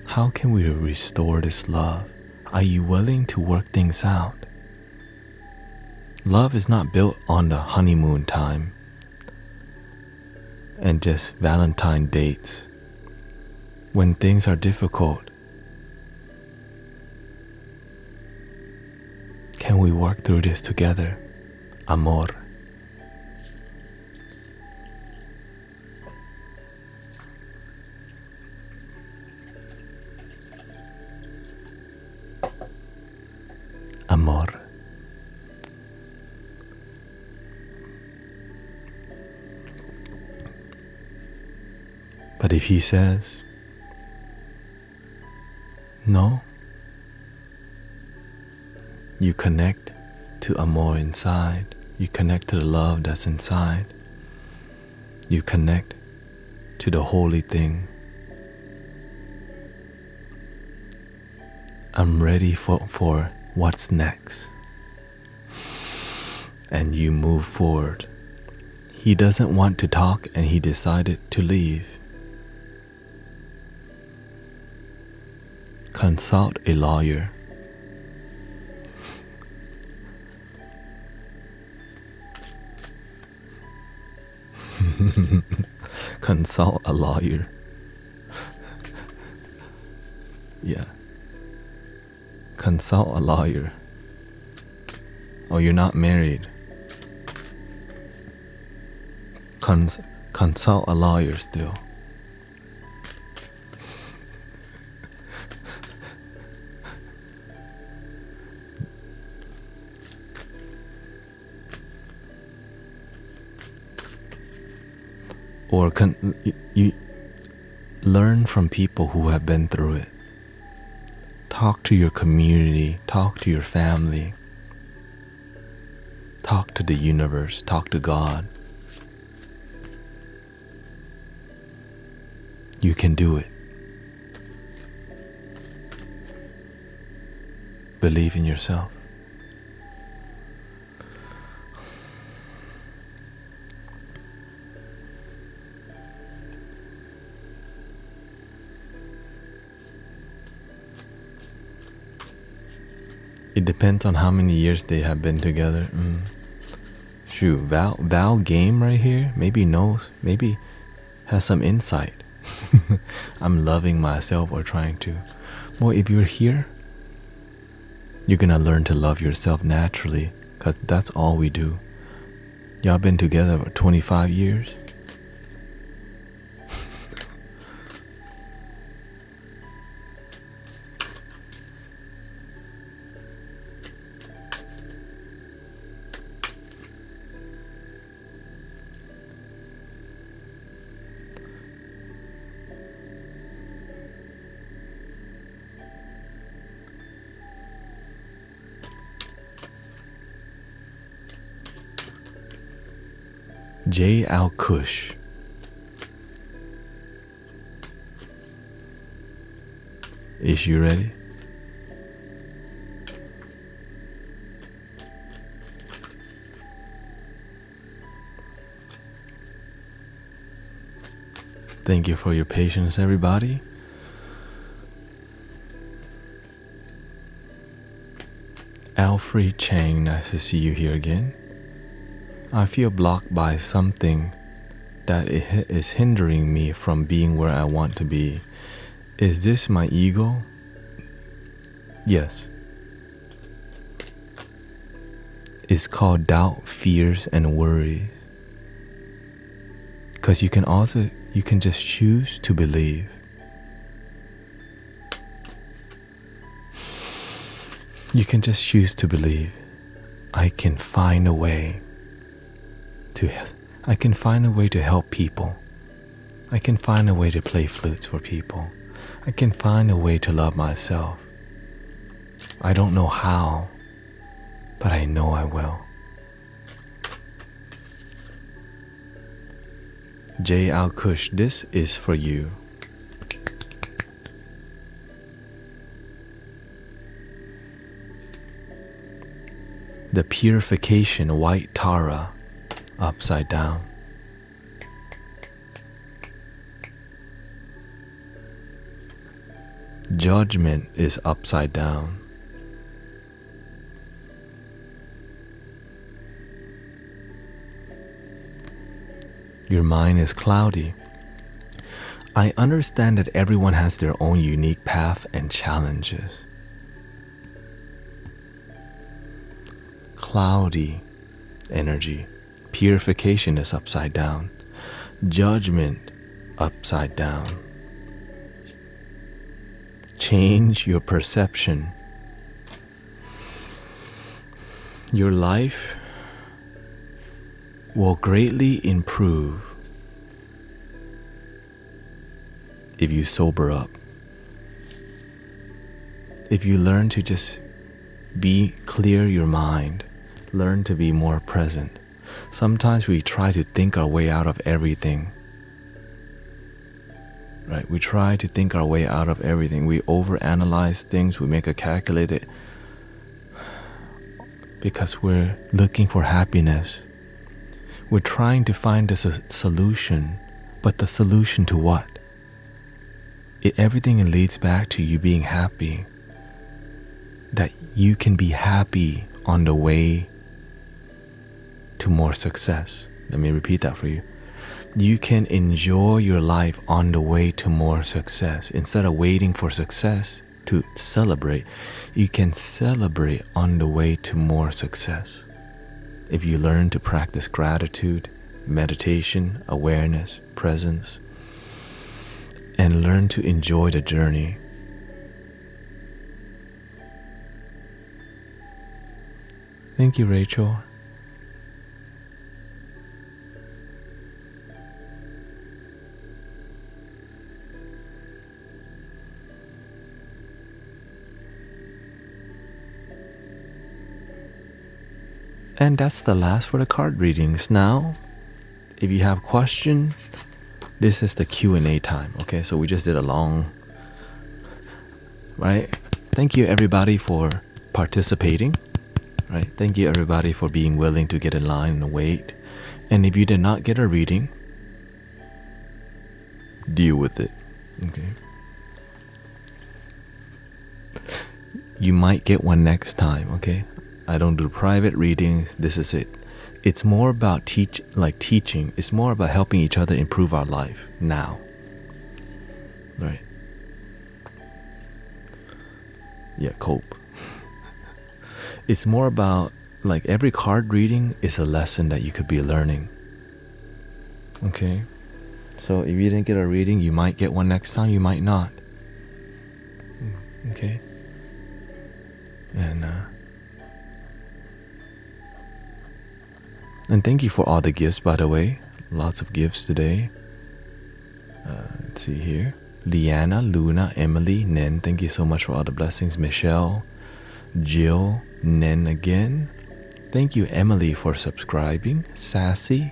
how can we restore this love? Are you willing to work things out? Love is not built on the honeymoon time and just Valentine dates. When things are difficult, can we work through this together? Amor. Amor. But if he says, no, you connect to amor inside. You connect to the love that's inside. You connect to the holy thing. I'm ready for what's next. And you move forward. He doesn't want to talk and he decided to leave. Consult a lawyer. Consult a lawyer. Yeah. Consult a lawyer. Oh, you're not married. Consult a lawyer still. Or you learn from people who have been through it. Talk to your community, talk to your family, talk to the universe, talk to God. You can do it. Believe in yourself. It depends on how many years they have been together. Shoot, Val game right here. Maybe knows, maybe has some insight. I'm loving myself or trying to. Well, if you're here, you're gonna learn to love yourself naturally, because that's all we do. Y'all been together for 25 years? J. Al Kush. Is you ready? Thank you for your patience, everybody. Alfred Chang, nice to see you here again. I feel blocked by something that is hindering me from being where I want to be. Is this my ego? Yes. It's called doubt, fears, and worries. Because you can just choose to believe. You can just choose to believe. I can find a way to I can find a way to help people. I can find a way to play flutes for people. I can find a way to love myself. I don't know how, but I know I will. J. Al Kush, this is for you. The purification white Tara upside down. Judgment is upside down. Your mind is cloudy. I understand that everyone has their own unique path and challenges. Cloudy energy. Purification is upside down. Judgment upside down. Change your perception. Your life will greatly improve if you sober up. If you learn to just clear your mind, learn to be more present. Sometimes we try to think our way out of everything. Right? We try to think our way out of everything. We overanalyze things. We make a calculated because we're looking for happiness. We're trying to find a solution, but the solution to what? Everything leads back to you being happy. That you can be happy on the way to more success. Let me repeat that for you. You can enjoy your life on the way to more success. Instead of waiting for success to celebrate, you can celebrate on the way to more success. If you learn to practice gratitude, meditation, awareness, presence, and learn to enjoy the journey. Thank you, Rachel. And that's the last for the card readings. Now, if you have questions, this is the Q&A time. Okay, so we just did a long, right? Thank you everybody for participating. Right? Thank you everybody for being willing to get in line and wait. And if you did not get a reading, deal with it. Okay. You might get one next time, okay? I don't do private readings. This is it. It's more about teaching. It's more about helping each other improve our life now. Right? Yeah, cope. It's more about every card reading is a lesson that you could be learning. Okay? So if you didn't get a reading, you might get one next time, you might not. Okay? And thank you for all the gifts, by the way. Lots of gifts today. Let's see here. Leanna, Luna, Emily, Nen, thank you so much for all the blessings. Michelle, Jill, Nen again. Thank you, Emily, for subscribing. Sassy,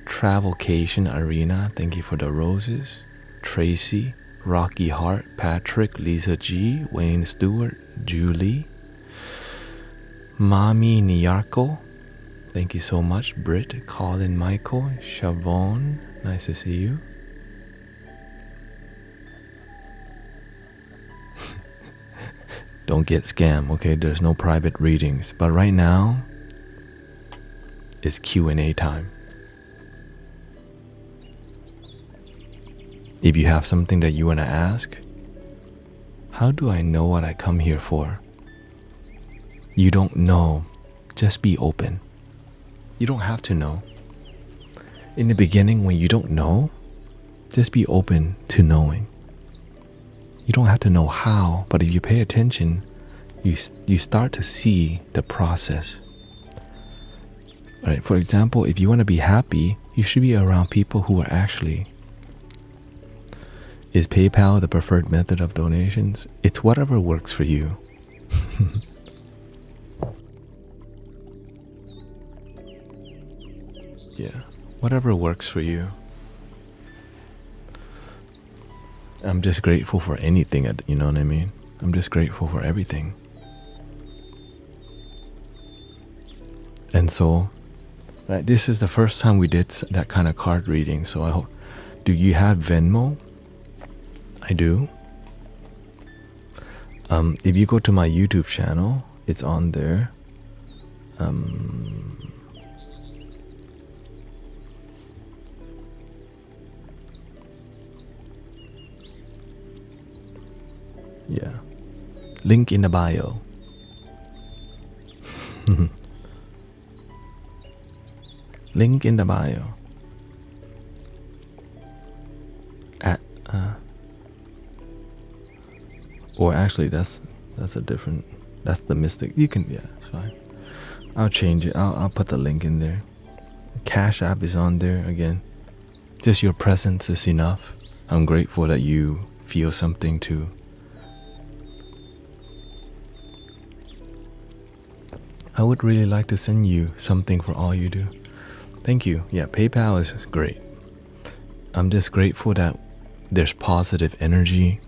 Travelcation Arena, thank you for the roses. Tracy, Rocky Heart, Patrick, Lisa G, Wayne Stewart, Julie, Mami Nyarko, thank you so much. Britt, Colin, Michael, Shavon, nice to see you. Don't get scammed, okay? There's no private readings. But right now, it's Q&A time. If you have something that you want to ask, how do I know what I come here for? You don't know. Just be open. You don't have to know. In the beginning, when you don't know, just be open to knowing. You don't have to know how, but if you pay attention, you start to see the process. Right? For example, if you want to be happy, you should be around people who are actually. Is PayPal the preferred method of donations? It's whatever works for you. Yeah, whatever works for you. I'm just grateful for anything, you know what I mean? I'm just grateful for everything. And so, right, this is the first time we did that kind of card reading, so I hope. Do you have Venmo? I do. If you go to my YouTube channel, it's on there. Yeah. Link in the bio. Link in the bio. Or actually, that's a different. That's the mystic. You can, yeah, it's fine. I'll change it. I'll put the link in there. CashApp is on there again. Just your presence is enough. I'm grateful that you feel something too. I would really like to send you something for all you do. Thank you. Yeah, PayPal is great. I'm just grateful that there's positive energy.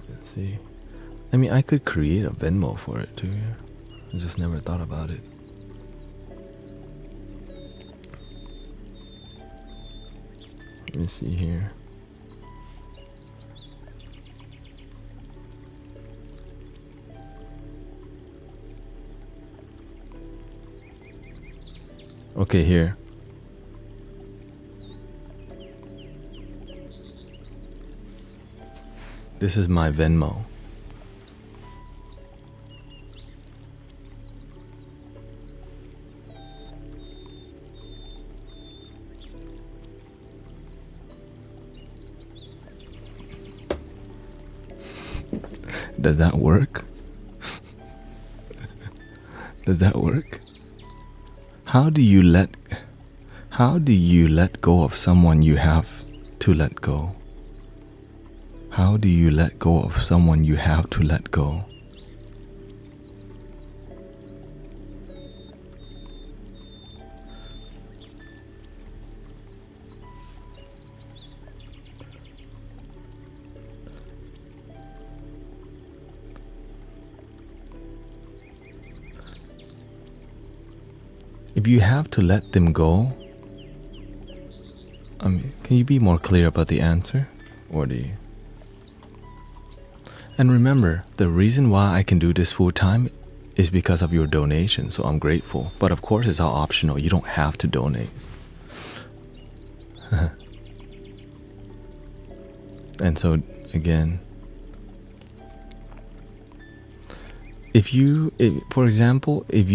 Let's see. I mean, I could create a Venmo for it too. Yeah. I just never thought about it. Let me see here. Okay, here. This is my Venmo. Does that work? Does that work? How do you let go of someone you have to let go? How do you let go of someone you have to let go? If you have to let them go, I mean, can you be more clear about the answer? Or do you? And remember, the reason why I can do this full time is because of your donation, so I'm grateful. But of course, it's all optional. You don't have to donate. And so, again, for example, if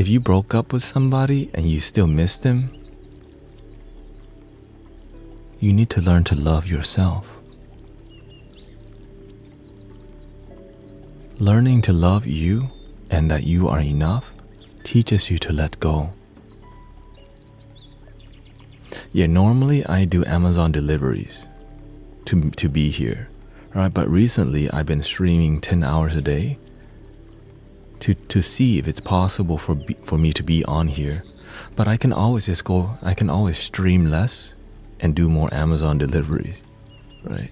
you broke up with somebody and you still miss them, you need to learn to love yourself. Learning to love you and that you are enough teaches you to let go. Yeah, normally I do Amazon deliveries to be here, right? But recently I've been streaming 10 hours a day to see if it's possible for me to be on here. But I can always stream less and do more Amazon deliveries, right?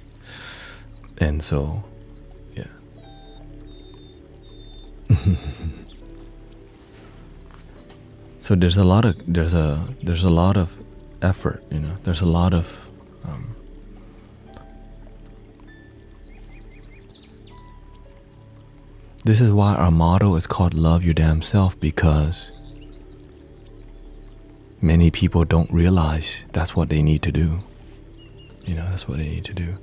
And so, yeah. So there's a lot of effort, you know. There's a lot of this is why our motto is called Love Your Damn Self, because many people don't realize that's what they need to do. You know, that's what they need to do.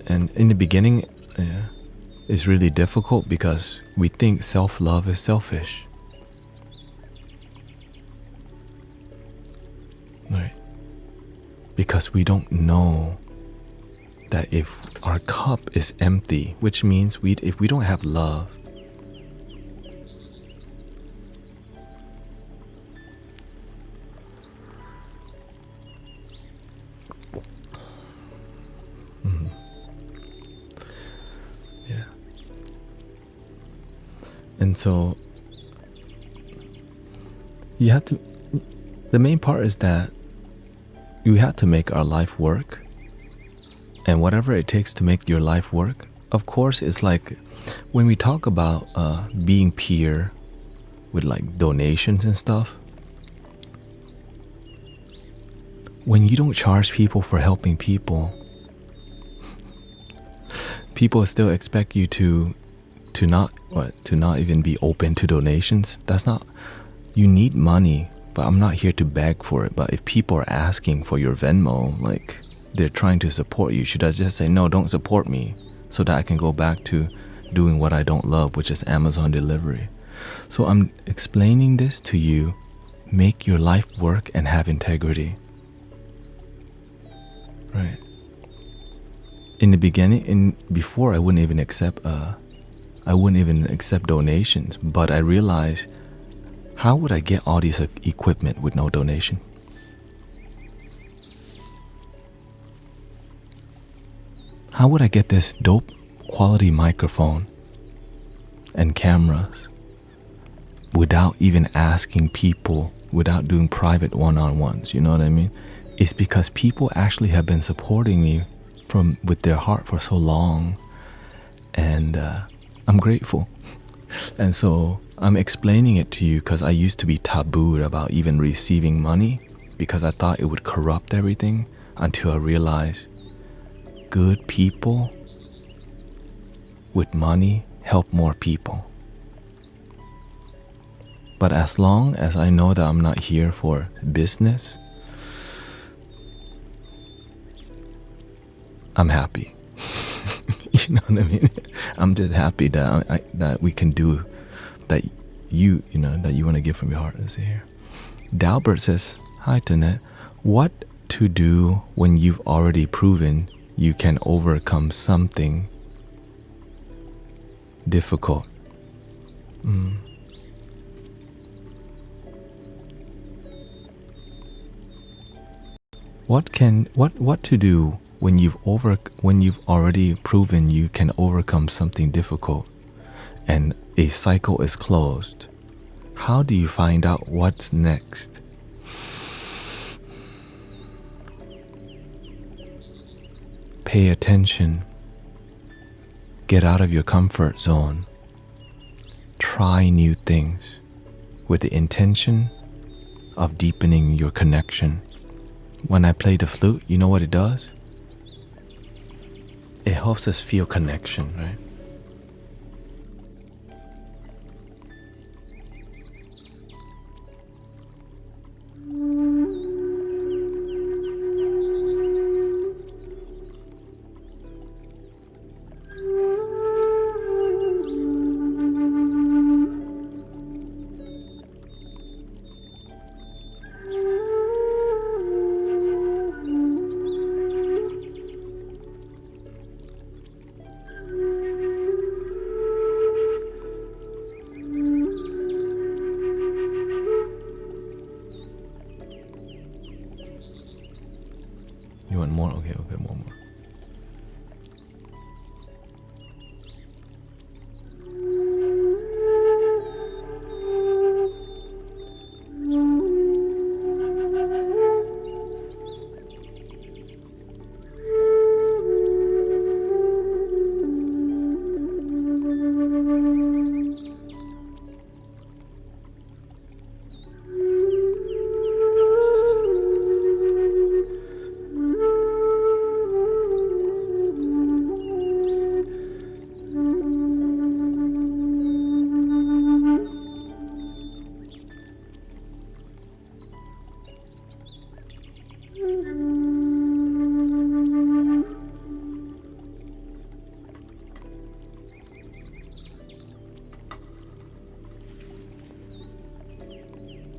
And in the beginning, it's really difficult because we think self-love is selfish. Right? Because we don't know that if our cup is empty, which means if we don't have love, yeah. And so you have to, the main part is that you have to make our life work. And whatever it takes to make your life work, of course, it's like when we talk about being peer with like donations and stuff, when you don't charge people for helping people, people still expect you to not even be open to donations. That's not, you need money, but I'm not here to beg for it. But if people are asking for your Venmo, like they're trying to support you, should I just say, no, don't support me, so that I can go back to doing what I don't love, which is Amazon delivery? So I'm explaining this to you. Make your life work and have integrity. Right. In the beginning, before I wouldn't even accept donations, but I realized, how would I get all this equipment with no donation? How would I get this dope quality microphone and cameras without even asking people, without doing private one-on-ones? You know what I mean? It's because people actually have been supporting me with their heart for so long, and I'm grateful. And so I'm explaining it to you because I used to be tabooed about even receiving money because I thought it would corrupt everything, until I realized good people with money help more people. But as long as I know that I'm not here for business, I'm happy. You know what I mean? I'm just happy that that we can do that. You want to give from your heart. Let's see here. Dalbert says, hi Tanet, what to do when you've already proven you can overcome something difficult? What to do when you've already proven you can overcome something difficult and a cycle is closed? How do you find out what's next? Pay attention. Get out of your comfort zone. Try new things with the intention of deepening your connection. When I play the flute, you know what it does? It helps us feel connection, right? You want more? Okay, more.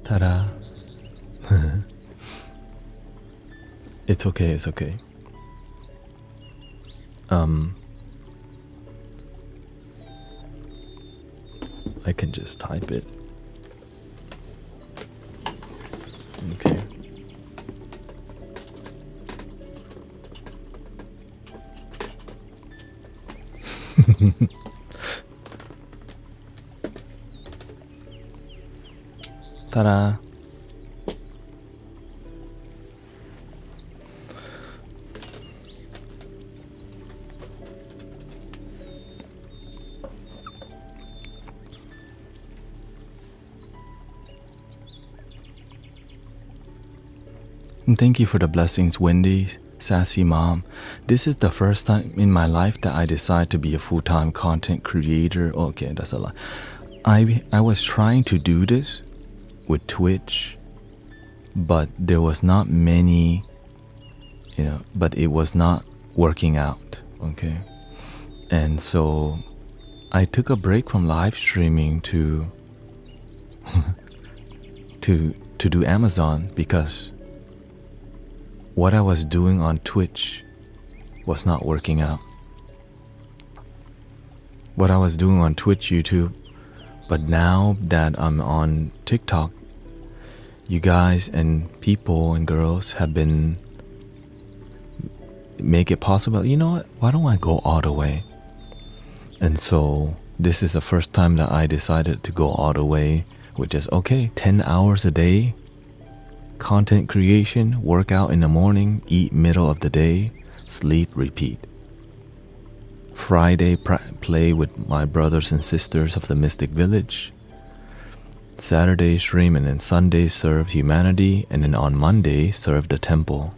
Ta-da. It's okay. I can just type it. Okay. Ta-da! And thank you for the blessings, Wendy, Sassy Mom. This is the first time in my life that I decide to be a full-time content creator. Okay, that's a lot. I was trying to do this with Twitch, but there was not many, but it was not working out, okay? And so I took a break from live streaming to to do Amazon because what I was doing on Twitch was not working out. What I was doing on Twitch, YouTube, but now that I'm on TikTok, you guys and people and girls have been make it possible. You know what? Why don't I go all the way? And so this is the first time that I decided to go all the way, which is okay, 10 hours a day, content creation, workout in the morning, eat middle of the day, sleep, repeat. Friday, play with my brothers and sisters of the Mystic Village. Saturday, stream, and then Sunday, serve humanity, and then on Monday, serve the temple.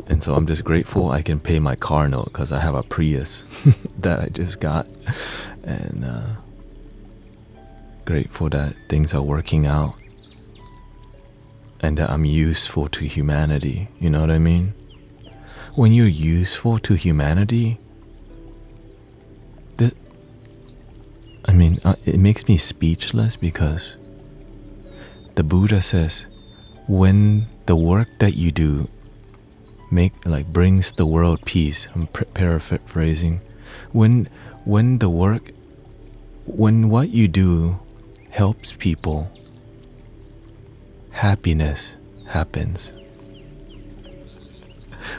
And so I'm just grateful I can pay my car note because I have a Prius that I just got. And grateful that things are working out and that I'm useful to humanity. You know what I mean? When you're useful to humanity, it makes me speechless because the Buddha says when the work that you do brings the world peace. I'm paraphrasing. When what you do helps people, happiness happens.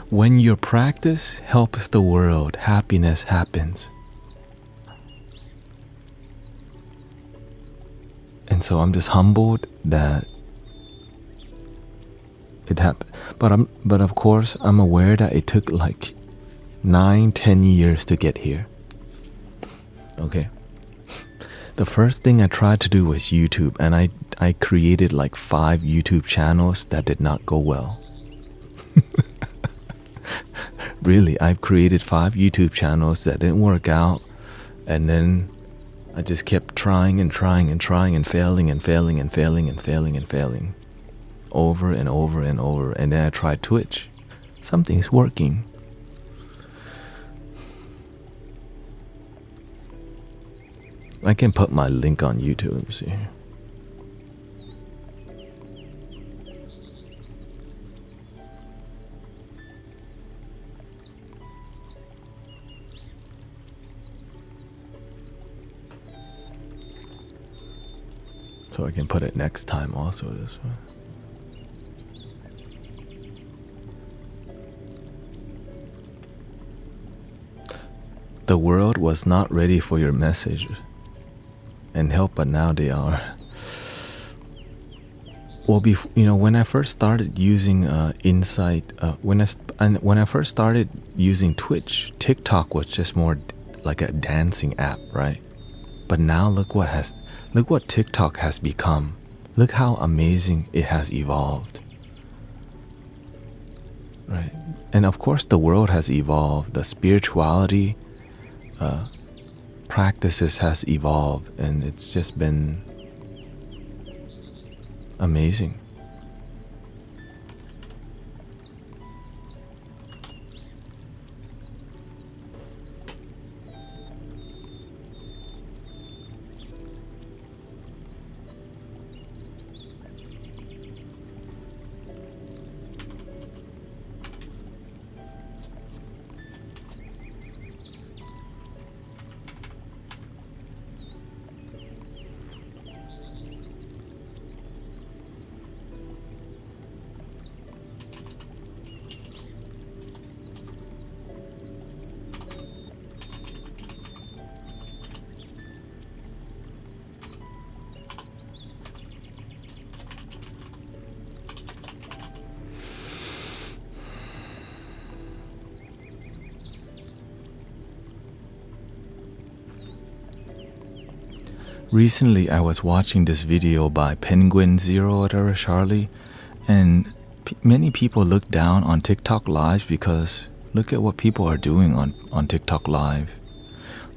When your practice helps the world, happiness happens. And so I'm just humbled that it happened. But of course, I'm aware that it took like 9-10 years to get here. Okay. The first thing I tried to do was YouTube, and I created like 5 YouTube channels that did not go well. Really, I've created 5 YouTube channels that didn't work out, and then I just kept trying and trying and trying and failing and failing and failing and failing and failing. Over and over and over. And then I tried Twitch. Something's working. I can put my link on YouTube, see. So I can put it next time also this way. The world was not ready for your message and help, but now they are. Well, when I first started using Insight, when I first started using Twitch, TikTok was just more like a dancing app, right? But now look what TikTok has become. Look how amazing it has evolved. Right? And of course the world has evolved. The spirituality practices has evolved, and it's just been amazing. Recently, I was watching this video by Penguin Zero or Charlie, and many people look down on TikTok Live because look at what people are doing on TikTok Live.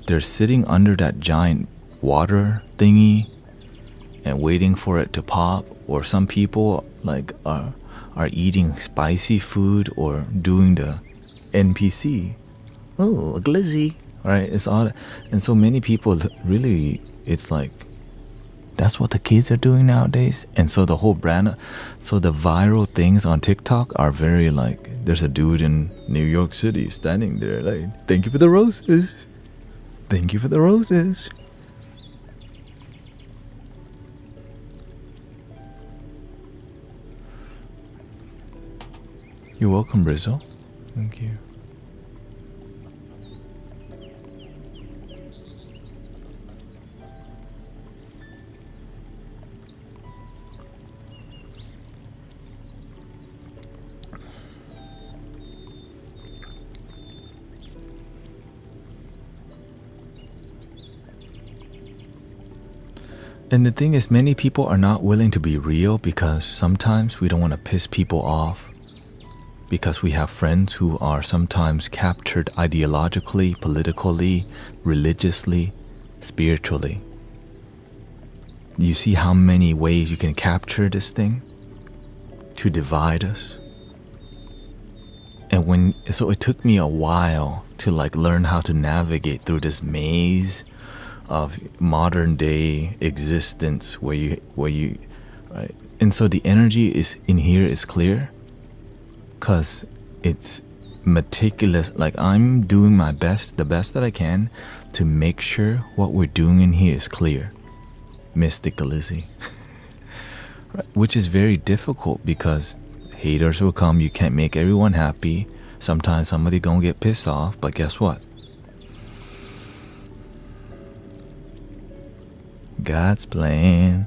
They're sitting under that giant water thingy and waiting for it to pop, or some people like are eating spicy food or doing the NPC. Oh, a glizzy. Right? It's all, and so many people really, it's like that's what the kids are doing nowadays. And so the whole brand, so the viral things on TikTok are very like, there's a dude in New York City standing there like, thank you for the roses. Thank you for the roses. You're welcome, Rizzo. Thank you. And the thing is, many people are not willing to be real because sometimes we don't want to piss people off, because we have friends who are sometimes captured ideologically, politically, religiously, spiritually. You see how many ways you can capture this thing to divide us? And so it took me a while to like learn how to navigate through this maze of modern day existence where you right. And so the energy is in here is clear because it's meticulous. Like I'm doing my best, the best that I can, to make sure what we're doing in here is clear, mystically. Right. Which is very difficult because haters will come. You can't make everyone happy. Sometimes somebody gonna get pissed off, but guess what? God's plan.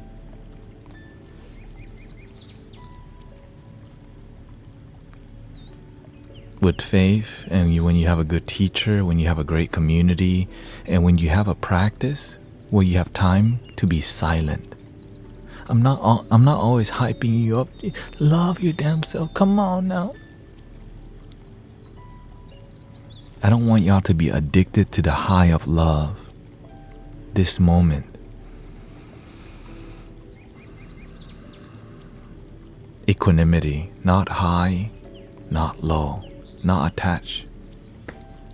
With faith, and when you have a good teacher, when you have a great community, and when you have a practice where you have time to be silent. I'm not always hyping you up. Love your damn self. Come on now. I don't want y'all to be addicted to the high of love. This moment. Equanimity, not high, not low, not attached,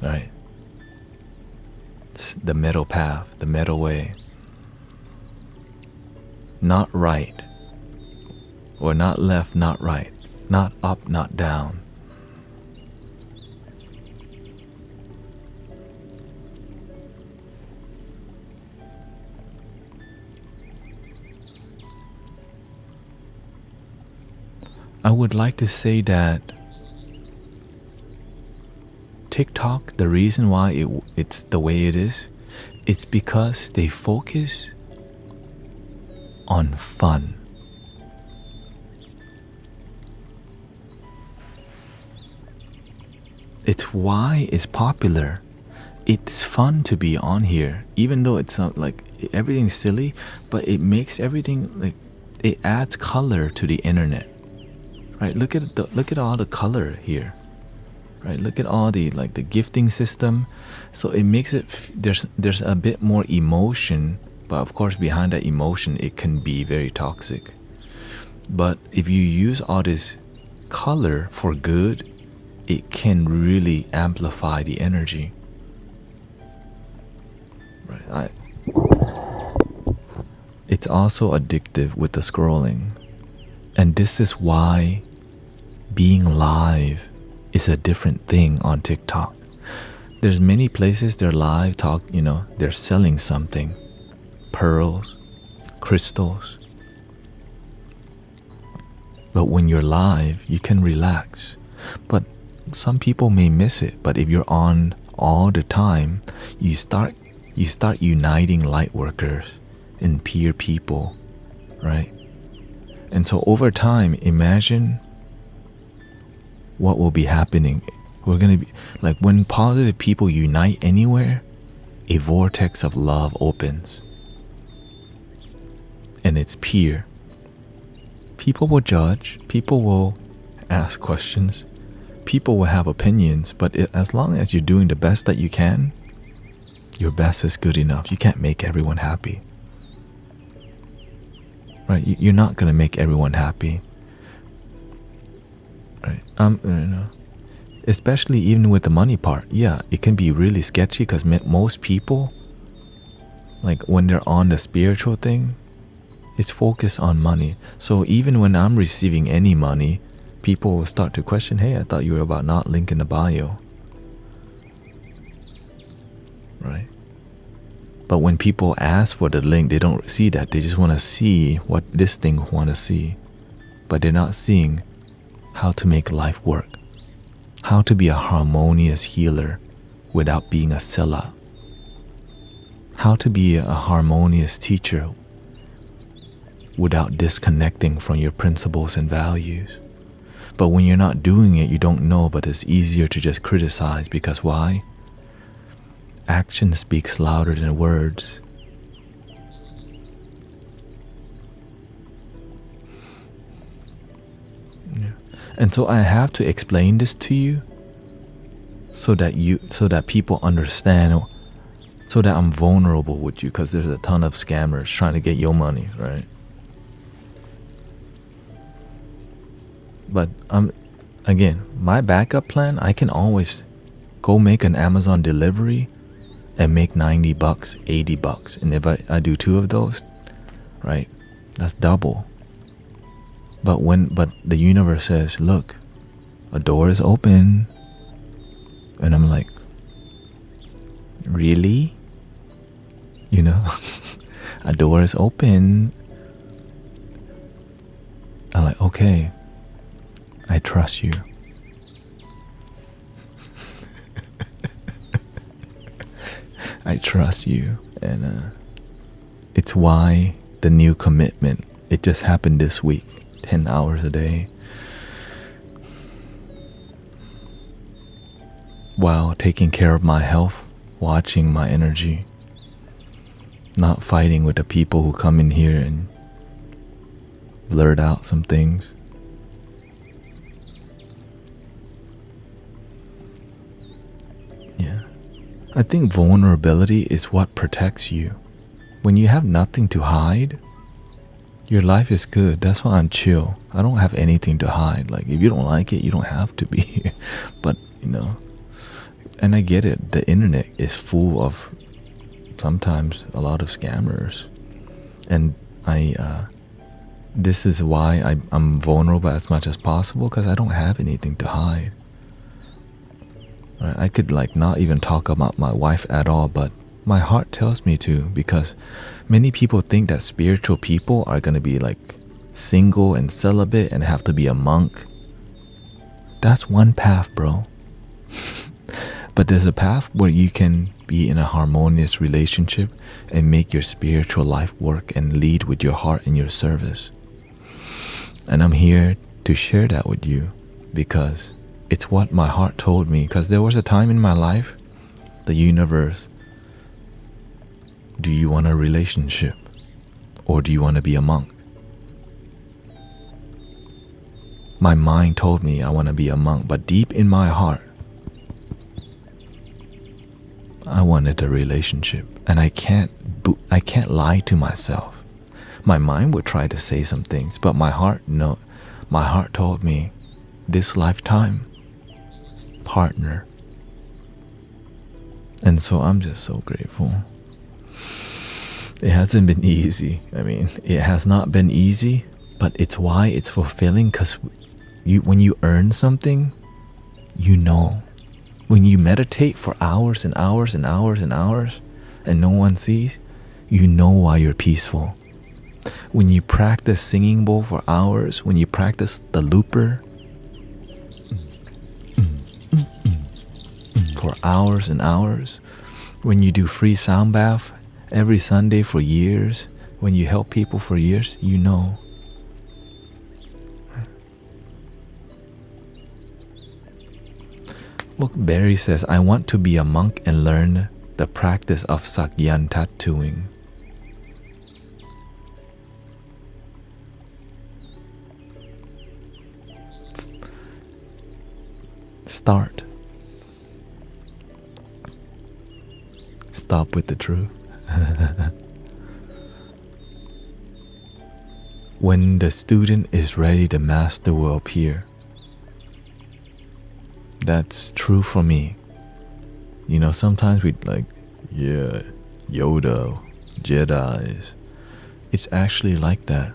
right? It's the middle path, the middle way. Not right, or not left, not right, not up, not down. I would like to say that TikTok, the reason why it's the way it is, it's because they focus on fun. It's why it's popular. It's fun to be on here, even though it's not like everything's silly, but it makes everything like it adds color to the internet. Right, look at all the color here. Right, look at all the like the gifting system. So it makes it there's a bit more emotion, but of course behind that emotion it can be very toxic. But if you use all this color for good, it can really amplify the energy. Right, it's also addictive with the scrolling, and this is why being live is a different thing on TikTok. There's many places they're live talk, they're selling something. Pearls, crystals. But when you're live, you can relax. But some people may miss it, but if you're on all the time, you start uniting light workers and peer people, right? And so over time, imagine what will be happening. We're going to be like when positive people unite anywhere, a vortex of love opens. and it's pure. People will judge, people will ask questions, people will have opinions, but as long as you're doing the best that you can, your best is good enough. You can't make everyone happy. Right? You're not going to make everyone happy. Right? Especially even with the money part. Yeah, it can be really sketchy because most people, like when they're on the spiritual thing, it's focused on money. So even when I'm receiving any money, people will start to question, hey, I thought you were about not link in the bio. Right? But when people ask for the link, they don't see that. They just want to see what this thing want to see. But they're not seeing how to make life work. How to be a harmonious healer without being a sellout. How to be a harmonious teacher without disconnecting from your principles and values. But when you're not doing it, you don't know, but it's easier to just criticize because why? Action speaks louder than words. Yeah. And so I have to explain this to you so that people understand, so that I'm vulnerable with you, because there's a ton of scammers trying to get your money, right? But again, my backup plan, I can always go make an Amazon delivery and make $90, $80. And if I do 2 of those, right, that's double. But the universe says, look, a door is open. And I'm like, really? You know, a door is open. I'm like, okay, I trust you. I trust you. And it's why the new commitment, it just happened this week, 10 hours a day. While taking care of my health, watching my energy, not fighting with the people who come in here and blurt out some things. Yeah. I think vulnerability is what protects you. When you have nothing to hide, your life is good. That's why I'm chill. I don't have anything to hide. Like, if you don't like it, you don't have to be here. But, and I get it. The internet is full of sometimes a lot of scammers. And this is why I'm vulnerable as much as possible, because I don't have anything to hide. Right? I could not even talk about my wife at all, but my heart tells me to, because many people think that spiritual people are going to be single and celibate and have to be a monk. That's one path, bro. But there's a path where you can be in a harmonious relationship and make your spiritual life work and lead with your heart in your service. And I'm here to share that with you because it's what my heart told me. Because there was a time in my life, the universe, do you want a relationship or do you want to be a monk? My mind told me I want to be a monk, but deep in my heart, I wanted a relationship. And I can't lie to myself. My mind would try to say some things, but my heart told me, this lifetime, partner. And so I'm just so grateful. It hasn't been easy. I mean, it has not been easy, but it's why it's fulfilling, because when you earn something, when you meditate for hours and hours and hours and hours and no one sees, why you're peaceful. When you practice singing bowl for hours, when you practice the looper for hours and hours, when you do free sound bath every Sunday for years, when you help people for years, Look, Barry says, I want to be a monk and learn the practice of Sakyan tattooing. start. Stop with the truth. When the student is ready, the master will appear. That's true for me. You know, sometimes we like, yeah, Yoda, Jedis. It's actually like that.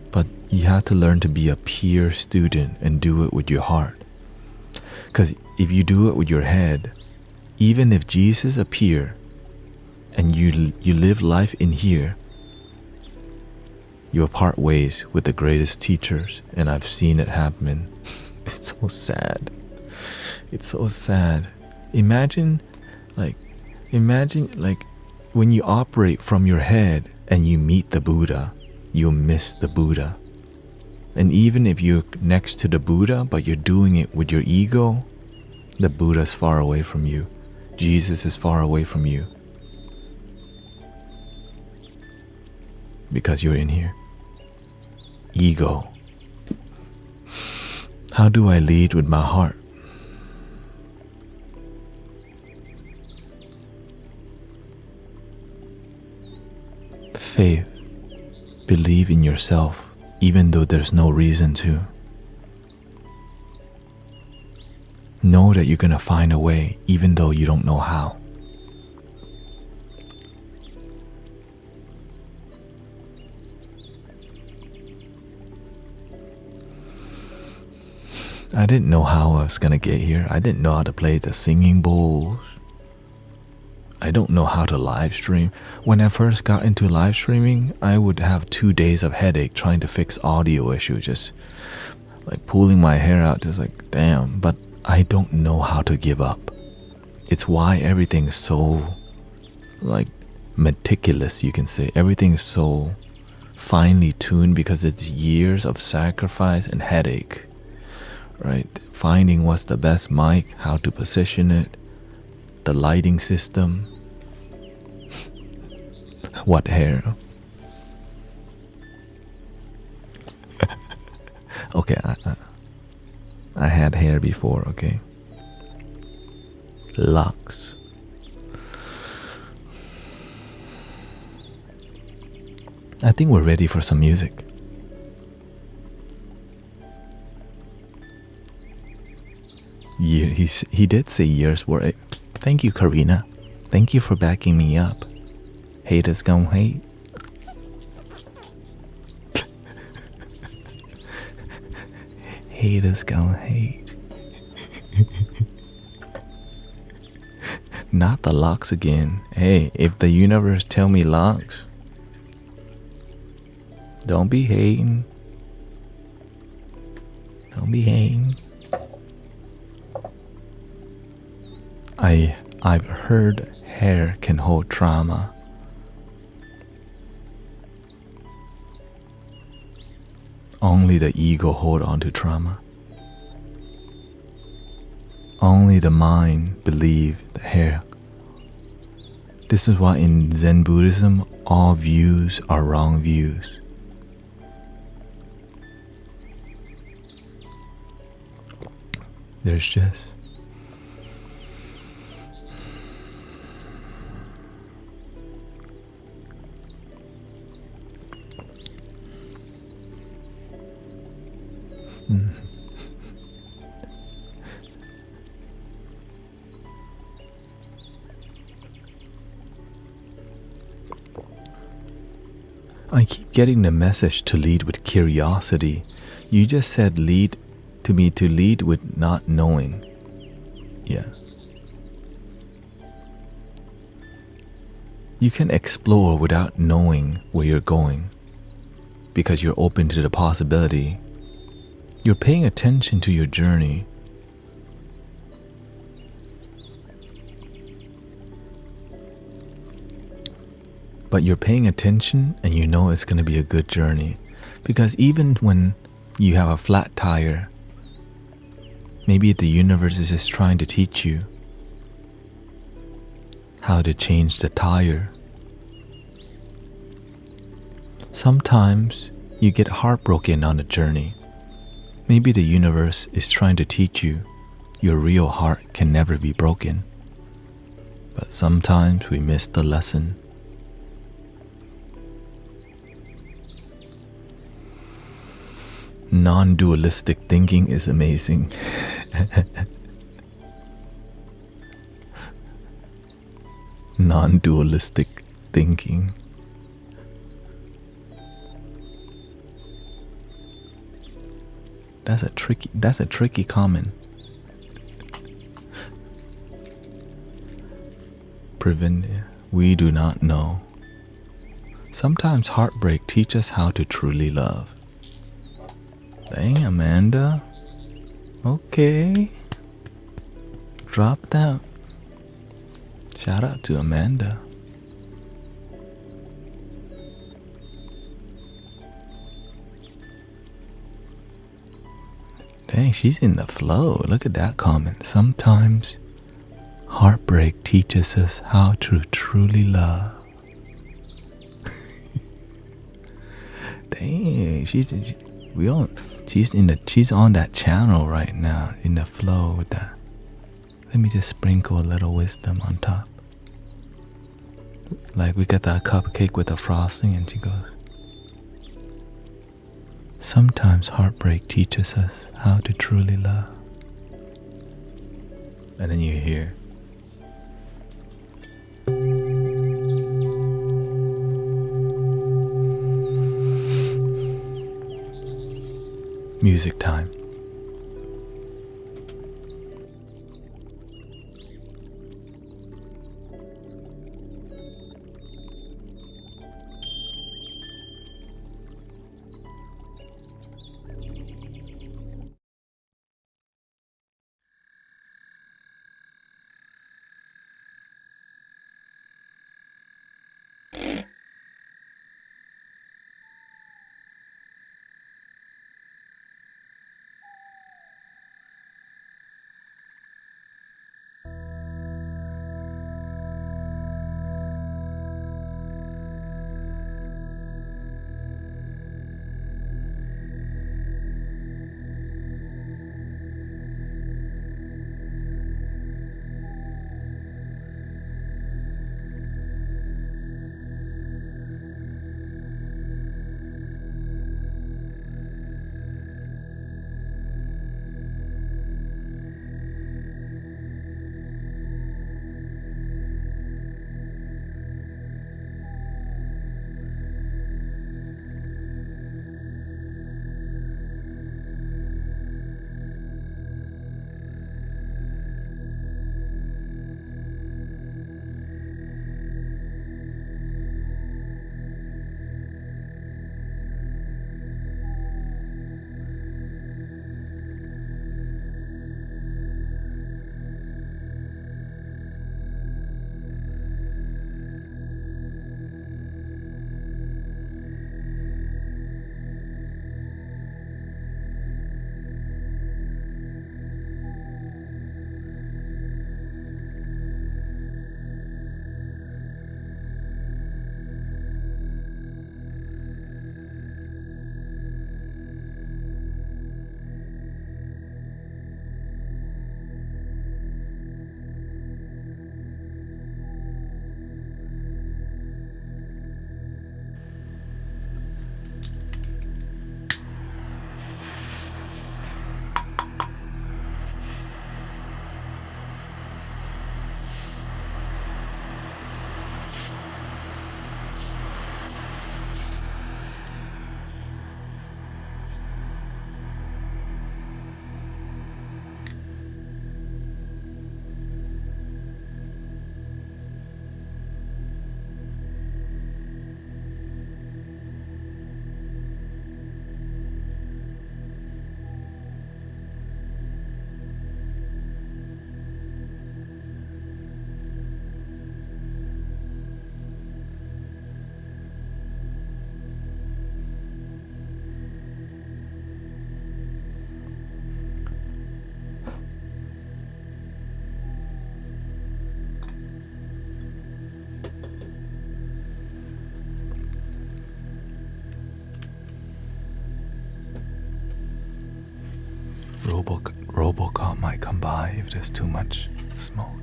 But you have to learn to be a peer student and do it with your heart. Because if you do it with your head, even if Jesus appear and you live life in here, you'll part ways with the greatest teachers, and I've seen it happen. It's so sad. It's so sad. Imagine when you operate from your head and you meet the Buddha, you'll miss the Buddha. And even if you're next to the Buddha, but you're doing it with your ego, the Buddha's far away from you. Jesus is far away from you. Because you're in here. Ego. How do I lead with my heart? Faith. Believe in yourself, even though there's no reason to. Know that you're going to find a way, even though you don't know how. I didn't know how I was going to get here. I didn't know how to play the singing bowls. I don't know how to live stream. When I first got into live streaming, I would have 2 days of headache trying to fix audio issues, just like pulling my hair out, just like, damn. But I don't know how to give up. It's why everything's so like meticulous, you can say. Everything's so finely tuned because it's years of sacrifice and headache. Right? Finding what's the best mic, how to position it, the lighting system, what hair. Okay, I had hair before, okay? Locks. I think we're ready for some music. He did say years were. Thank you, Karina. Thank you for backing me up. Haters gon' hate. Haters gon' hate. Not the locks again. Hey, if the universe tell me locks, don't be hating. Don't be hating. I've heard hair can hold trauma. Only the ego hold on to trauma. Only the mind believe the hair. This is why in Zen Buddhism, all views are wrong views. There's just I keep getting the message to lead with curiosity. You just said lead to me to lead with not knowing. Yeah. You can explore without knowing where you're going because you're open to the possibility. You're paying attention to your journey. But you're paying attention and you know it's going to be a good journey. Because even when you have a flat tire, maybe the universe is just trying to teach you how to change the tire. Sometimes you get heartbroken on a journey. Maybe the universe is trying to teach you Your real heart can never be broken. But sometimes we miss the lesson. Non-dualistic thinking is amazing. Non-dualistic thinking. That's a tricky comment. We do not know. Sometimes heartbreak teaches us how to truly love. Dang, Amanda. Okay. Dropped out. Shout out to Amanda. Dang, she's in the flow. Look at that comment. Sometimes heartbreak teaches us how to truly love. Dang, she's on that channel right now, in the flow with that. Let me just sprinkle a little wisdom on top. Like we got that cupcake with the frosting, and she goes, sometimes heartbreak teaches us how to truly love. And then you hear, music time. come by if there's too much smoke.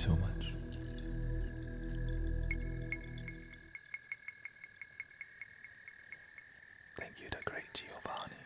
so much. Thank you, the great Giovanni.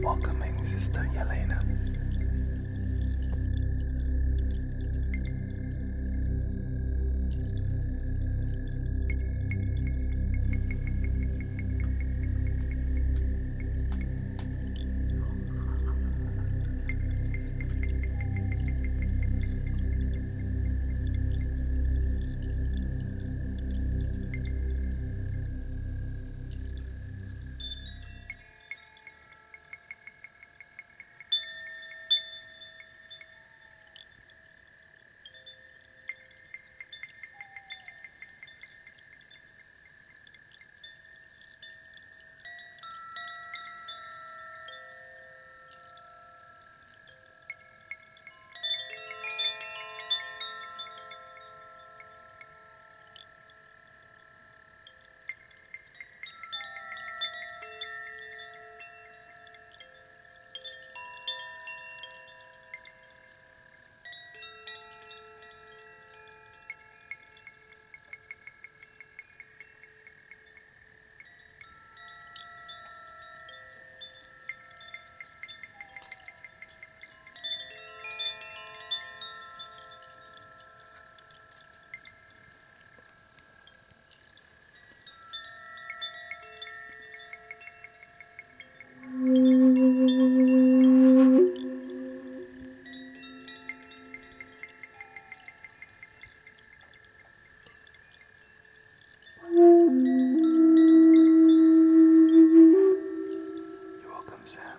Welcoming Sister Yelena. You're welcome, Sam.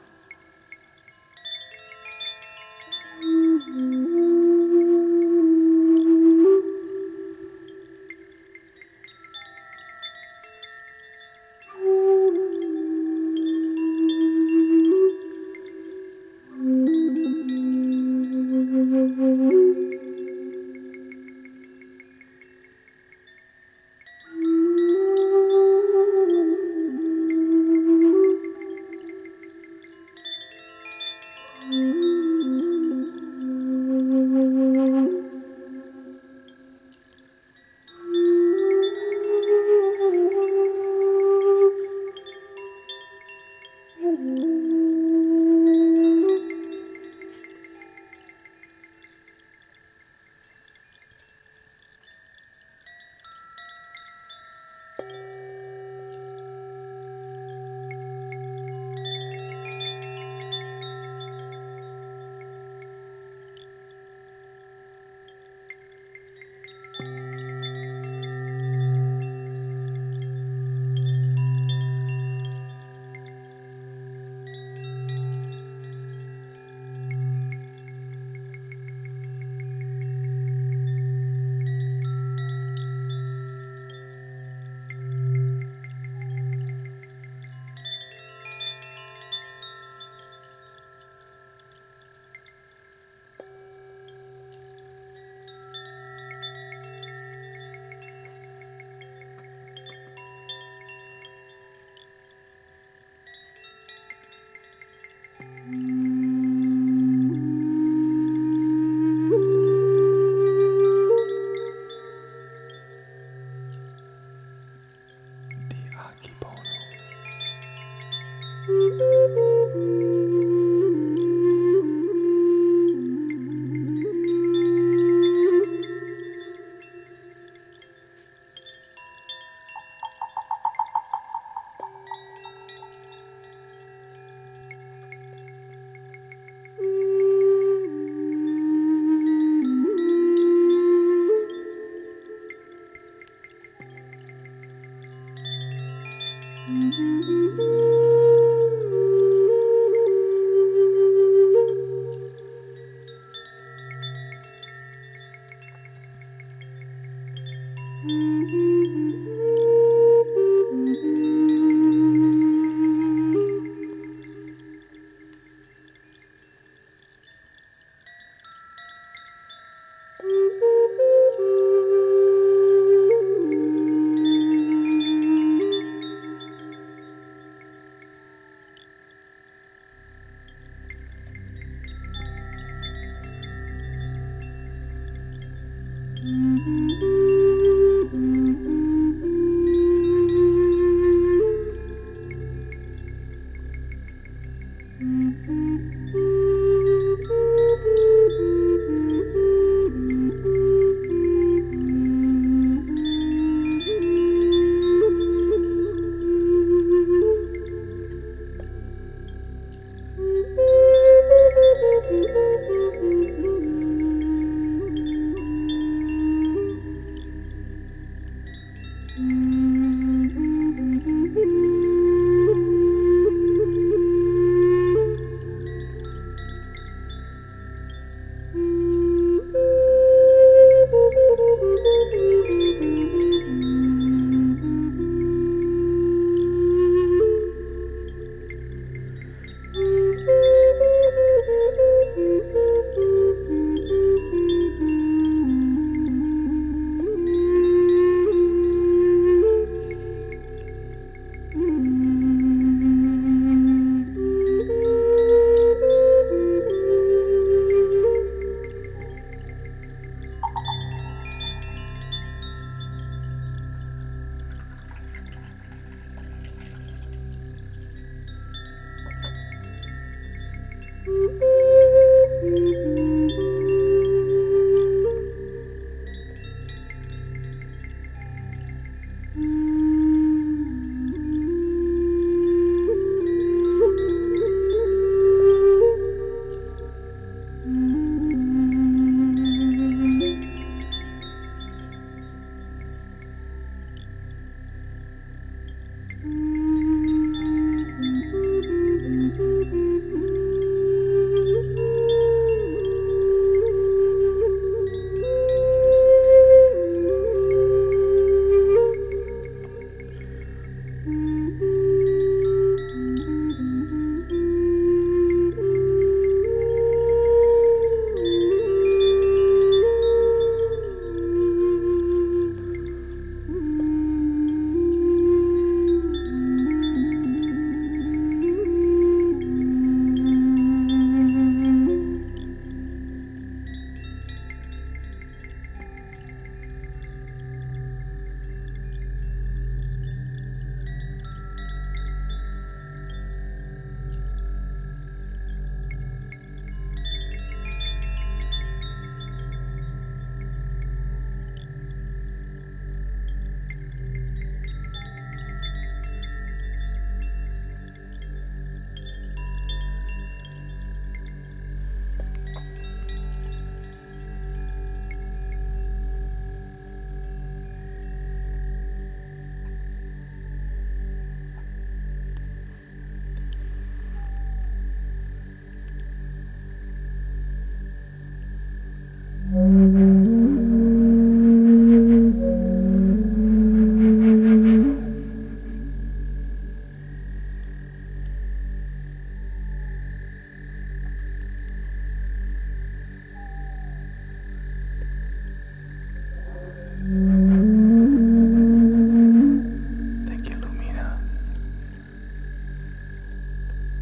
Thank you, Lumina.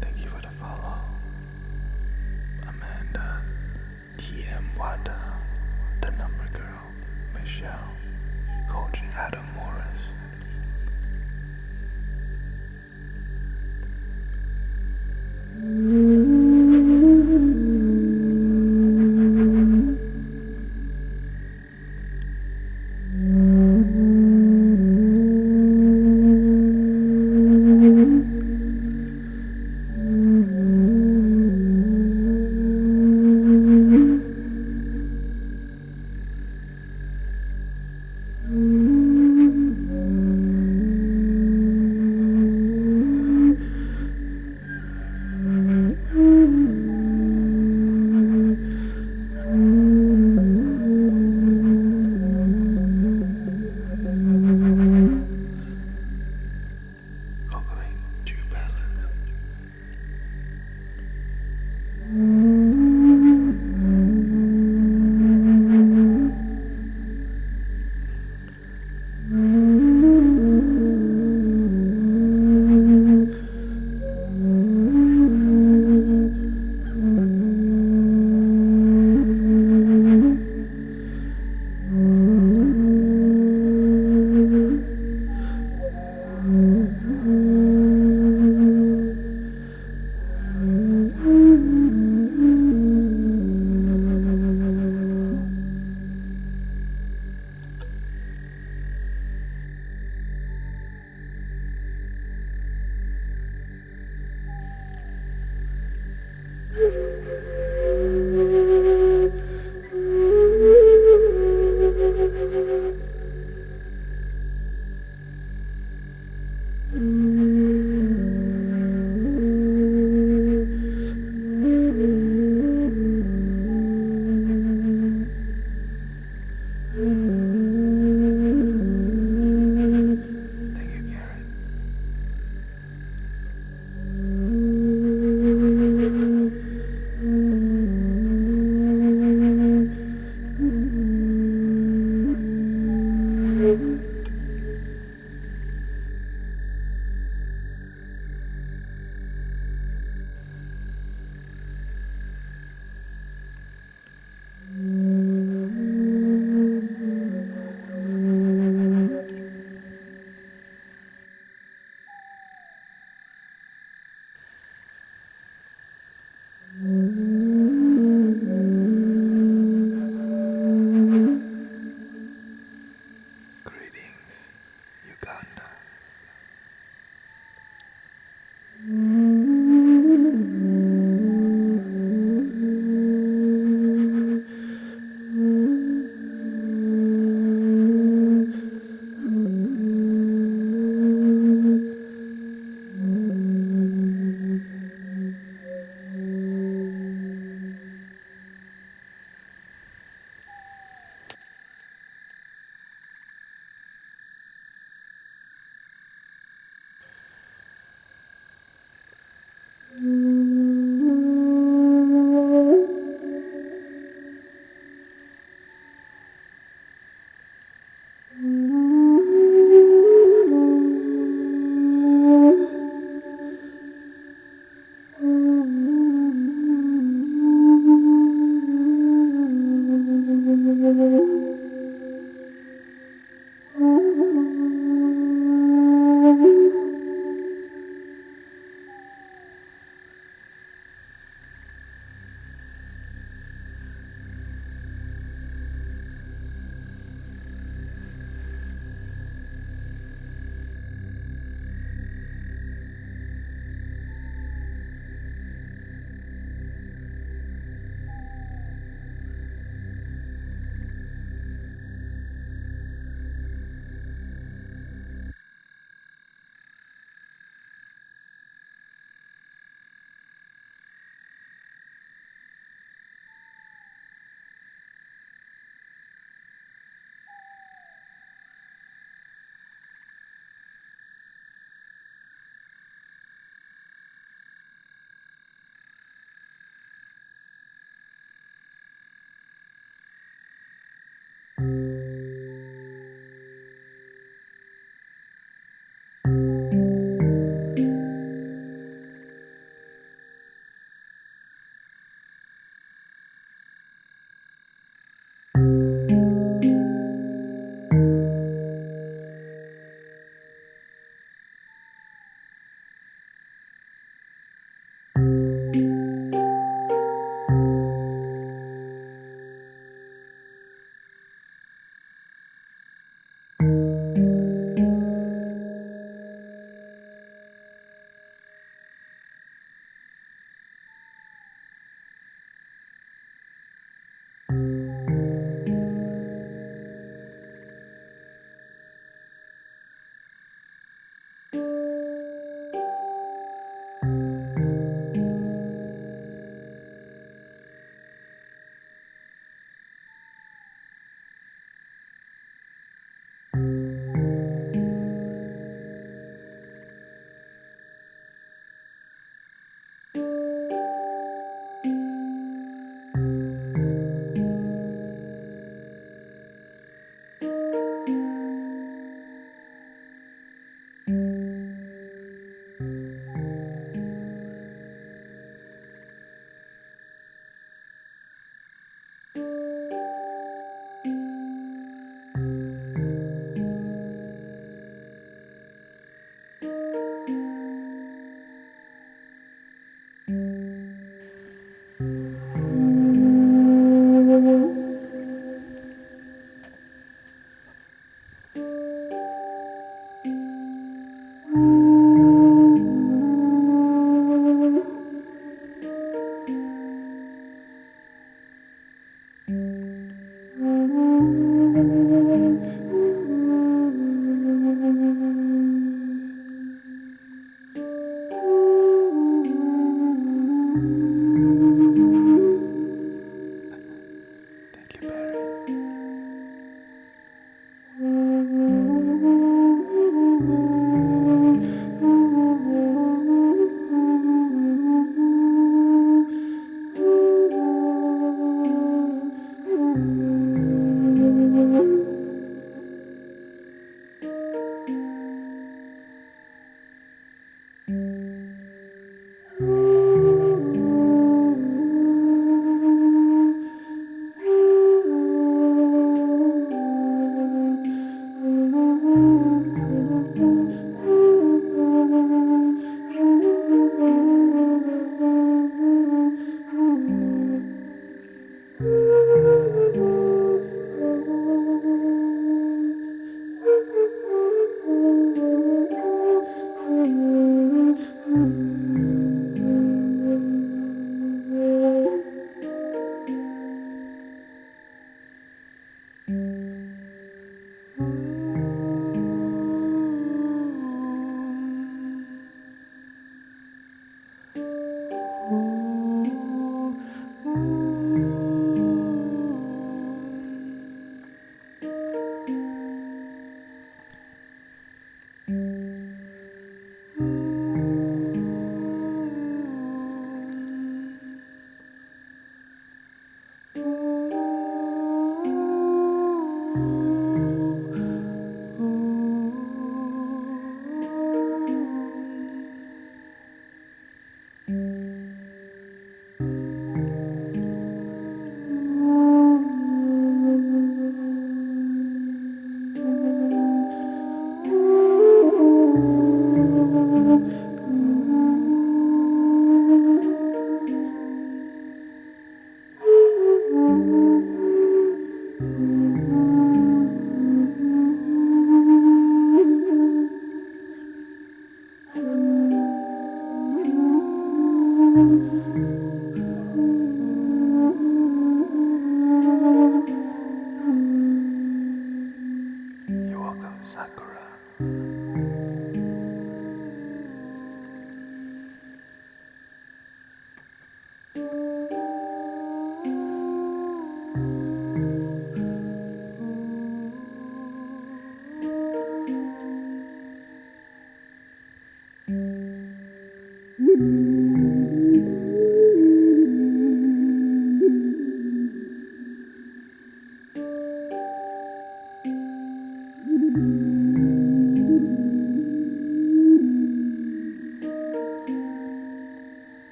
Thank you for the follow. Wanda, the number girl, Michelle, Coach Adam Morris.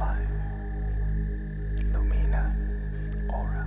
life. Lumina Aura.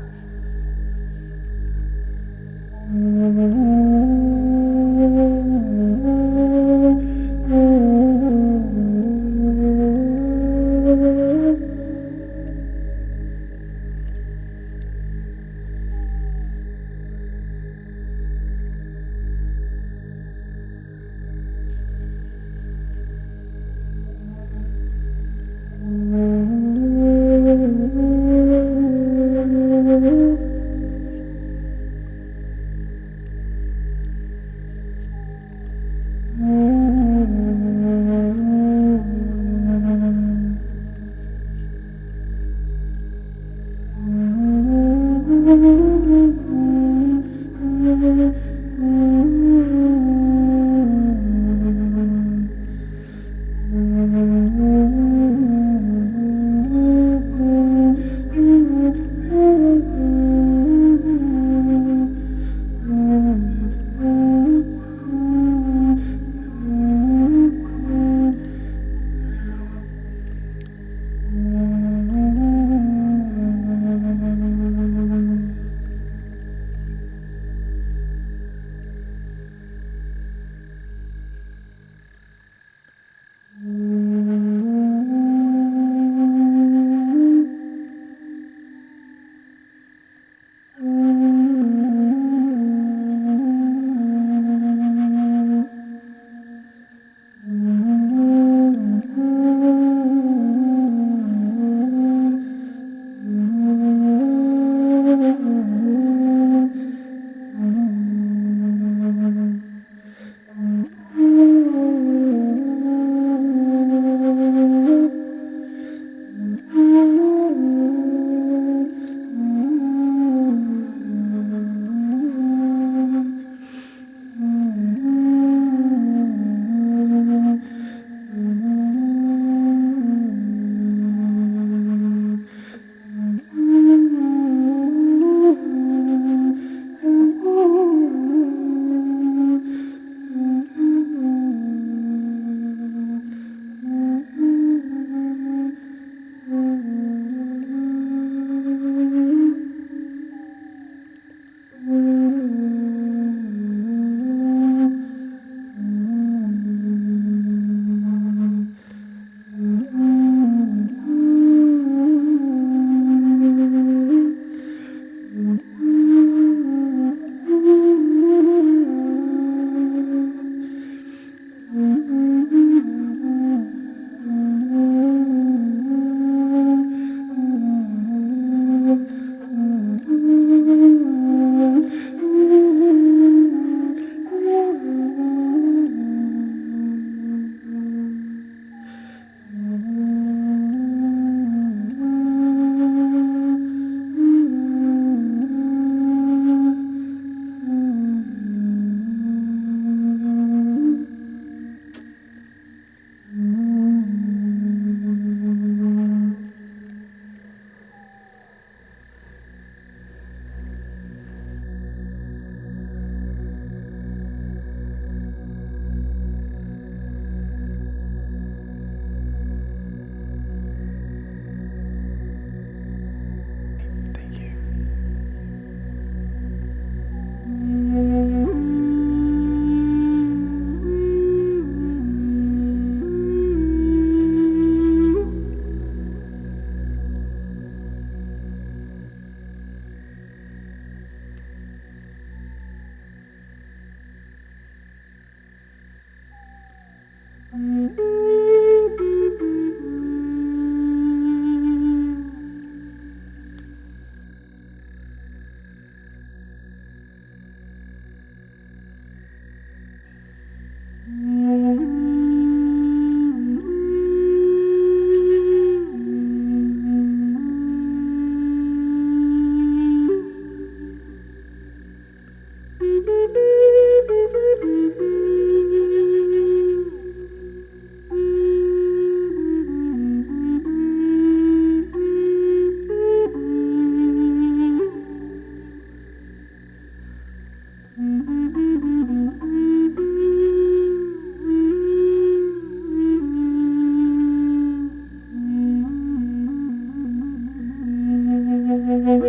Thank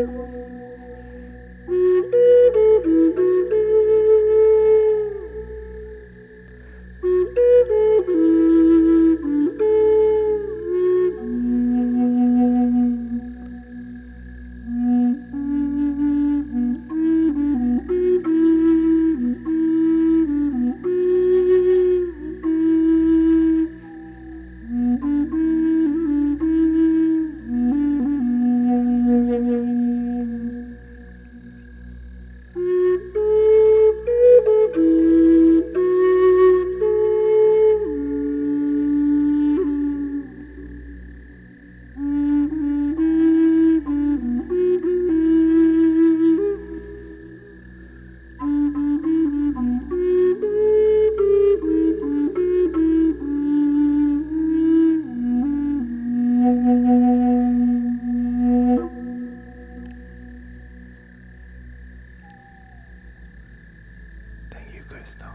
you, Crystal.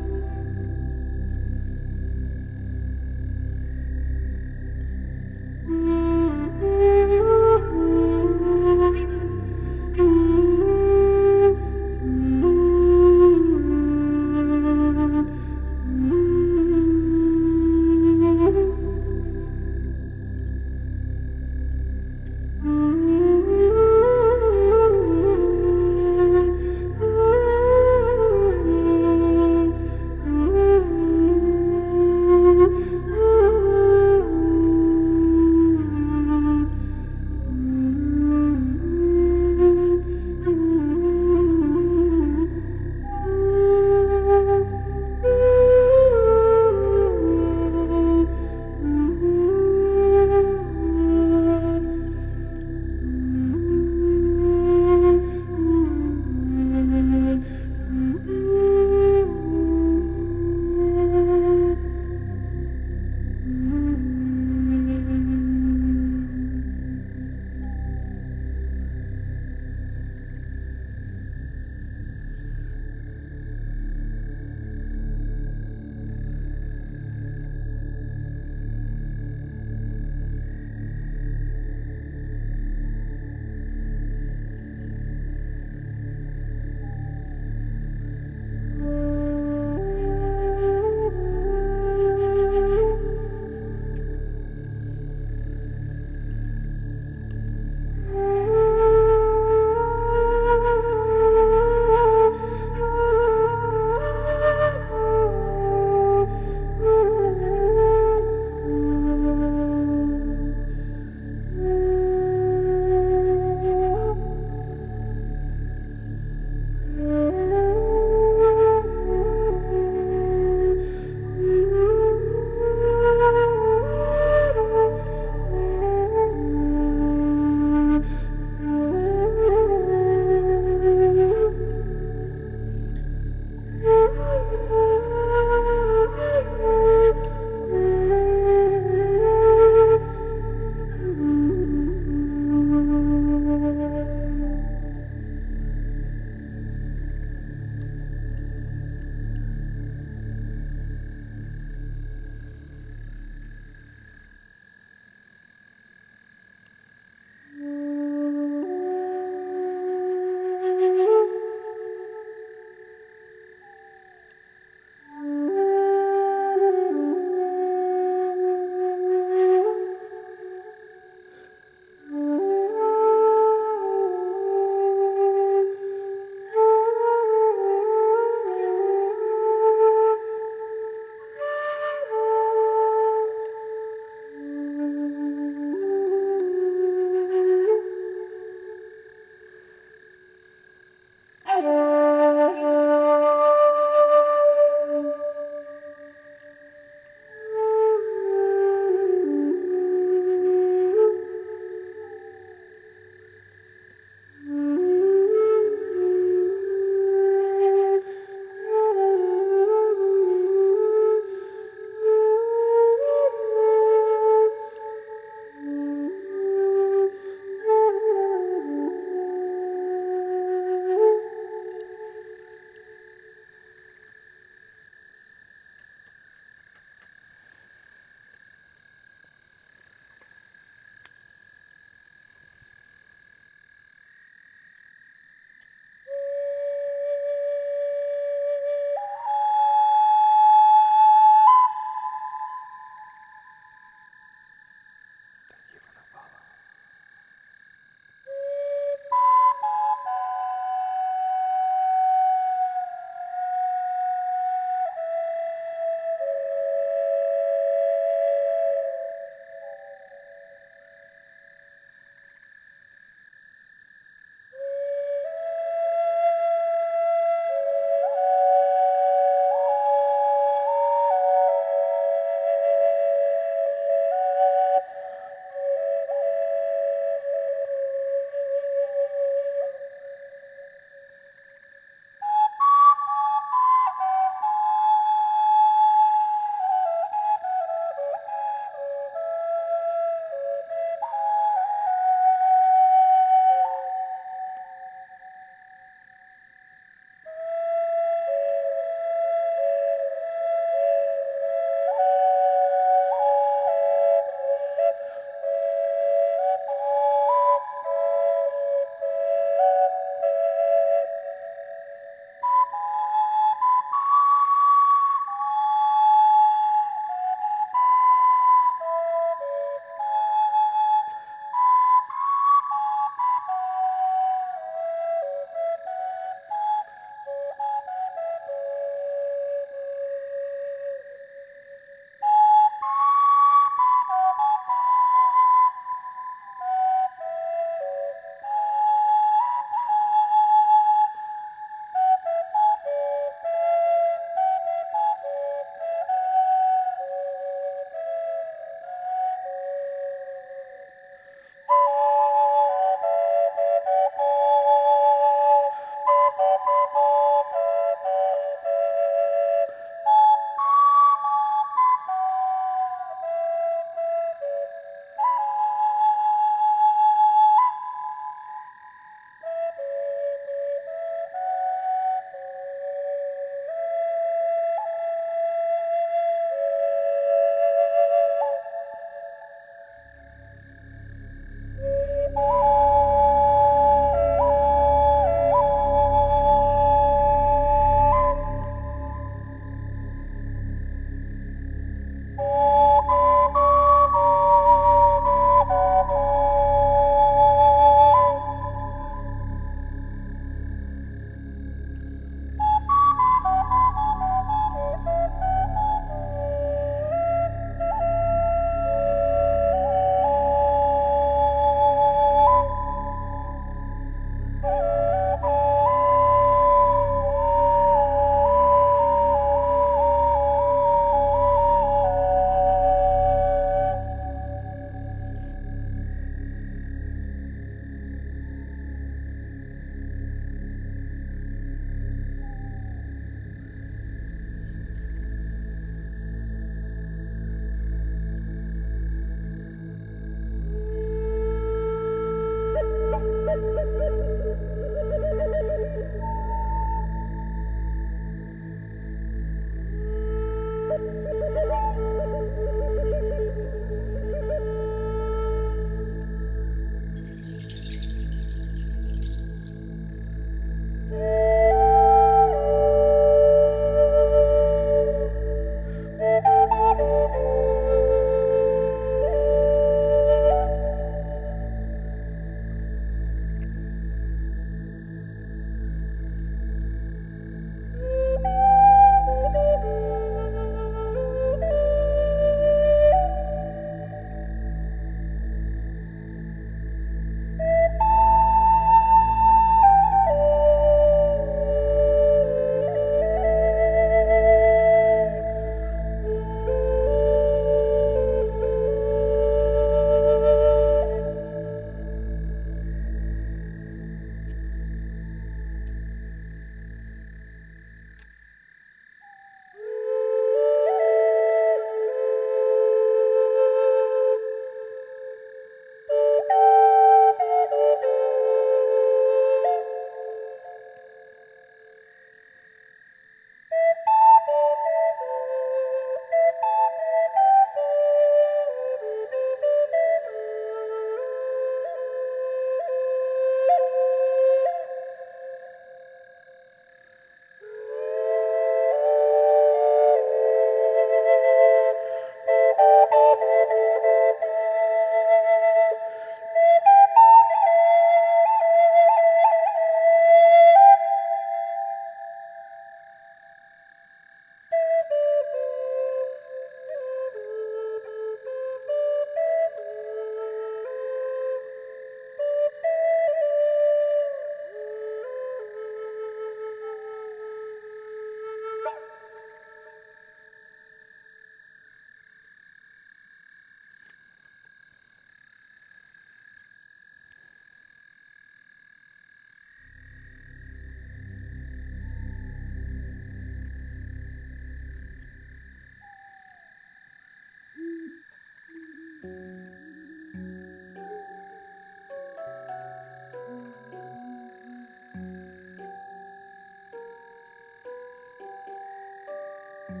Thank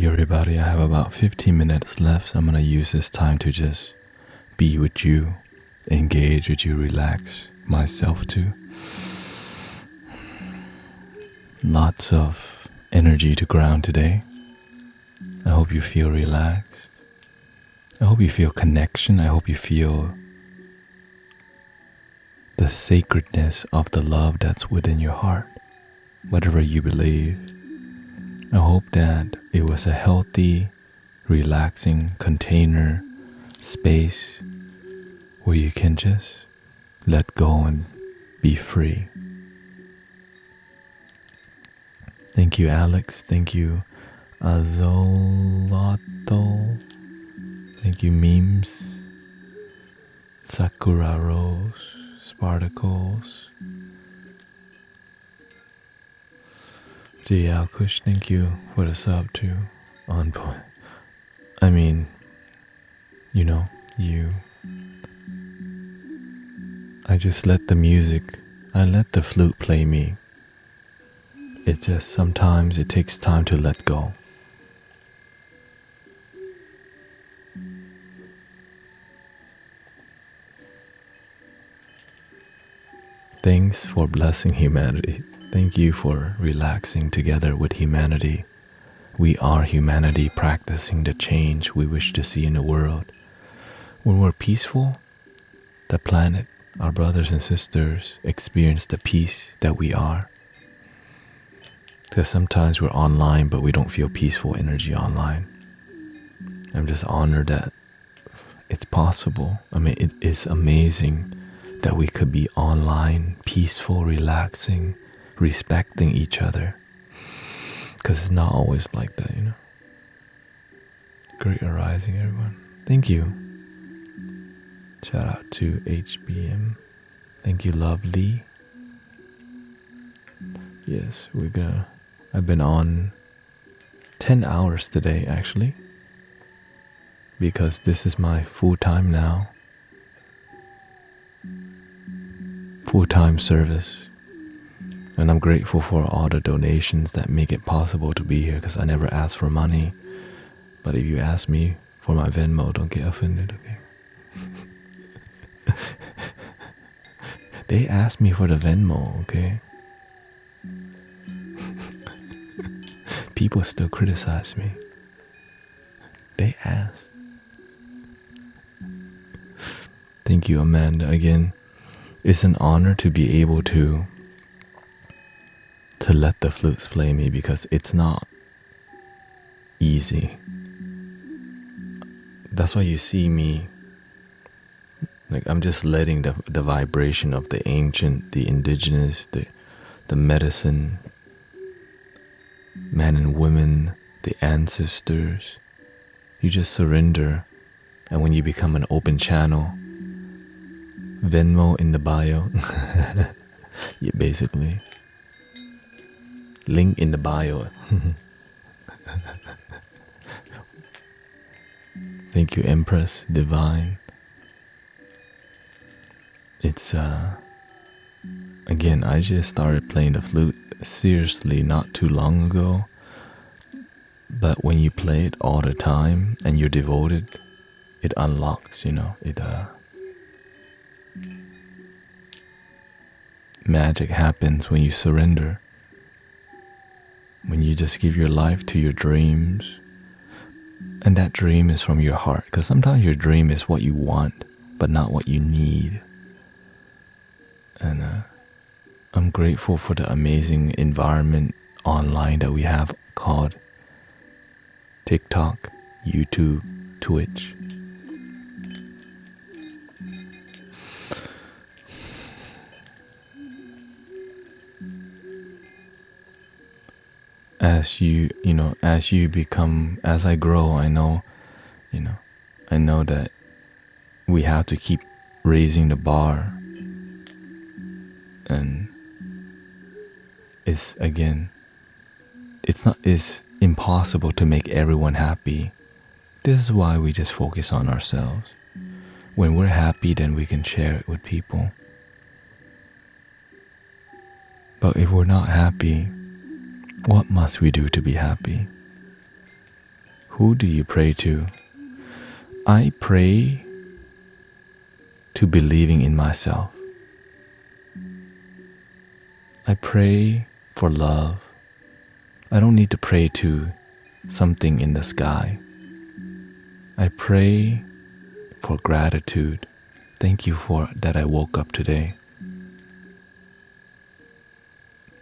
you, everybody. I have about 15 minutes left, so I'm going to use this time to just be with you, engage with you, relax myself too. Lots of energy to ground today. I hope you feel relaxed. I hope you feel connection. I hope you feel the sacredness of the love that's within your heart, whatever you believe. I hope that it was a healthy, relaxing container, space where you can just let go and be free. Thank you, Alex. Thank you, Azolato. Thank you, Memes, Sakura Rose, Spartacles. JL Kush, thank you for the sub too. On point. I mean, I just let the music, I let the flute play me. It just, sometimes it takes time to let go. Thanks for blessing humanity. Thank you for relaxing together with humanity. We are humanity practicing the change we wish to see in the world. When we're peaceful, the planet, our brothers and sisters, experience the peace that we are. Because sometimes we're online, but we don't feel peaceful energy online. I'm just honored that it's possible. I mean, it is amazing that we could be online, peaceful, relaxing, respecting each other, because it's not always like that, Great arising, everyone. Thank you. Shout out to HBM. Thank you, Lovely. Yes, I've been on 10 hours today, actually, because this is my full-time now. Full-time service. And I'm grateful for all the donations that make it possible to be here, because I never ask for money. But if you ask me for my Venmo, don't get offended, okay? They asked me for the Venmo, okay? People still criticize me. They asked. Thank you, Amanda. Again, it's an honor to be able to let the flutes play me, because it's not easy. That's why you see me, like, I'm just letting the vibration of the ancient, the indigenous, the medicine, men and women, the ancestors. You just surrender, and when you become an open channel, Venmo in the bio. Yeah, basically. Link in the bio. Thank you, Empress Divine. It's again, I just started playing the flute seriously not too long ago. But when you play it all the time and you're devoted, it unlocks, magic happens when you surrender. When you just give your life to your dreams, and that dream is from your heart, because sometimes your dream is what you want, but not what you need. And I'm grateful for the amazing environment online that we have called TikTok, YouTube, Twitch. As as I grow, I know that we have to keep raising the bar, and it's impossible to make everyone happy. This is why we just focus on ourselves. When we're happy, then we can share it with people. But if we're not happy, what must we do to be happy? Who do you pray to? I pray to believing in myself. I pray for love. I don't need to pray to something in the sky. I pray for gratitude. Thank you for that I woke up today.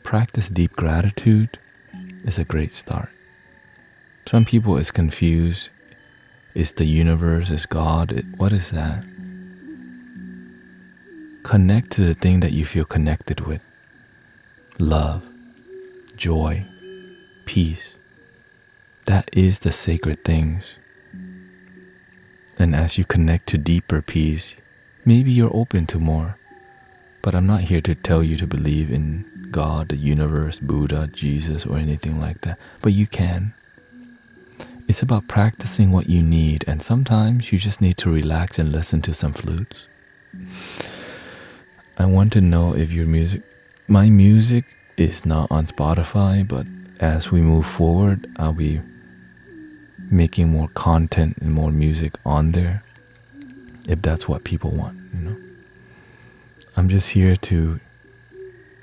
Practice deep gratitude is a great start. Some people is confused. Is the universe? Is God? What is that? Connect to the thing that you feel connected with. Love, joy, peace. That is the sacred things. And as you connect to deeper peace, maybe you're open to more. But I'm not here to tell you to believe in God, the universe, Buddha, Jesus, or anything like that. But you can. It's about practicing what you need, and sometimes you just need to relax and listen to some flutes. I want to know if my music is not on Spotify, but as we move forward, I'll be making more content and more music on there, if that's what people want, I'm just here to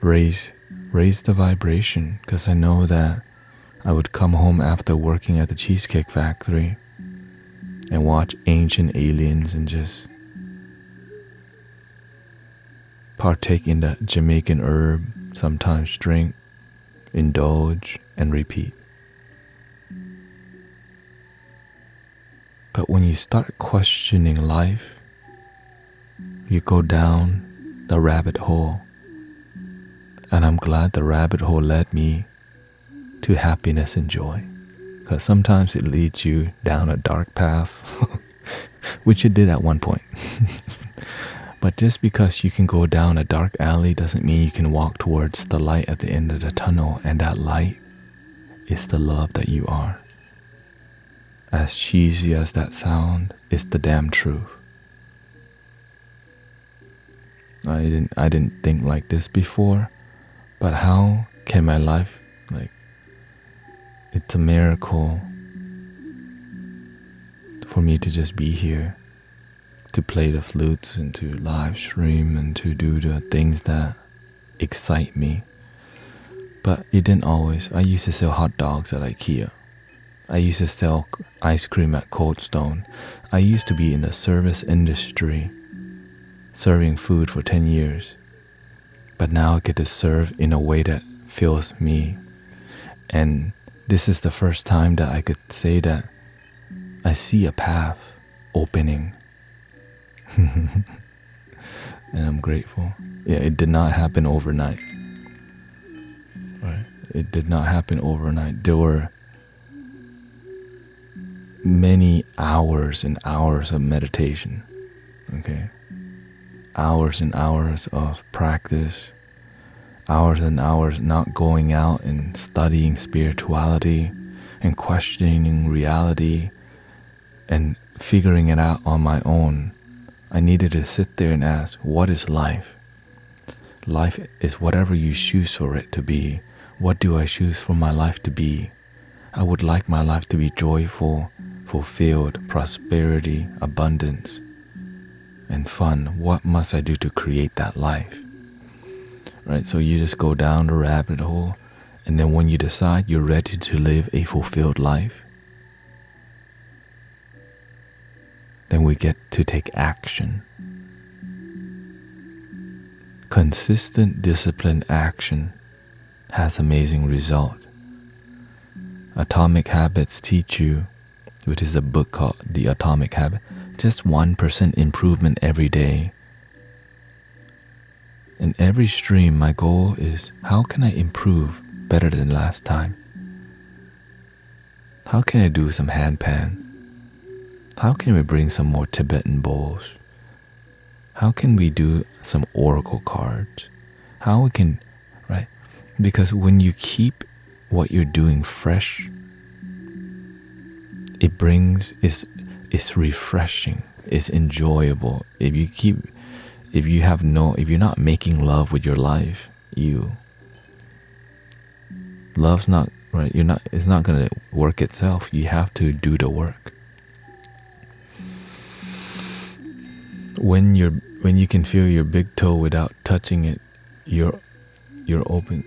raise the vibration, because I know that I would come home after working at the Cheesecake Factory and watch Ancient Aliens and just partake in the Jamaican herb, sometimes drink, indulge, and repeat. But when you start questioning life, you go down the rabbit hole. And I'm glad the rabbit hole led me to happiness and joy. Because sometimes it leads you down a dark path, which it did at one point. But just because you can go down a dark alley doesn't mean you can walk towards the light at the end of the tunnel, and that light is the love that you are. As cheesy as that sound, it's the damn truth. I didn't think like this before, but how can my life, it's a miracle for me to just be here, to play the flutes and to live stream and to do the things that excite me. But it didn't always. I used to sell hot dogs at IKEA. I used to sell ice cream at Cold Stone. I used to be in the service industry, serving food for 10 years. But now I get to serve in a way that fills me. And this is the first time that I could say that I see a path opening. And I'm grateful. Yeah, it did not happen overnight. Right? It did not happen overnight. There were many hours and hours of meditation. Okay? Hours and hours of practice. Hours and hours not going out and studying spirituality and questioning reality and figuring it out on my own. I needed to sit there and ask, what is life? Life is whatever you choose for it to be. What do I choose for my life to be? I would like my life to be joyful, fulfilled, prosperity, abundance, and fun. What must I do to create that life? Right? So you just go down the rabbit hole, and then when you decide you're ready to live a fulfilled life, then we get to take action. Consistent, disciplined action has amazing result. Atomic Habits teach you, which is a book called The Atomic Habit, just 1% improvement every day. In every stream, my goal is, how can I improve better than last time? How can I do some handpan? How can we bring some more Tibetan bowls? How can we do some oracle cards? How we can, right? Because when you keep what you're doing fresh, it's refreshing, it's enjoyable. If you're not making love with your life, love's not right. It's not gonna work itself. You have to do the work. When you can feel your big toe without touching it, you're open.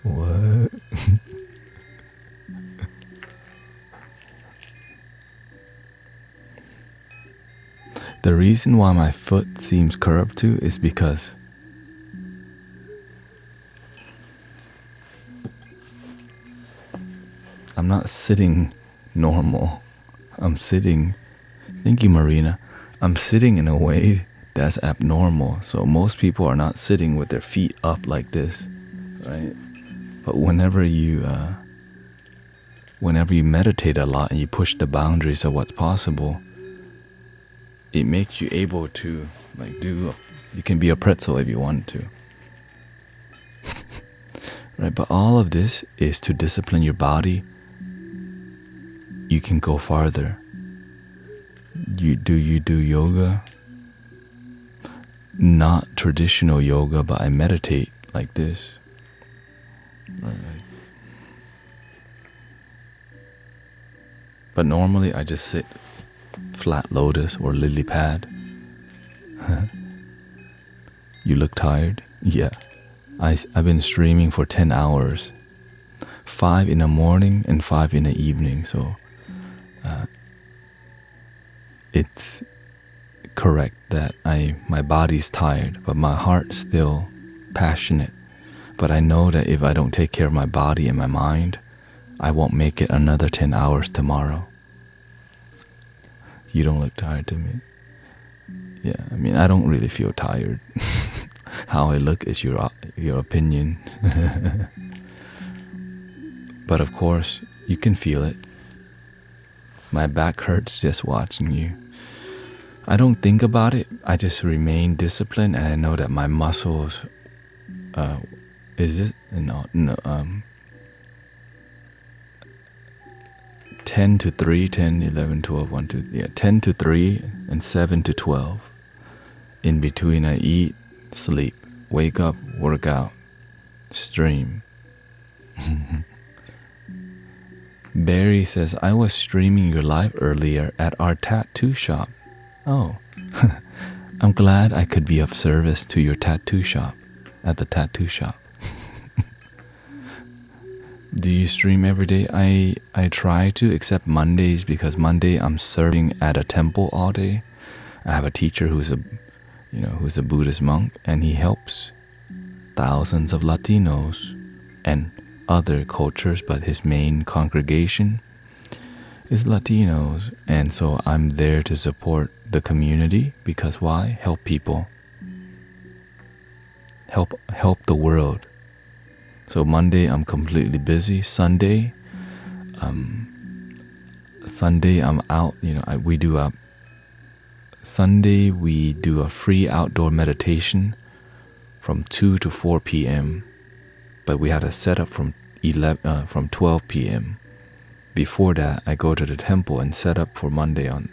What? The reason why my foot seems curved too is because I'm not sitting normal. Thank you, Marina. I'm sitting in a way that's abnormal. So most people are not sitting with their feet up like this, right? But whenever you meditate a lot and you push the boundaries of what's possible, it makes you able to you can be a pretzel if you want to. Right? But all of this is to discipline your body. You can go farther. You do yoga? Not traditional yoga, but I meditate like this. Right. But normally I just sit flat lotus or lily pad. You look tired? Yeah. I've been streaming for 10 hours. 5 in the morning and 5 in the evening. So it's correct that my body's tired, but my heart's still passionate. But I know that if I don't take care of my body and my mind, I won't make it another 10 hours tomorrow. You don't look tired to me. Yeah, I mean, I don't really feel tired. How I look is your opinion. But of course, you can feel it. My back hurts just watching you. I don't think about it. I just remain disciplined, and I know that my muscles. Is it no? 10 to 3, 10, 11, 12, 1, 2, yeah, 10 to 3 and 7 to 12. In between, I eat, sleep, wake up, work out, stream. Barry says, I was streaming your live earlier at our tattoo shop. Oh, I'm glad I could be of service to your tattoo shop, at the tattoo shop. Do you stream every day? I try to, except Mondays, because Monday I'm serving at a temple all day. I have a teacher who's a Buddhist monk, and he helps thousands of Latinos and other cultures, but his main congregation is Latinos, and so I'm there to support the community, because why? Help people. Help the world. So Monday I'm completely busy. Sunday I'm out. Sunday we do a free outdoor meditation from 2 to 4 p.m. But we had a setup from 12 p.m. Before that, I go to the temple and set up for Monday on.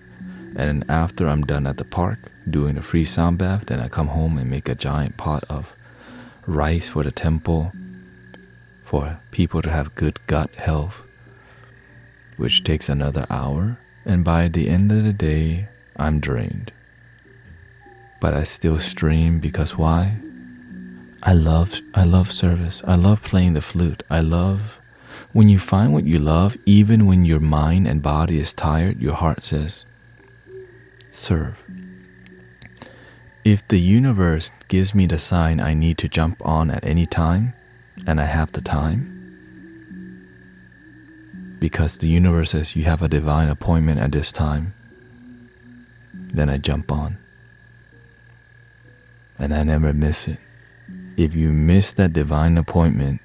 And then after I'm done at the park doing a free sound bath, then I come home and make a giant pot of rice for the temple, for people to have good gut health, which takes another hour. And by the end of the day, I'm drained. But I still stream because why? I love service. I love playing the flute. I love when you find what you love, even when your mind and body is tired, your heart says, serve. If the universe gives me the sign I need to jump on at any time, and I have the time, because the universe says you have a divine appointment at this time, then I jump on. And I never miss it. If you miss that divine appointment,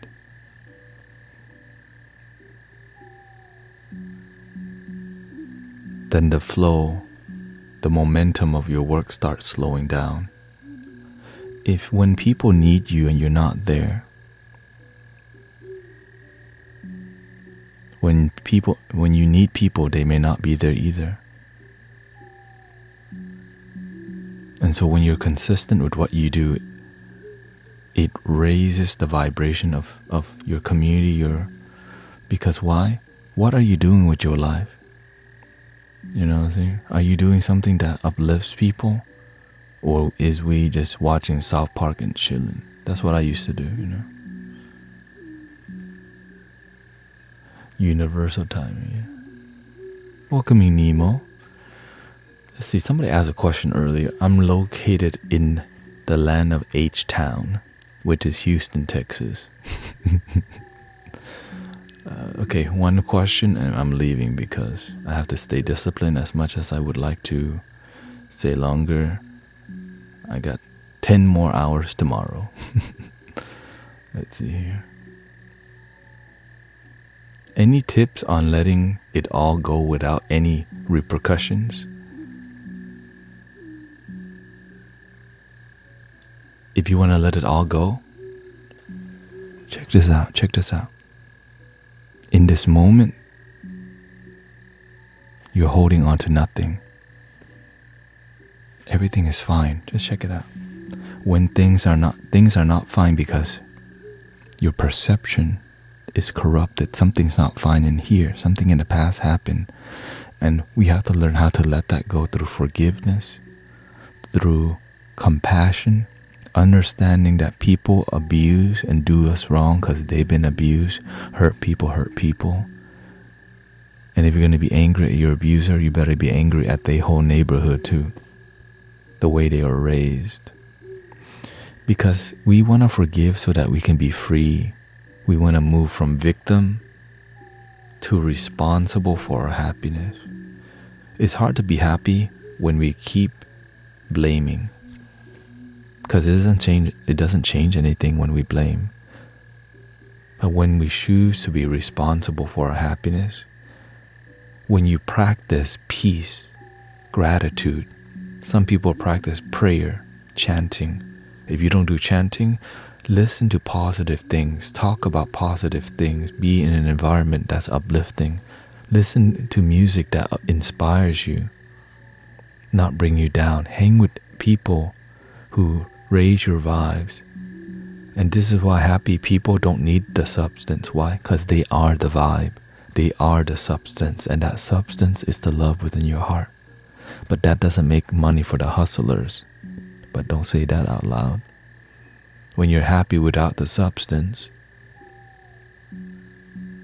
then the flow, the momentum of your work starts slowing down. if when people need you and you're not there, when you need people, they may not be there either. And so when you're consistent with what you do, it raises the vibration of your community. Because why? What are you doing with your life? You know what I'm saying? Are you doing something that uplifts people? Or is we just watching South Park and chilling? That's what I used to do, you know. Universal timing, yeah. Welcoming Nemo. Let's see, somebody asked a question earlier. I'm located in the land of H-Town, which is Houston, Texas. Okay, one question and I'm leaving because I have to stay disciplined as much as I would like to stay longer. I got 10 more hours tomorrow. Let's see here. Any tips on letting it all go without any repercussions? If you want to let it all go, check this out. In this moment, you're holding on to nothing. Everything is fine. Just check it out. When things are not fine because your perception is corrupted. Something's not fine in here. Something in the past happened. And we have to learn how to let that go through forgiveness, through compassion, understanding that people abuse and do us wrong because they've been abused. Hurt people. And if you're going to be angry at your abuser, you better be angry at the whole neighborhood too. The way they were raised. Because we want to forgive so that we can be free. We want to move from victim to responsible for our happiness. It's hard to be happy when we keep blaming. Because it doesn't change anything when we blame. But when we choose to be responsible for our happiness, when you practice peace, gratitude, some people practice prayer, chanting. If you don't do chanting, listen to positive things, talk about positive things, be in an environment that's uplifting. Listen to music that inspires you, not bring you down. Hang with people who raise your vibes. And this is why happy people don't need the substance. Why? Because they are the vibe. They are the substance. And that substance is the love within your heart. But that doesn't make money for the hustlers. But don't say that out loud. When you're happy without the substance,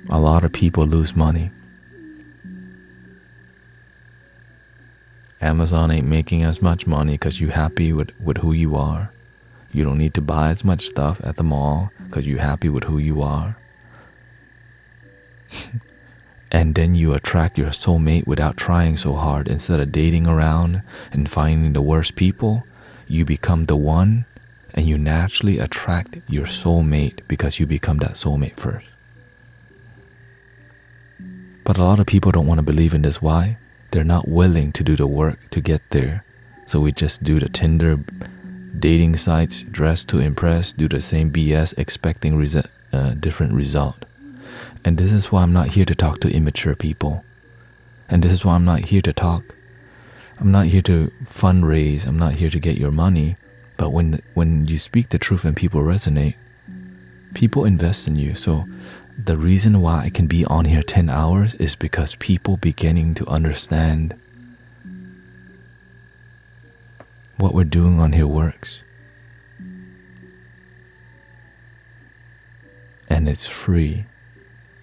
a lot of people lose money. Amazon ain't making as much money because you're happy with who you are. You don't need to buy as much stuff at the mall because you're happy with who you are. And then you attract your soulmate without trying so hard. Instead of dating around and finding the worst people, you become the one and you naturally attract your soulmate because you become that soulmate first. But a lot of people don't want to believe in this. Why? They're not willing to do the work to get there. So we just do the Tinder dating sites, dress to impress, do the same BS, expecting different result. And this is why I'm not here to talk to immature people. And this is why I'm not here to talk. I'm not here to fundraise. I'm not here to get your money. But when you speak the truth and people resonate, people invest in you. So the reason why I can be on here 10 hours is because people beginning to understand what we're doing on here works. And it's free.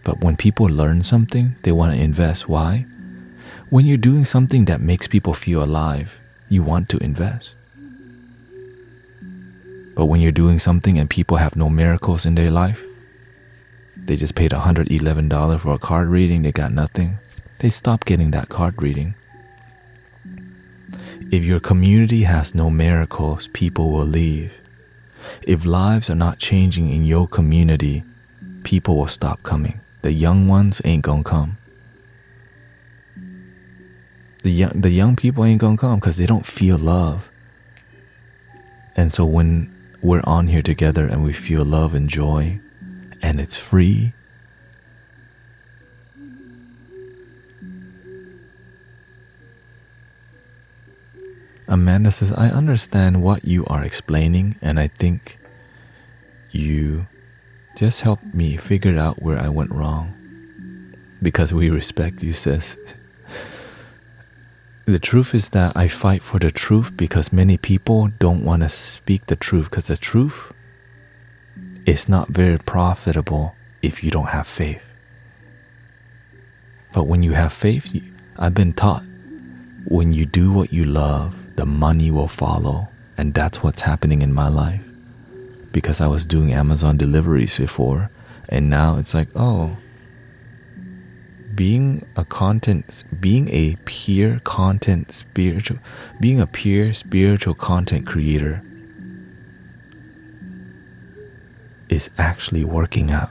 But when people learn something, they want to invest. Why? When you're doing something that makes people feel alive, you want to invest. But when you're doing something and people have no miracles in their life, they just paid $111 for a card reading, they got nothing, they stop getting that card reading. If your community has no miracles, people will leave. If lives are not changing in your community, people will stop coming. The young ones ain't gonna come. The young people ain't gonna come because they don't feel love. And so when we're on here together and we feel love and joy, and it's free. Amanda says, I understand what you are explaining, and I think you just helped me figure out where I went wrong. Because we respect you, sis. The truth is that I fight for the truth because many people don't want to speak the truth, because the truth is not very profitable if you don't have faith. But when you have faith, I've been taught, when you do what you love, the money will follow. And that's what's happening in my life. Because I was doing Amazon deliveries before, and now it's like, oh, being a peer spiritual content creator is actually working out.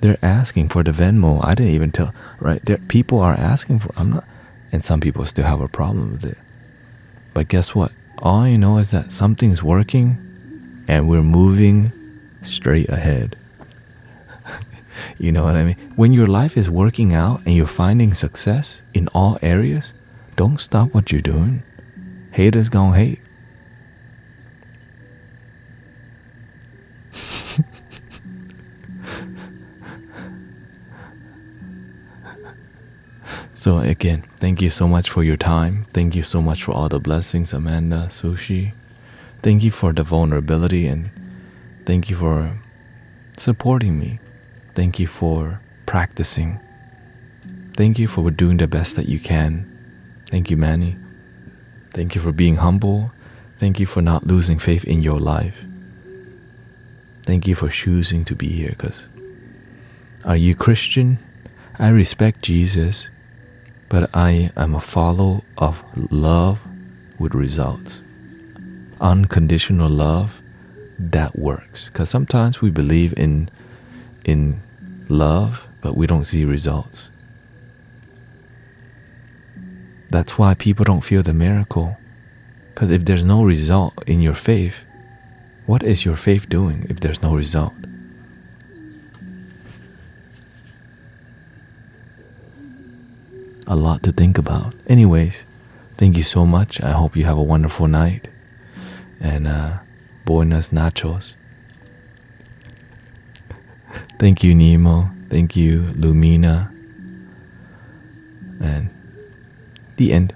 They're asking for the Venmo. I didn't even tell, right? People are asking for, and some people still have a problem with it. But guess what? All I know is that something's working and we're moving straight ahead. You know what I mean? When your life is working out and you're finding success in all areas, don't stop what you're doing. Haters gonna hate. So again, thank you so much for your time. Thank you so much for all the blessings, Amanda, Sushi. Thank you for the vulnerability, and thank you for supporting me. Thank you for practicing. Thank you for doing the best that you can. Thank you, Manny. Thank you for being humble. Thank you for not losing faith in your life. Thank you for choosing to be here, because are you Christian? I respect Jesus, but I am a follower of love with results. Unconditional love, that works. Because sometimes we believe in love, but we don't see results. That's why people don't feel the miracle. Because if there's no result in your faith, what is your faith doing if there's no result? A lot to think about. Anyways, thank you so much. I hope you have a wonderful night. And buenas nachos. Thank you, Nemo. Thank you, Lumina. And the end.